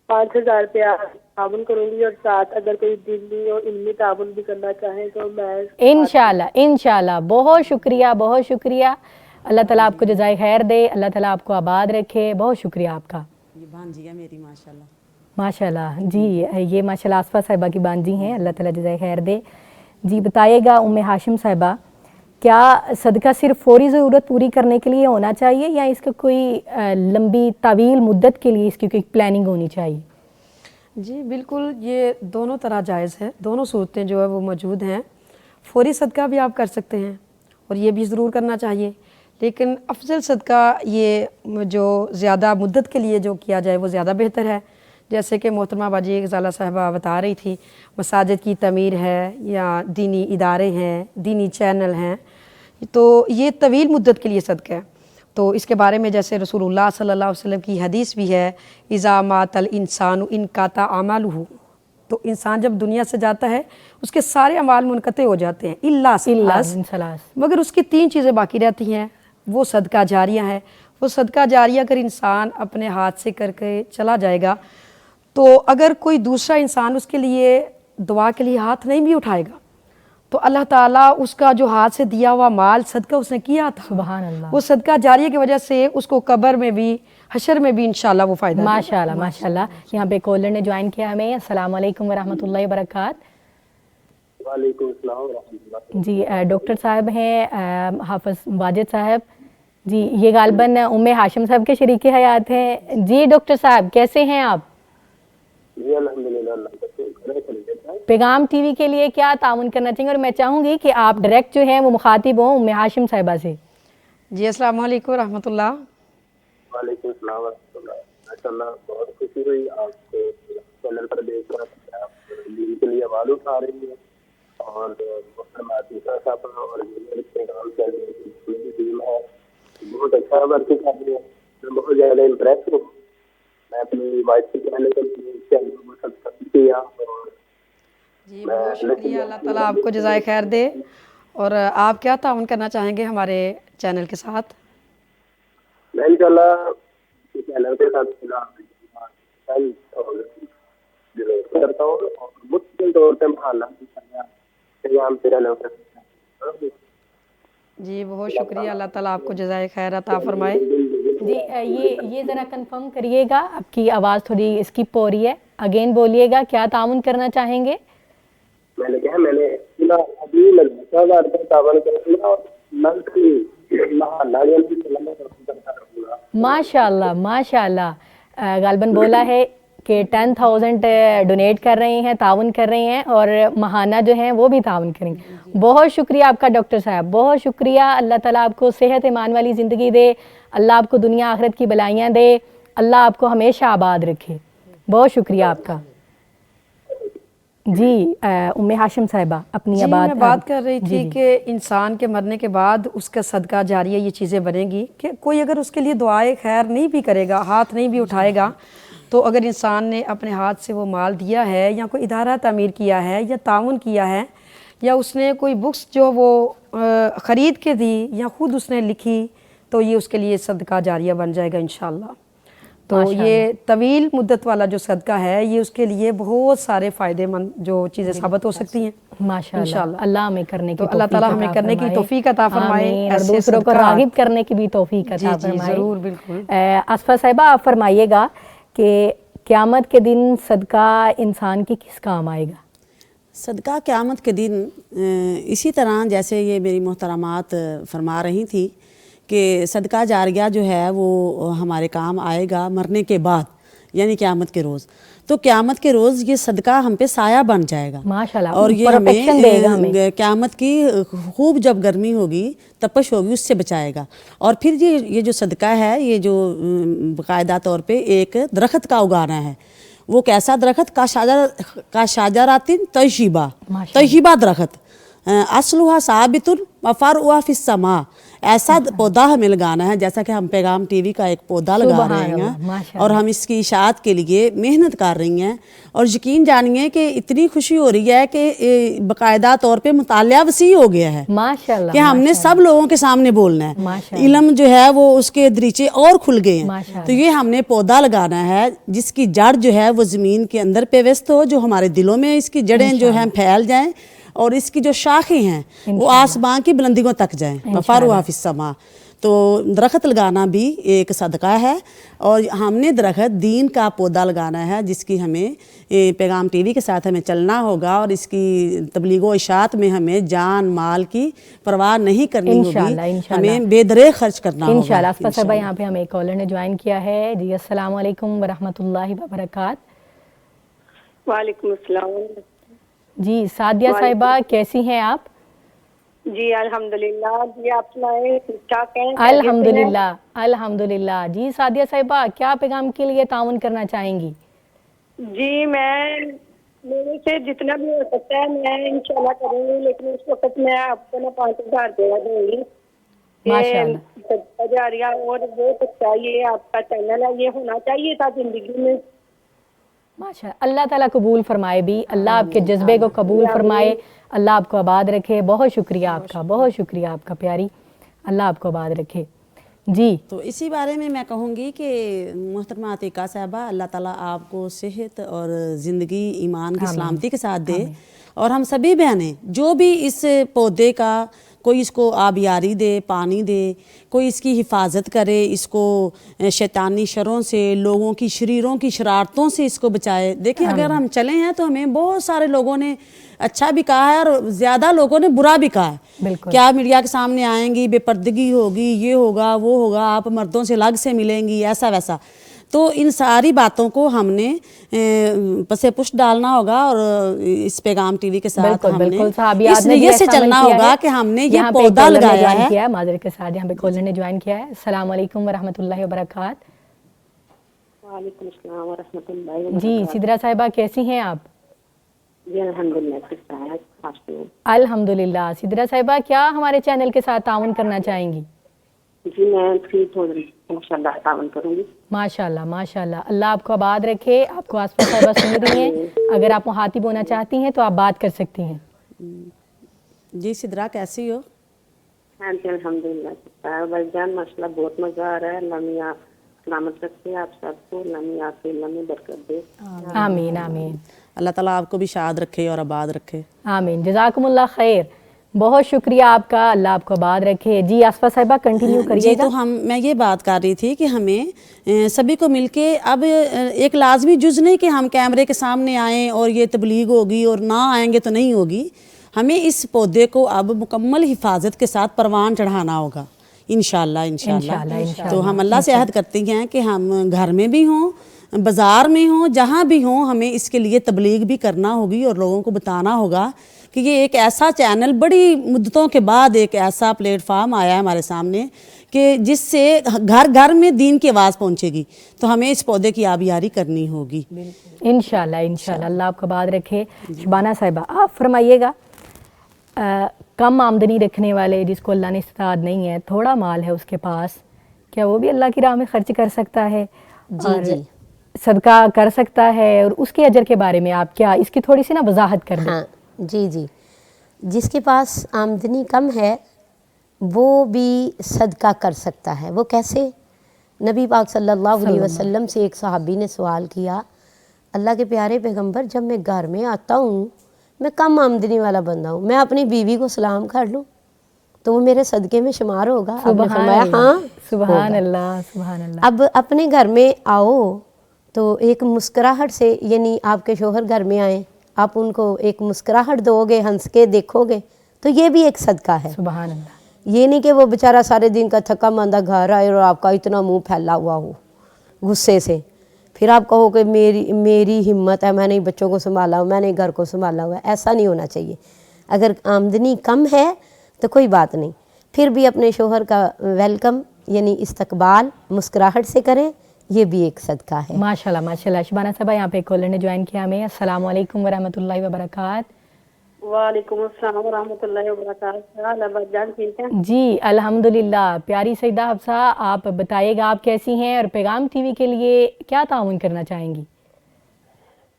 5000 روپیہ تعاون کروں گی، اور ساتھ اگر کوئی دینی اور علمی تعاون بھی کرنا چاہے تو میں انشاءاللہ۔ بہت شکریہ، بہت شکریہ، اللہ تعالیٰ آپ کو جزائے خیر دے، اللہ تعالیٰ آپ کو آباد رکھے، بہت شکریہ آپ کا۔ یہ بھانجی ہے میری ماشاءاللہ۔ ماشاءاللہ جی، یہ ماشاءاللہ آصفہ صاحبہ کی بانجی ہیں، اللہ تعالیٰ جزائے خیر دے۔ جی بتائیے گا ام ہاشم صاحبہ، کیا صدقہ صرف فوری ضرورت پوری کرنے کے لیے ہونا چاہیے یا اس کا کوئی لمبی طویل مدت کے لیے اس کی کوئی پلاننگ ہونی چاہیے؟ جی بالکل، یہ دونوں طرح جائز ہے، دونوں صورتیں جو ہے وہ موجود ہیں۔ فوری صدقہ بھی آپ کر سکتے ہیں اور یہ بھی ضرور کرنا چاہیے، لیکن افضل صدقہ یہ جو زیادہ مدت کے لیے جو کیا جائے وہ زیادہ بہتر ہے۔ جیسے کہ محترمہ باجی غزالہ صاحبہ بتا رہی تھی، مساجد کی تعمیر ہے یا دینی ادارے ہیں، دینی چینل ہیں، تو یہ طویل مدت کے لیے صدقہ ہے۔ تو اس کے بارے میں جیسے رسول اللہ صلی اللہ علیہ وسلم کی حدیث بھی ہے، اذا مات الانسان انقطع اعمالہ، تو انسان جب دنیا سے جاتا ہے اس کے سارے اعمال منقطع ہو جاتے ہیں الا ثلاث، مگر اس کی 3 چیزیں باقی رہتی ہیں، وہ صدقہ جاریہ ہے۔ وہ صدقہ جاریہ اگر انسان اپنے ہاتھ سے کر کے چلا جائے گا تو اگر کوئی دوسرا انسان اس کے لیے دعا کے لیے ہاتھ نہیں بھی اٹھائے گا تو اللہ تعالیٰ اس کا جو ہاتھ سے دیا ہوا مال صدقہ اس نے کیا تھا، سبحان اللہ، وہ صدقہ جاریہ کی وجہ سے اس کو قبر میں بھی حشر میں بھی انشاءاللہ وہ فائدہ دے گا۔ ماشاءاللہ ماشاءاللہ۔ یہاں پہ کالر نے جوائن کیا ہمیں۔ السلام علیکم ورحمۃ اللہ وبرکاتہ۔ وعلیکم السلام ورحمۃ اللہ۔ جی ڈاکٹر صاحب ہیں حافظ واجد صاحب، جی یہ غالباً ام ہاشم صاحب کے شریک حیات ہیں۔ جی ڈاکٹر صاحب کیسے ہیں آپ؟ جی الحمدللہ، اللہ کا شکر ہے۔ پیغام ٹی وی کے لیے کیا تعاون کرنا چاہیں گے؟ اور میں چاہوں گی کہ آپ ڈائریکٹ جو ہیں وہ مخاطب ہوں ام ہاشم صاحبہ سے۔ جی السلام علیکم ورحمۃ اللہ۔ وعلیکم السلام ورحمۃ اللہ۔ ماشاءاللہ بہت خوشی ہوئی آپ کو چینل پر دیکھ کر، آپ دین کے لیے آواز اٹھا رہی ہیں، اور محترمہ عاطفہ صاحبہ اور پیغام چینل کی ٹیم ہے، بہت اچھا ورک کر رہی ہے۔ میں بہت زیادہ امپریس ہوں۔ میں اپنی وائف سے کہنے کے لیے چینل کو سبسکرائب کیا، اور جی بہت شکریہ، اللہ تعالیٰ آپ کو جزائے خیر دے۔ اور آپ کیا تعاون کرنا چاہیں گے ہمارے چینل کے ساتھ؟ میں انشاءاللہ چینل کے ساتھ کرتا ہوں، اور مستقل طور پہ جی بہت شکریہ، اللہ تعالیٰ آپ کو جزائے خیر عطا فرمائے۔ جی یہ ذرا کنفرم کریے گا، آپ کی آواز تھوڑی اسکپ ہو رہی ہے، اگین بولیے گا کیا تعاون کرنا چاہیں گے؟ میں نے کہا میں نے ابھی لگتا تعاون کروں گا، ماشاءاللہ ماشاءاللہ۔ غالباً بولا ہے کہ 10,000 ڈونیٹ کر رہے ہیں، تعاون کر رہے ہیں، اور ماہانہ جو ہیں وہ بھی تعاون کریں گے۔ بہت شکریہ آپ کا ڈاکٹر صاحب، بہت شکریہ۔ اللہ تعالیٰ آپ کو صحت ایمان والی زندگی دے، اللہ آپ کو دنیا آخرت کی بلائیاں دے، اللہ آپ کو ہمیشہ آباد رکھے۔ بہت شکریہ آپ کا۔ جی ام ہاشم صاحبہ اپنی میں بات کر رہی تھی کہ انسان کے مرنے کے بعد اس کا صدقہ جاریہ یہ چیزیں بنیں گی کہ کوئی اگر اس کے لیے دعائے خیر نہیں بھی کرے گا، ہاتھ نہیں بھی اٹھائے گا، تو اگر انسان نے اپنے ہاتھ سے وہ مال دیا ہے یا کوئی ادارہ تعمیر کیا ہے یا تعاون کیا ہے یا اس نے کوئی بکس جو وہ خرید کے دی یا خود اس نے لکھی، تو یہ اس کے لیے صدقہ جاریہ بن جائے گا انشاءاللہ۔ तो ये तवील मुद्दत वाला जो सदका है ये उसके लिए बहुत सारे फ़ायदेमंद जो चीज़ें साबित हो सकती हैं माशाअल्लाह। अल्लाह हमें करने की तो अल्लाह ताला हमें करने की तौफीक अता फरमाए और दूसरों को रागिब करने की भी तौफीक अता फरमाए। ज़रूर, बिल्कुल। आसफा साहिबा, आप फरमाइएगा कि क़यामत के दिन सदका इंसान के किस काम आएगा? सदका क़यामत के दिन इसी तरह जैसे ये मेरी मोहतरमात फरमा रही थी कि सदका जारिया जो है वो हमारे काम आएगा मरने के बाद, यानी क़यामत के रोज़। तो क़यामत के रोज़ ये सदका हम पे साया बन जाएगा माशाल्लाह, और ये हमें क़यामत की खूब जब गर्मी होगी, तपश होगी, उससे बचाएगा। और फिर ये जो सदका है, ये जो बाकायदा तौर पे एक दरख्त का उगाना है। वो कैसा दरख्त? का शाजरातिन तय्यबा दरख्त, असलुहा साबितुन व फरउहा फिस समा। ऐसा पौधा हमें लगाना है जैसा कि हम पैगाम टीवी का एक पौधा लगा रहे हैं और हम इसकी इशाअत के लिए मेहनत कर रही हैं। और यकीन जानिए कि इतनी खुशी हो रही है कि बाकायदा तौर पे मुतालिया वसी हो गया है माशाअल्लाह, कि हमने सब लोगों के सामने बोलना है। इल्म जो है वो उसके दरीचे और खुल गए हैं। तो ये हमने पौधा लगाना है जिसकी जड़ जो है वो ज़मीन के अंदर पेवस्त हो, जो हमारे दिलों में इसकी जड़ें जो हैं फैल जाएं और इसकी जो शाखें हैं वो आसमान की बुलंदियों तक जाएं। वफ़ारुहा फिस समा। तो दरख्त लगाना भी एक सदका है और हमने दरख्त दीन का पौधा लगाना है जिसकी हमें पैगाम टीवी के साथ हमें चलना होगा और इसकी तबलीगो इशात में हमें जान माल की परवाह नहीं करनी होगी, हमें बेदरे खर्च करना होगा इंशाअल्लाह। आसफा साहिबा, यहाँ पे हमें एक कॉलर ने ज्वाइन किया है जी। अस्सलाम वालेकुम वरहमतुल्लाहि वबरकात। वालेकुम अस्सलाम जी। सादिया साहिबा, कैसी हैं आप? जी अल्हम्दुलिल्लाह। जी आप सुनाए, ठीक ठाक हैं? अल्हम्दुलिल्लाह अल्हम्दुलिल्लाह। जी सादिया साहिबा, क्या पैगाम के लिए ताउन करना चाहेंगी? जी मेरे से जितना भी हो सकता है मैं इंशाल्लाह करूँगी, लेकिन उस वक्त मैं आपको ना 5,000 रुपया दूंगी माशाअल्लाह जारिया। और बहुत अच्छा ये आपका चैनल है, ये होना चाहिए था जिंदगी में। माशाअल्लाह, अल्लाह ताला कबूल फरमाए भी, अल्लाह आपके जज्बे को कबूल फरमाए, अल्लाह आपको आबाद रखे। बहुत शुक्रिया आपका, बहुत शुक्रिया आपका प्यारी, अल्लाह आपको आबाद रखे। जी, तो इसी बारे में मैं कहूँगी कि मोहतरमा अतीका साहिबा, अल्लाह ताला आपको सेहत और ज़िंदगी ईमान की सलामती के साथ दे। और हम सभी बहनें जो भी इस पौधे का कोई इसको आबियारी दे, पानी दे, कोई इसकी हिफाजत करे, इसको शैतानी शरों से, लोगों की शरीरों की शरारतों से इसको बचाए। देखिए अगर हम चले हैं तो हमें बहुत सारे लोगों ने अच्छा भी कहा है और ज़्यादा लोगों ने बुरा भी कहा है। क्या मीडिया के सामने आएंगी, बेपर्दगी होगी, ये होगा वो होगा, आप मर्दों से अलग से मिलेंगी, ऐसा वैसा। तो इन सारी बातों को हमने पसे पुश डालना होगा और इस पैगाम टीवी के साथ हमने इस नियत से चलना होगा कि हमने ये पौधा लगाया है। माजरे के साथ यहाँ पे कॉलर ने ज्वाइन किया है। अस्सलाम वालेकुम वरहमतुल्लाहि वबरकात। वालेकुम अस्सलाम वरहमतुल्लाहि वबरकात। जी सिदरा साहिबा, कैसी हैं आप? जी अल्हम्दुलिल्लाह। अल्हम्दुलिल्लाह। सिदरा साहिबा, क्या हमारे चैनल के साथ ताउन करना चाहेंगी? जी मैं इंशाल्लाह ताउन करूंगी। माशाल्लाह माशाल्लाह, अल्लाह आपको आबाद रखे। आपको आसफा साहिबा सुन रही हैं, अगर आप मुहातिब होना चाहती हैं तो आप बात कर सकती हैं। जी सिदरा, कैसी हो? हाँ जी अल्हम्दुलिल्लाह भाईजान, माशाल्लाह बहुत मजा आ रहा है। अल्लाह मियां सलामत रखे आप सबको, अल्लाह मियां आपके इल्म में बरकत दे। आमीन आमीन। अल्लाह ताला आपको भी शाद रखे और आबाद रखे। आमीन। जज़ाकुमुल्लाह खैर, बहुत शुक्रिया आपका, अल्लाह आपको आबाद रखे। जी आसफा साहिबा, कंटिन्यू करिएगा। जी, तो मैं ये बात कर रही थी कि हमें सभी को मिलके अब एक लाजमी जुज़ नहीं कि हम कैमरे के सामने आएँ और ये तबलीग होगी और ना आएंगे तो नहीं होगी। हमें इस पौधे को अब मुकम्मल हिफाजत के साथ परवान चढ़ाना होगा इंशाल्लाह। तो हम अल्लाह से अहद करते हैं कि हम घर में भी हों, बाज़ार में हों, जहाँ भी हों, हमें इसके लिए तबलीग भी करना होगी और लोगों को बताना होगा कि ये एक ऐसा चैनल, बड़ी मुद्दतों के बाद एक ऐसा प्लेटफार्म आया है हमारे सामने कि जिससे घर घर में दीन की आवाज़ पहुँचेगी। तो हमें इस पौधे की आबियारी करनी होगी इंशाल्लाह इंशाल्लाह। अल्लाह आपको आबाद रखे। शबाना साहिबा, आप फरमाइएगा, कम आमदनी रखने वाले, जिसको अल्लाह ने इस्ताद नहीं है, थोड़ा माल है उसके पास, क्या वो भी अल्लाह की राह में खर्च कर सकता है? जी सदका कर सकता है? और उसके अजर के बारे में आप क्या इसकी थोड़ी सी ना वजाहत कर दें। हाँ जी। जिसके पास आमदनी कम है वो भी सदका कर सकता है। वो कैसे? نبی پاک صلی اللہ علیہ وسلم سے ایک صحابی نے سوال کیا، اللہ کے پیارے پیغمبر جب میں گھر میں آتا ہوں، میں کم آمدنی والا بندہ ہوں، میں اپنی بیوی کو سلام کر لوں تو وہ میرے صدقے میں شمار ہوگا؟ آپ نے فرمایا ہاں سبحان اللہ سبحان اللہ۔ اب اپنے گھر میں آؤ تو ایک مسکراہٹ سے، یعنی آپ کے شوہر گھر میں آئیں، آپ ان کو ایک مسکراہٹ دو گے، ہنس کے دیکھو گے تو یہ بھی ایک صدقہ ہے۔ سبحان اللہ۔ یہ نہیں کہ وہ بیچارہ سارے دن کا تھکا ماندہ گھر آئے اور آپ کا اتنا منہ پھیلا ہوا ہو غصے سے، پھر آپ کہو کہ میری ہمت ہے، میں نے بچوں کو سنبھالا ہوا، میں نے گھر کو سنبھالا ہوا ہے۔ ایسا نہیں ہونا چاہیے۔ اگر آمدنی کم ہے تو کوئی بات نہیں، پھر بھی اپنے شوہر کا ویلکم یعنی استقبال مسکراہٹ سے کریں، یہ بھی ایک صدقہ ہے۔ ماشاءاللہ ماشاءاللہ۔ شبانہ صاحبہ یہاں پہ کالر نے جوائن کیا ہمیں۔ السلام علیکم ورحمۃ اللہ وبرکاتہ۔ وعلیکم السلام ورحمۃ اللہ وبرکاتہ۔ جان ٹھیک ہے؟ جی الحمدللہ۔ پیاری سیدہ حفصہ، آپ بتائیے گا آپ کیسی ہیں اور پیغام ٹی وی کے لیے کیا تعاون کرنا چاہیں گی؟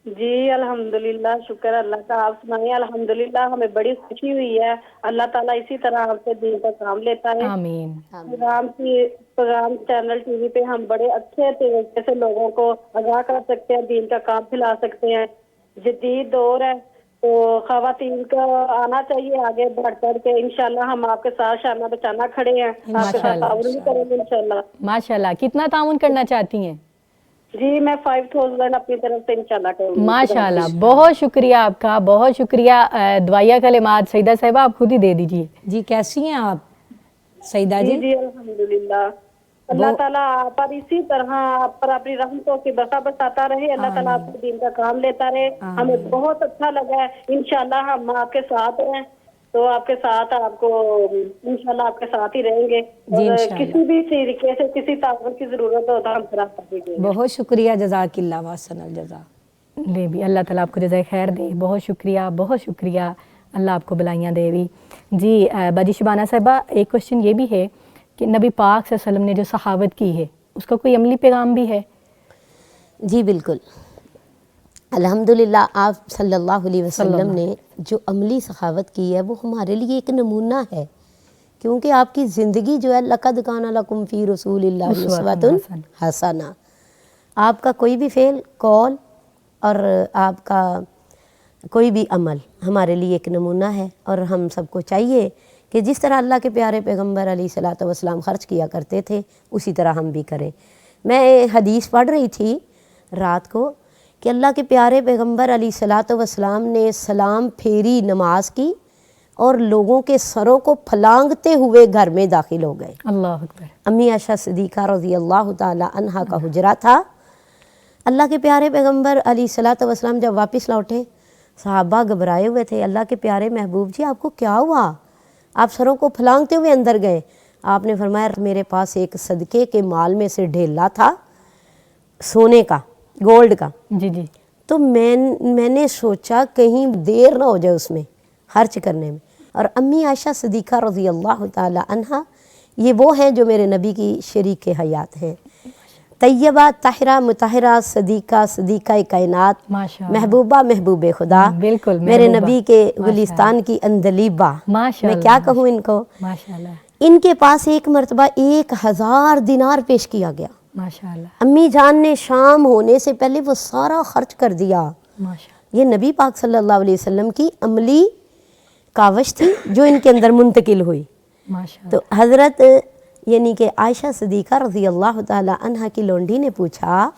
جی الحمدللہ، شکر اللہ کا۔ آپ سنائیں۔ الحمدللہ ہمیں بڑی خوشی ہوئی ہے، اللہ تعالیٰ اسی طرح ہم سے دین کا کام لیتا ہے۔ آمین۔ پروگرام چینل ٹی وی پہ ہم بڑے اچھے طریقے سے لوگوں کو آگاہ کر سکتے ہیں، دین کا کام پھیلا سکتے ہیں۔ جدید دور ہے تو خواتین کو آنا چاہیے آگے بڑھ چڑھ کے۔ انشاءاللہ ہم آپ کے ساتھ شانہ بچانا کھڑے ہیں، آپ کے ساتھ تعاون بھی کریں گے انشاءاللہ۔ ماشاءاللہ۔ کتنا تعاون کرنا چاہتی ہیں؟ جی میں 5000 اپنی طرف سے انشاءاللہ کروں گی۔ ماشاءاللہ، بہت شکریہ آپ کا، بہت شکریہ۔ دعائیہ کلمات سیدہ صاحبہ آپ خود ہی دے دیجیے۔ جی کیسی ہیں آپ سیدہ جی؟ جی الحمدللہ۔ اللہ تعالیٰ آپ پر اسی طرح آپ پر اپنی رحمتوں کی بساتا رہے، اللہ تعالیٰ آپ کے دین کا کام لیتا رہے۔ ہمیں بہت اچھا لگا ہے، انشاءاللہ ہم آپ کے ساتھ ہیں تو آپ کے ساتھ آپ کو انشاءاللہ آپ کے ساتھ ہی رہیں گے، اور کسی بھی طریقے سے کسی تعاون کی ضرورت ہو تو ہم کرا سکیں گے۔ بہت شکریہ، جزاک اللہ واحسن الجزا۔ لے بھی اللہ تعالیٰ آپ کو جزائے خیر دے۔ بہت شکریہ بہت شکریہ، اللہ آپ کو بلائیاں دے بھی۔ جی باجی شبانہ صاحبہ، ایک کوشچن یہ بھی ہے کہ نبی پاک صلی اللہ علیہ وسلم نے جو صحابت کی ہے اس کا کوئی عملی پیغام بھی ہے؟ جی بالکل، الحمدللہ آپ صلی اللہ علیہ وسلم نے جو عملی سخاوت کی ہے وہ ہمارے لیے ایک نمونہ ہے، کیونکہ آپ کی زندگی جو ہے لقد کان لکم فی رسول اللہ اسوۃ حسنہ، آپ کا کوئی بھی فعل، قول اور آپ کا کوئی بھی عمل ہمارے لیے ایک نمونہ ہے، اور ہم سب کو چاہیے کہ جس طرح اللہ کے پیارے پیغمبر علیہ الصلوۃ والسلام خرچ کیا کرتے تھے اسی طرح ہم بھی کریں۔ میں حدیث پڑھ رہی تھی رات کو کہ اللہ کے پیارے پیغمبر علیہ الصلوۃ والسلام نے سلام پھیری نماز کی اور لوگوں کے سروں کو پھلانگتے ہوئے گھر میں داخل ہو گئے۔ اللہ اکبر۔ امی عائشہ صدیقہ رضی اللہ تعالی عنہا کا حجرہ تھا۔ اللہ کے پیارے پیغمبر علیہ الصلوۃ والسلام جب واپس لوٹے، صحابہ گھبرائے ہوئے تھے، اللہ کے پیارے محبوب جی آپ کو کیا ہوا؟ آپ سروں کو پھلانگتے ہوئے اندر گئے۔ آپ نے فرمایا میرے پاس ایک صدقے کے مال میں سے ڈھیلا تھا، سونے کا، گولڈ کا، جی جی، تو میں نے سوچا کہیں دیر نہ ہو جائے اس میں خرچ کرنے میں۔ اور امی عائشہ صدیقہ رضی اللہ تعالی عنہا یہ وہ ہیں جو میرے نبی کی شریک حیات ہیں، طیبہ طاہرہ مطہرہ صدیقہ صدیقہ کائنات، محبوبہ محبوب خدا، بالکل میرے نبی کے گلستان کی اندلیبہ، میں کیا کہوں ان کو۔ ماشاءاللہ، ان کے پاس ایک مرتبہ 1000 دینار پیش کیا گیا۔ ماشاءاللہ، امی جان نے شام ہونے سے پہلے وہ سارا خرچ کر دیا۔ یہ نبی پاک صلی اللہ علیہ وسلم کی عملی کاوش تھی جو ان کے اندر منتقل ہوئی۔ تو حضرت یعنی کہ عائشہ صدیقہ رضی اللہ تعالی عنہا کی لونڈی نے پوچھا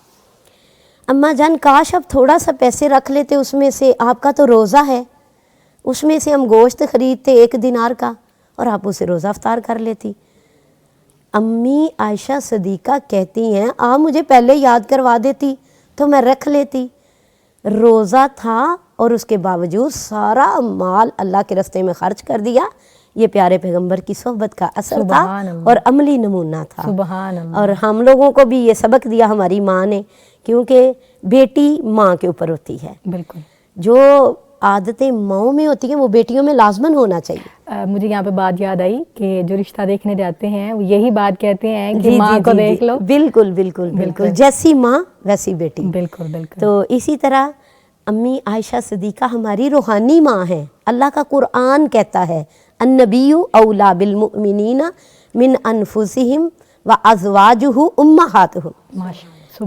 اماں جان کاش اب تھوڑا سا پیسے رکھ لیتے، اس میں سے آپ کا تو روزہ ہے، اس میں سے ہم گوشت خریدتے 1 دینار کا اور آپ اسے روزہ افطار کر لیتی۔ امی عائشہ صدیقہ کہتی ہیں آپ مجھے پہلے یاد کروا دیتی تو میں رکھ لیتی۔ روزہ تھا اور اس کے باوجود سارا مال اللہ کے راستے میں خرچ کر دیا۔ یہ پیارے پیغمبر کی صحبت کا اثر تھا اور عملی نمونہ تھا۔ سبحان اللہ۔ اور ہم لوگوں کو بھی یہ سبق دیا ہماری ماں نے، کیونکہ بیٹی ماں کے اوپر ہوتی ہے، بالکل جو عادتیں ماؤں میں ہوتی ہیں وہ بیٹیوں میں لازماً ہونا چاہیے۔ مجھے یہاں پہ بات یاد آئی کہ جو رشتہ دیکھنے جاتے ہیں وہ یہی بات کہتے ہیں کہ ماں کو دیکھ لو۔ بالکل بالکل بالکل، جیسی ماں ویسی بیٹی۔ بالکل بالکل۔ تو اسی طرح امی عائشہ صدیقہ ہماری روحانی ماں ہیں۔ اللہ کا قرآن کہتا ہے النبی اولا بالمؤمنین من انفسہم व अज़वाजुहु उम्महातुहुम,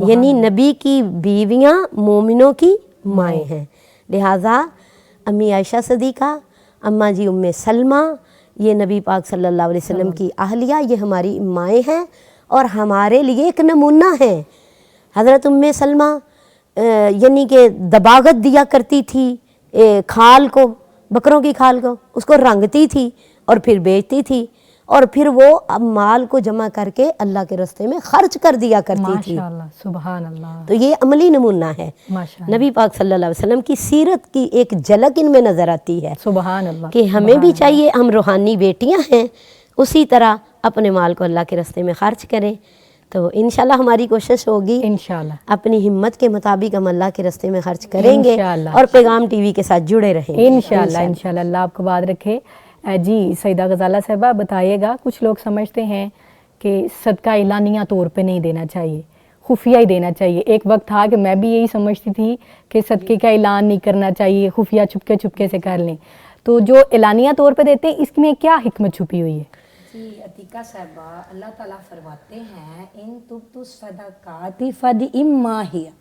यानी नबी की बीवियाँ मोमिनों की माएँ हैं। लिहाजा अम्मी आयशा सदीक़ा, अम्मा जी उम्मे सलमा, ये नबी पाक सल्लल्लाहु अलैहि वसल्लम की अहलिया, ये हमारी माएँ हैं और हमारे लिए एक नमूना है। हज़रत उम्मे सलमा यानी कि दबागत दिया करती थी खाल को, बकरों की खाल को, उसको रंगती थी और फिर बेचती थी और फिर वो अब माल को जमा करके अल्लाह के रास्ते में खर्च कर दिया करती थी। माशाअल्लाह, सुभान अल्लाह। तो ये अमली नमूना है। नबी पाक सल्लल्लाहु अलैहि वसल्लम की सीरत की एक झलक इनमें नज़र आती है। सुभान अल्लाह। कि हमें भी चाहिए, हम रूहानी बेटियां हैं, उसी तरह अपने माल को अल्लाह के रास्ते में खर्च करें। तो इंशाल्लाह हमारी कोशिश होगी, इंशाल्लाह अपनी हिम्मत के मुताबिक हम अल्लाह के रास्ते में खर्च करेंगे और पैगाम टीवी के साथ जुड़े रहेंगे इंशाल्लाह। इंशाल्लाह, अल्लाह आपको बात रखे। जी सईदा गजाला साहिबा बताइएगा, कुछ लोग समझते हैं कि सदका एलानिया तौर पे नहीं देना चाहिए, खुफिया ही देना चाहिए। एक वक्त था कि मैं भी यही समझती थी कि सदके का ऐलान नहीं करना चाहिए, खुफिया चुपके चुपके से कर लें। तो जो एलानिया तौर पे देते हैं, इसमें क्या हिकमत छुपी हुई है? जी अतीका साहिबा, अल्लाह ताला फरमाते हैं इन तुब्तु सदकाति फदिम्मा हिया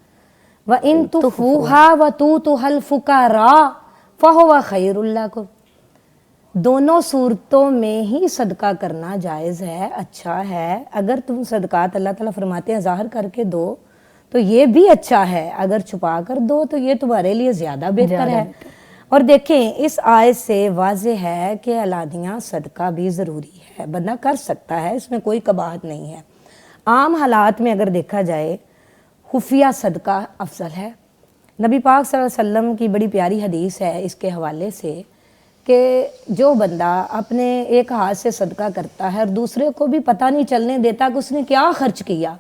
व इन तुफूहा व तुहल फुकारा फहुवा खैरुल लकुम। दोनों सूरतों में ही सदका करना जायज़ है, अच्छा है। अगर तुम सदकात अल्लाह ताला फरमाते हैं ज़ाहिर करके दो तो ये भी अच्छा है, अगर छुपा कर दो तो ये तुम्हारे लिए ज़्यादा बेहतर है। और देखें इस आयत से वाज़े है कि अलानिया सदका भी ज़रूरी है, बंदा कर सकता है, इसमें कोई कबाहत नहीं है। आम हालात में अगर देखा जाए खुफिया सदका अफजल है। नबी पाक सल्लल्लाहु अलैहि वसल्लम की बड़ी प्यारी हदीस है इसके हवाले से कि जो बंदा अपने एक हाथ से सदका करता है और दूसरे को भी पता नहीं चलने देता कि उसने क्या खर्च किया,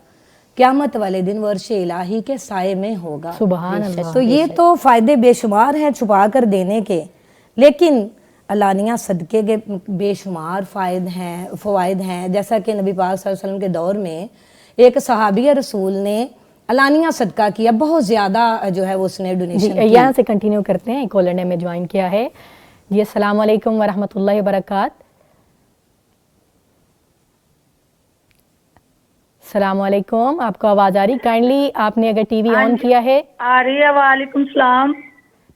क़यामत वाले दिन वर्ष इलाही के साये में होगा। सुभान अल्लाह। तो ये तो फ़ायदे बेशुमार हैं छुपा कर देने के, लेकिन अलानिया सदक़े के बेशुमार फ़वाइद हैं। जैसा कि नबी पाक सल्लल्लाहु अलैहि वसल्लम के दौर में एक सहाबी रसूल ने अलानिया सदका किया, बहुत ज़्यादा जो है वो उसने डोनेशन की। यहाँ से कंटिन्यू करते हैं, कॉलर ने हमें ज्वाइन किया है जी। अस्सलाम वालेकुम वरहमतुल्लाहि वबरकात। अस्सलाम वालेकुम, आपको आवाज़ आ रही? काइंडली आपने अगर टीवी ऑन किया है। आ रही है। वालेकुम सलाम।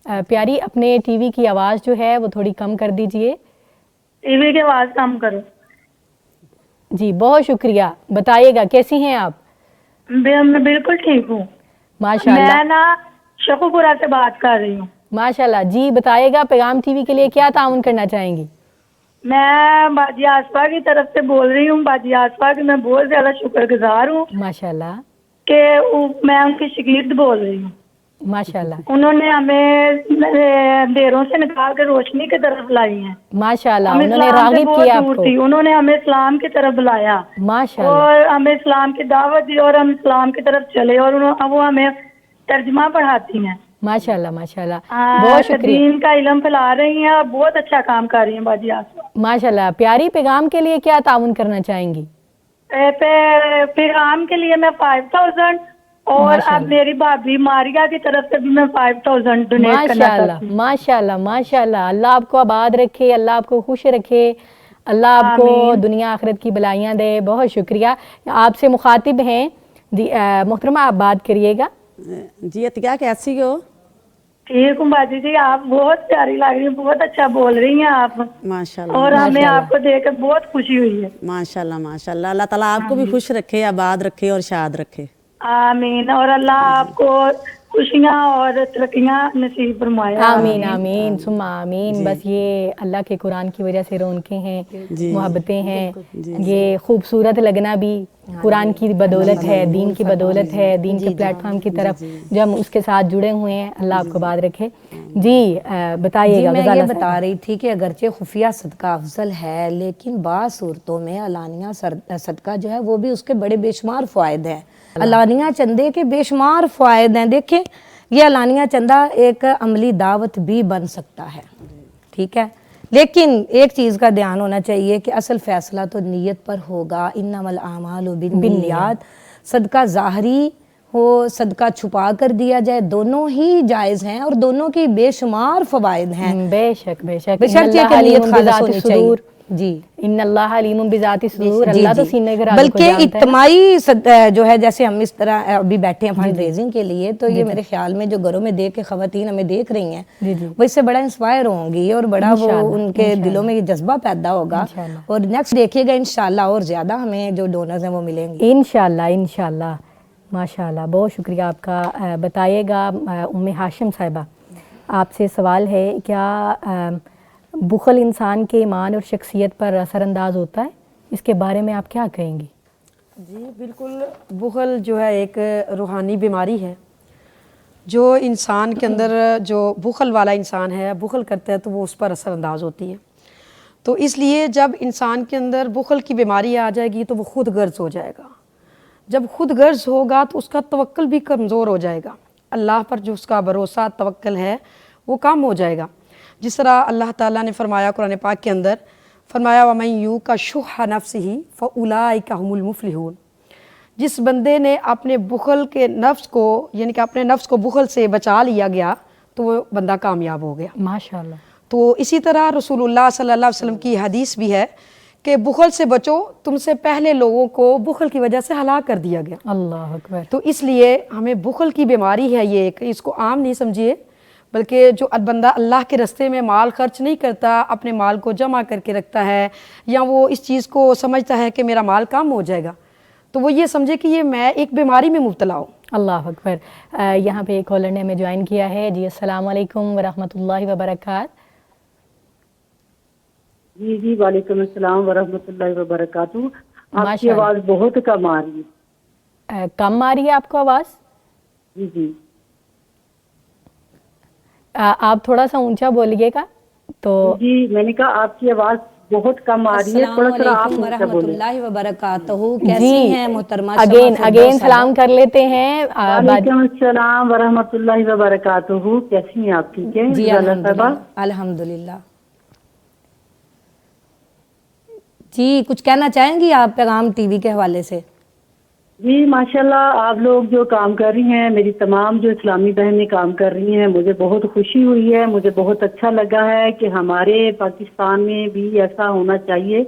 प्यारी, अपने टीवी की आवाज़ जो है वो थोड़ी कम कर दीजिए। टीवी की आवाज़ कम करो। जी बहुत शुक्रिया। बताइएगा कैसी हैं आप? मैं बिल्कुल ठीक हूँ माशाल्लाह। मैं ना शकुपुरा से बात कर रही हूँ। माशाल्लाह जी, बताइएगा पैगाम टीवी के लिए क्या ताउन करना चाहेंगी? मैं बाजी आसफा की तरफ से बोल रही हूँ। बाजी आसफा की मैं बहुत ज्यादा शुक्रगुजार हूँ माशाल्लाह कि मैं उनकी शागिर्द बोल रही हूँ। माशाल्लाह उन्होंने हमें अंधेरों से निकाल कर रोशनी की तरफ लाई है। माशाल्लाह, हम उन्होंने इस्लाम से रागिब बहुत किया दूर आपको। थी, उन्होंने हमें इस्लाम की तरफ बुलाया माशाल्लाह। और हमें इस्लाम की दावत दी और हम इस्लाम की तरफ चले और वो हमें तर्जमा पढ़ाती हैं। माशाल्लाह माशाल्लाह, बहुत शुक्रिया। दीन का इल्म फैला रही हैं और बहुत अच्छा काम कर रही हैं बाजी आसफा। माशाल्लाह। प्यारी, पैगाम के लिए क्या ताउन करना चाहेंगी? पैगाम के लिए मैं 5000 और अब मेरी भाभी मारिया की तरफ से भी मैं 5000 डोनेट करना चाहती हूँ। माशाल्लाह माशाल्लाह, अल्लाह आपको आबाद रखे, अल्लाह आपको खुश रखे, अल्लाह आपको दुनिया आखिरत की भलाइयाँ दे। बहुत शुक्रिया। आपसे मुखातिब हैं मोहतरमा, आप बात करिएगा। जी अतिया, कैसी हो? ठीक हूँ बाजी जी, आप बहुत प्यारी लग रही हैं, बहुत अच्छा बोल रही हैं आप माशाल्लाह। और हमें आपको देखकर बहुत खुशी हुई है। माशाल्लाह माशाल्लाह, अल्लाह ताला आपको भी खुश रखे, आबाद रखे और शाद रखे। आमीन। और अल्लाह आपको खुशियाँ और तरक्कियाँ नसीब फरमाए। आमीन आमीन सुम्मा आमीन। बस ये अल्लाह के कुरान की वजह से रौनकें हैं, मोहब्बतें हैं, ये खूबसूरत लगना भी कुरान की बदौलत है, दीन की बदौलत है, दीन के प्लेटफॉर्म की तरफ जो हम उसके साथ जुड़े हुए हैं। अल्लाह आपको बात रखे। जी बताइएगा। मैं ये बता रही थी कि अगरचे खुफिया सदका अफजल है, लेकिन बाज़ सूरतों में अलानिया सदका जो है वो भी उसके बड़े बेशुमार फ़ायदे हैं। अलानिया चंदे के बेशुमार फ़ायदे हैं। देखें, ये अलानिया चंदा एक अमली दावत भी बन सकता है, ठीक है, लेकिन एक चीज़ का ध्यान होना चाहिए कि असल फ़ैसला तो नीयत पर होगा। इन्नमल आमालु बिन्नियात। सदका ज़ाहरी हो, सदका छुपा कर दिया जाए, दोनों ही जायज़ हैं और दोनों की बेशुमार फ़वाइद हैं। बेशक बेशक। बेशक ये कि नीयत खालिस होनी चाहिए। جی इन्नल्लाह अलीमुम बिज़ाति सुदूर, जी, अल्लाह तो जी। सीने के राज को बल्कि जानता है ना। इज्तिमाई जो है, जैसे हम इस तरह अभी बैठे हैं फंड रेजिंग के लिए, तो ये मेरे ख्याल में जो घरों में देख के खवातीन हमें देख रही हैं वो इससे बड़ा इंस्पायर होंगी और बड़ा वो उनके दिलों में ये जज्बा पैदा होगा, और नेक्स्ट देखिएगा इंशाल्लाह और ज़्यादा हमें जो डोनर्स हैं वो मिलेंगे इंशाल्लाह इंशाल्लाह। माशाल्लाह, बहुत शुक्रिया आपका। बताइएगा उम्मे हाशिम साहिबा, आपसे सवाल है, क्या बुखल इंसान के ईमान और शख्सियत पर असरअंदाज होता है? इसके बारे में आप क्या कहेंगी? जी बिल्कुल, बुखल जो है एक रूहानी बीमारी है। जो इंसान के अंदर जो बुखल वाला इंसान है, बुखल करता है, तो वो उस पर असरअंदाज होती है। तो इसलिए जब इंसान के अंदर बुखल की बीमारी आ जाएगी तो वो खुद गर्ज हो जाएगा। जब खुद गर्ज होगा तो उसका तवक्ल भी कमज़ोर हो जाएगा। अल्लाह पर जो उसका भरोसा तवक्ल है वो कम हो जाएगा। जिस तरह अल्लाह ताला ने फरमाया कुरान पाक के अंदर, फरमाया वमन यू का शुह नफ्सिही फउलाइका हुमुल मुफलिहून, जिस बंदे ने अपने बुखल के नफ्स को, यानी कि अपने नफ्स को बुखल से बचा लिया गया, तो वो बंदा कामयाब हो गया। माशाल्लाह। तो इसी तरह रसूलुल्लाह सल्लल्लाहु अलैहि वसल्लम की हदीस भी है कि बुखल से बचो, तुमसे पहले लोगों को बुखल की वजह से हलाक कर दिया गया। अल्लाह अकबर। तो इसलिए हमें बुखल की बीमारी है ये एक, इसको आम नहीं समझिए, बल्कि जो बंदा अल्लाह के रास्ते में माल खर्च नहीं करता, अपने माल को जमा करके रखता है, या वो इस चीज़ को समझता है कि मेरा माल कम हो जाएगा, तो वो ये समझे कि ये मैं एक बीमारी में मुब्तला हूँ। अल्लाह अकबर। यहाँ पे एक कॉलर ने हमें ज्वाइन किया है। जी अस्सलाम वालेकुम वरहमतुल्लाहि वबरकात। जी जी वालेकुम अस्सलाम वरहमतुल्लाहि वबरकातुहू। आपकी आवाज़ बहुत कम आ रही है। कम आ रही है आपको आवाज़? जी जी। आप थोड़ा सा ऊंचा बोलिएगा। तो जी मैंने कहा आपकी आवाज़ बहुत कम आ रही है, थोड़ा सा आप ऊंचा बोलिए। वरहमतुल्लाहि वबरकातुहू। कैसी हैं मोहतरमा? अगेन सलाम कर लेते हैं। वालेकुम अस्सलाम वरहमतुल्लाहि वबरकातुहू। कैसी हैं आप? ठीक है जी अल्हम्दुलिल्लाह। जी कुछ कहना चाहेंगी आप पैगाम टीवी के हवाले से? जी माशाल्लाह, आप लोग जो काम कर रही हैं, मेरी तमाम जो इस्लामी बहनें काम कर रही हैं, मुझे बहुत खुशी हुई है, मुझे बहुत अच्छा लगा है कि हमारे पाकिस्तान में भी ऐसा होना चाहिए।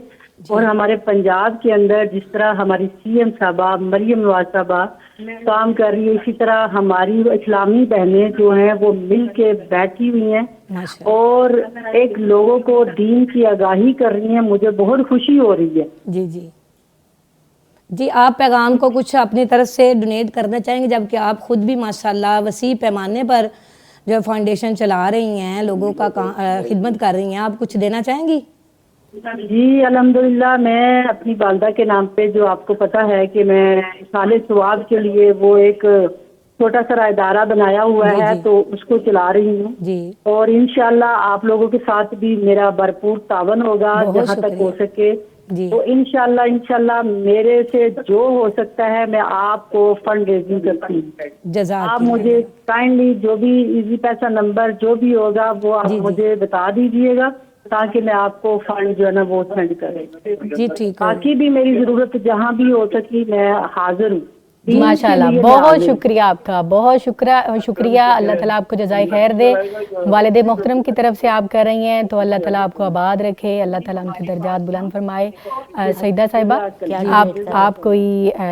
और हमारे पंजाब के अंदर जिस तरह हमारी सीएम साहबा मरियम नवाज साहबा काम कर रही है, इसी तरह हमारी इस्लामी बहनें जो हैं वो मिल के बैठी हुई हैं और एक लोगों को दीन की आगाही कर रही हैं। मुझे बहुत खुशी हो रही है। जी जी जी। आप पैगाम को कुछ अपनी तरफ से डोनेट करना चाहेंगे, जबकि आप खुद भी माशाल्लाह वसी पैमाने पर जो फाउंडेशन चला रही हैं, लोगों का खिदमत कर रही हैं, आप कुछ देना चाहेंगी? जी अल्हम्दुलिल्लाह, मैं अपनी वालदा के नाम पे, जो आपको पता है कि मैं साले सवाब के लिए वो एक छोटा सा इदारा बनाया हुआ है, तो उसको चला रही हूँ जी। और इंशाल्लाह आप लोगों के साथ भी मेरा भरपूर तावन होगा जहाँ तक हो सके जी। तो इंशाल्लाह मेरे से जो हो सकता है मैं आपको फंड रेजिंग करती हूँ। आप मुझे काइंडली जो भी इजी पैसा नंबर जो भी होगा वो आप मुझे बता दीजिएगा, ताकि मैं आपको फंड जो है ना वो सेंड करें। जी ठीक है। बाकी भी मेरी जरूरत जहाँ भी हो सकी मैं हाजिर हूँ। माशाल्लाह, बहुत शुक्रिया आपका, बहुत शुक्रिया। अल्लाह ताला आपको जज़ाए खैर दे। वालिद मोहतरम की तरफ से आप कर रही हैं, तो अल्लाह ताला आपको आबाद रखे, अल्लाह ताला उनके दर्जात बुलंद फरमाए। सईदा साहिबा, आप कोई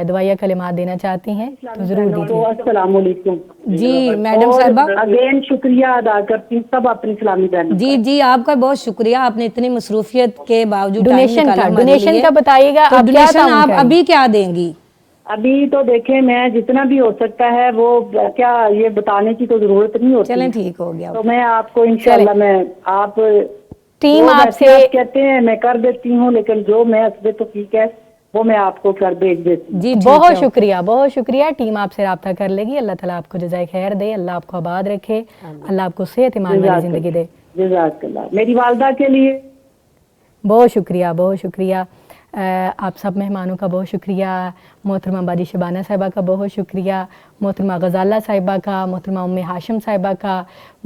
दुआया कलिमात देना चाहती हैं तो जरूर दीजिए। अस्सलाम वालेकुम। जी मैडम साहिबा, अगेन शुक्रिया अदा करती हूँ सब अपनी इस्लामी बहनों। जी जी आपका बहुत शुक्रिया, आपने इतनी मसरूफियत के बावजूद डोनेशन का बताइएगा। तो डोनेशन आप अभी क्या देंगी? अभी तो देखें, मैं जितना भी हो सकता है वो क्या ये बताने की तो जरूरत नहीं होती। चलें ठीक हो गया। तो मैं आपको इंशाल्लाह मैं आप टीम आपसे कहते हैं मैं कर देती हूँ, लेकिन जो मैं असले तो ठीक है वो मैं आपको कर भेज देती हूँ। जी बहुत शुक्रिया। टीम आपसे राब्ता कर लेगी। अल्लाह ताला आपको जज़ाए खैर दे, अल्लाह आपको आबाद रखे, अल्लाह आपको सेहत ईमान वाली जिंदगी दे। जज़ाकल्लाह। मेरी वालदा के लिए बहुत शुक्रिया। आप सब मेहमानों का बहुत शुक्रिया। मोहतरमा बादी शबाना साहिबा का बहुत शुक्रिया, मोहतरमा गजाला साहिबा का, मोहतरमा उम्मे हाशिम साहिबा का,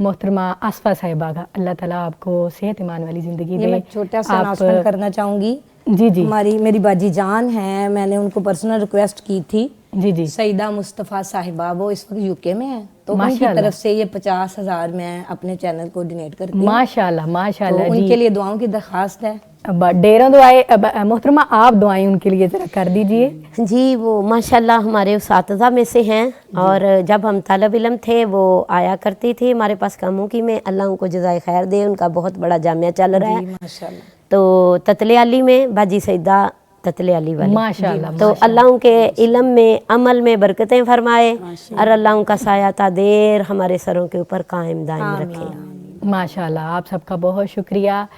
मोहतरमा आसफा साहिबा का। अल्लाह ताला आपको सेहत ईमान वाली ज़िंदगी दे। मैं छोटा सा अनाउंसमेंट करना चाहूँगी। जी मेरी बाजी जान है, मैंने उनको पर्सनल रिक्वेस्ट की थी जी जी सईदा मुस्तफ़ा साहिबा, वो इस वक्त यूके में है, तो उनकी माशाल्लाह। तरफ से ये 50,000 मैं अपने चैनल को डोनेट करती हूँ। माशाल्लाह माशाल्लाह तो जी। उनके लिए दुआओं की दरख्वास्त है। अब ढेरों दुआएं। अब मोहतरमा आप दुआएं उनके लिए ज़रा कर दीजिए। जी, वो माशाल्लाह हमारे उसातिज़ा में से हैं, और जब हम तालब इल्म थे वो आया करती थी हमारे पास कामुकी में। अल्लाह उनको जज़ाए खैर दे, उनका बहुत बड़ा जामिया चल रहा है। माशाल्लाह। तो ततले अली में बाजी सईदा ततले अली वाली, माशाल्लाह, तो अल्लाह उनके इल्म में अमल में बरकतें फरमाए, और अल्लाह उनका साया ता देर हमारे सरों के ऊपर कायम दायम रखे। माशाल्लाह, आप सबका बहुत शुक्रिया।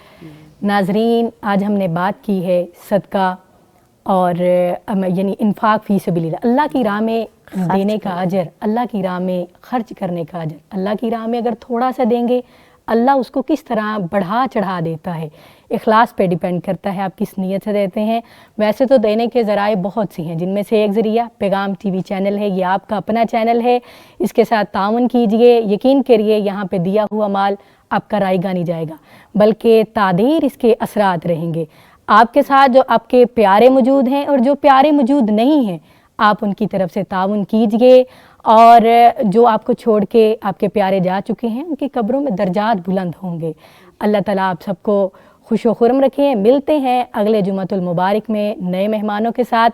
नाजरीन, आज हमने बात की है सदका और यानी इन्फाक फ़ी सबीलिल्लाह, अल्लाह की राह में देने का अजर, अल्लाह की राह में खर्च करने का अजर। अल्लाह की राह में अगर थोड़ा सा देंगे, अल्लाह उसको किस तरह बढ़ा चढ़ा देता है। इखलास पे डिपेंड करता है आप किस नीयत से देते हैं। वैसे तो देने के ज़राए बहुत सी हैं, जिनमें से एक ज़रिया पैगाम टीवी चैनल है। ये आपका अपना चैनल है, इसके साथ ताउन कीजिए। यकीन करिए यहाँ पे दिया हुआ माल आपका रायगा नहीं जाएगा, बल्कि तादीर इसके असरात रहेंगे आपके साथ। जो आपके प्यारे मौजूद हैं और जो प्यारे मौजूद नहीं हैं, आप उनकी तरफ से ताउन कीजिए। और जो आपको छोड़ के आपके प्यारे जा चुके हैं, उनकी कब्रों में दर्जात बुलंद होंगे। अल्लाह ताला आप सबको खुश व खुर्म रखें। मिलते हैं अगले जुम्मतुल मुबारक में नए मेहमानों के साथ।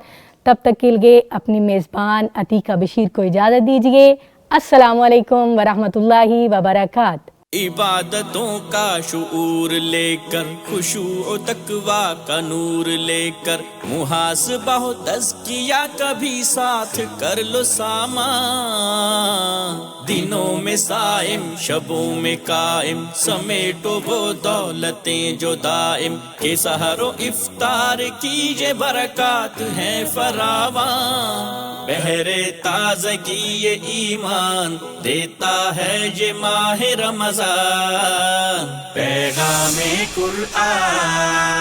तब तक के लिए अपनी मेज़बान अतीका बशीर को इजाज़त दीजिए। अस्सलामु अलैकुम वरहमतुल्लाहि वबरकात। इबादतों का शुऊर लेकर, खुशू तकवा का नूर लेकर, मुहासबा हो तज़किया कभी साथ कर लो सामा। दिनों में साइम, शबों में कायम, समेटो वो दौलतें जो दाइम, के सहरो इफ्तार कीजिए बरकात है फरावां। बहरे ताज़गी ये ईमान देता है ये माह रमज़ान। पैगामे कुरआन।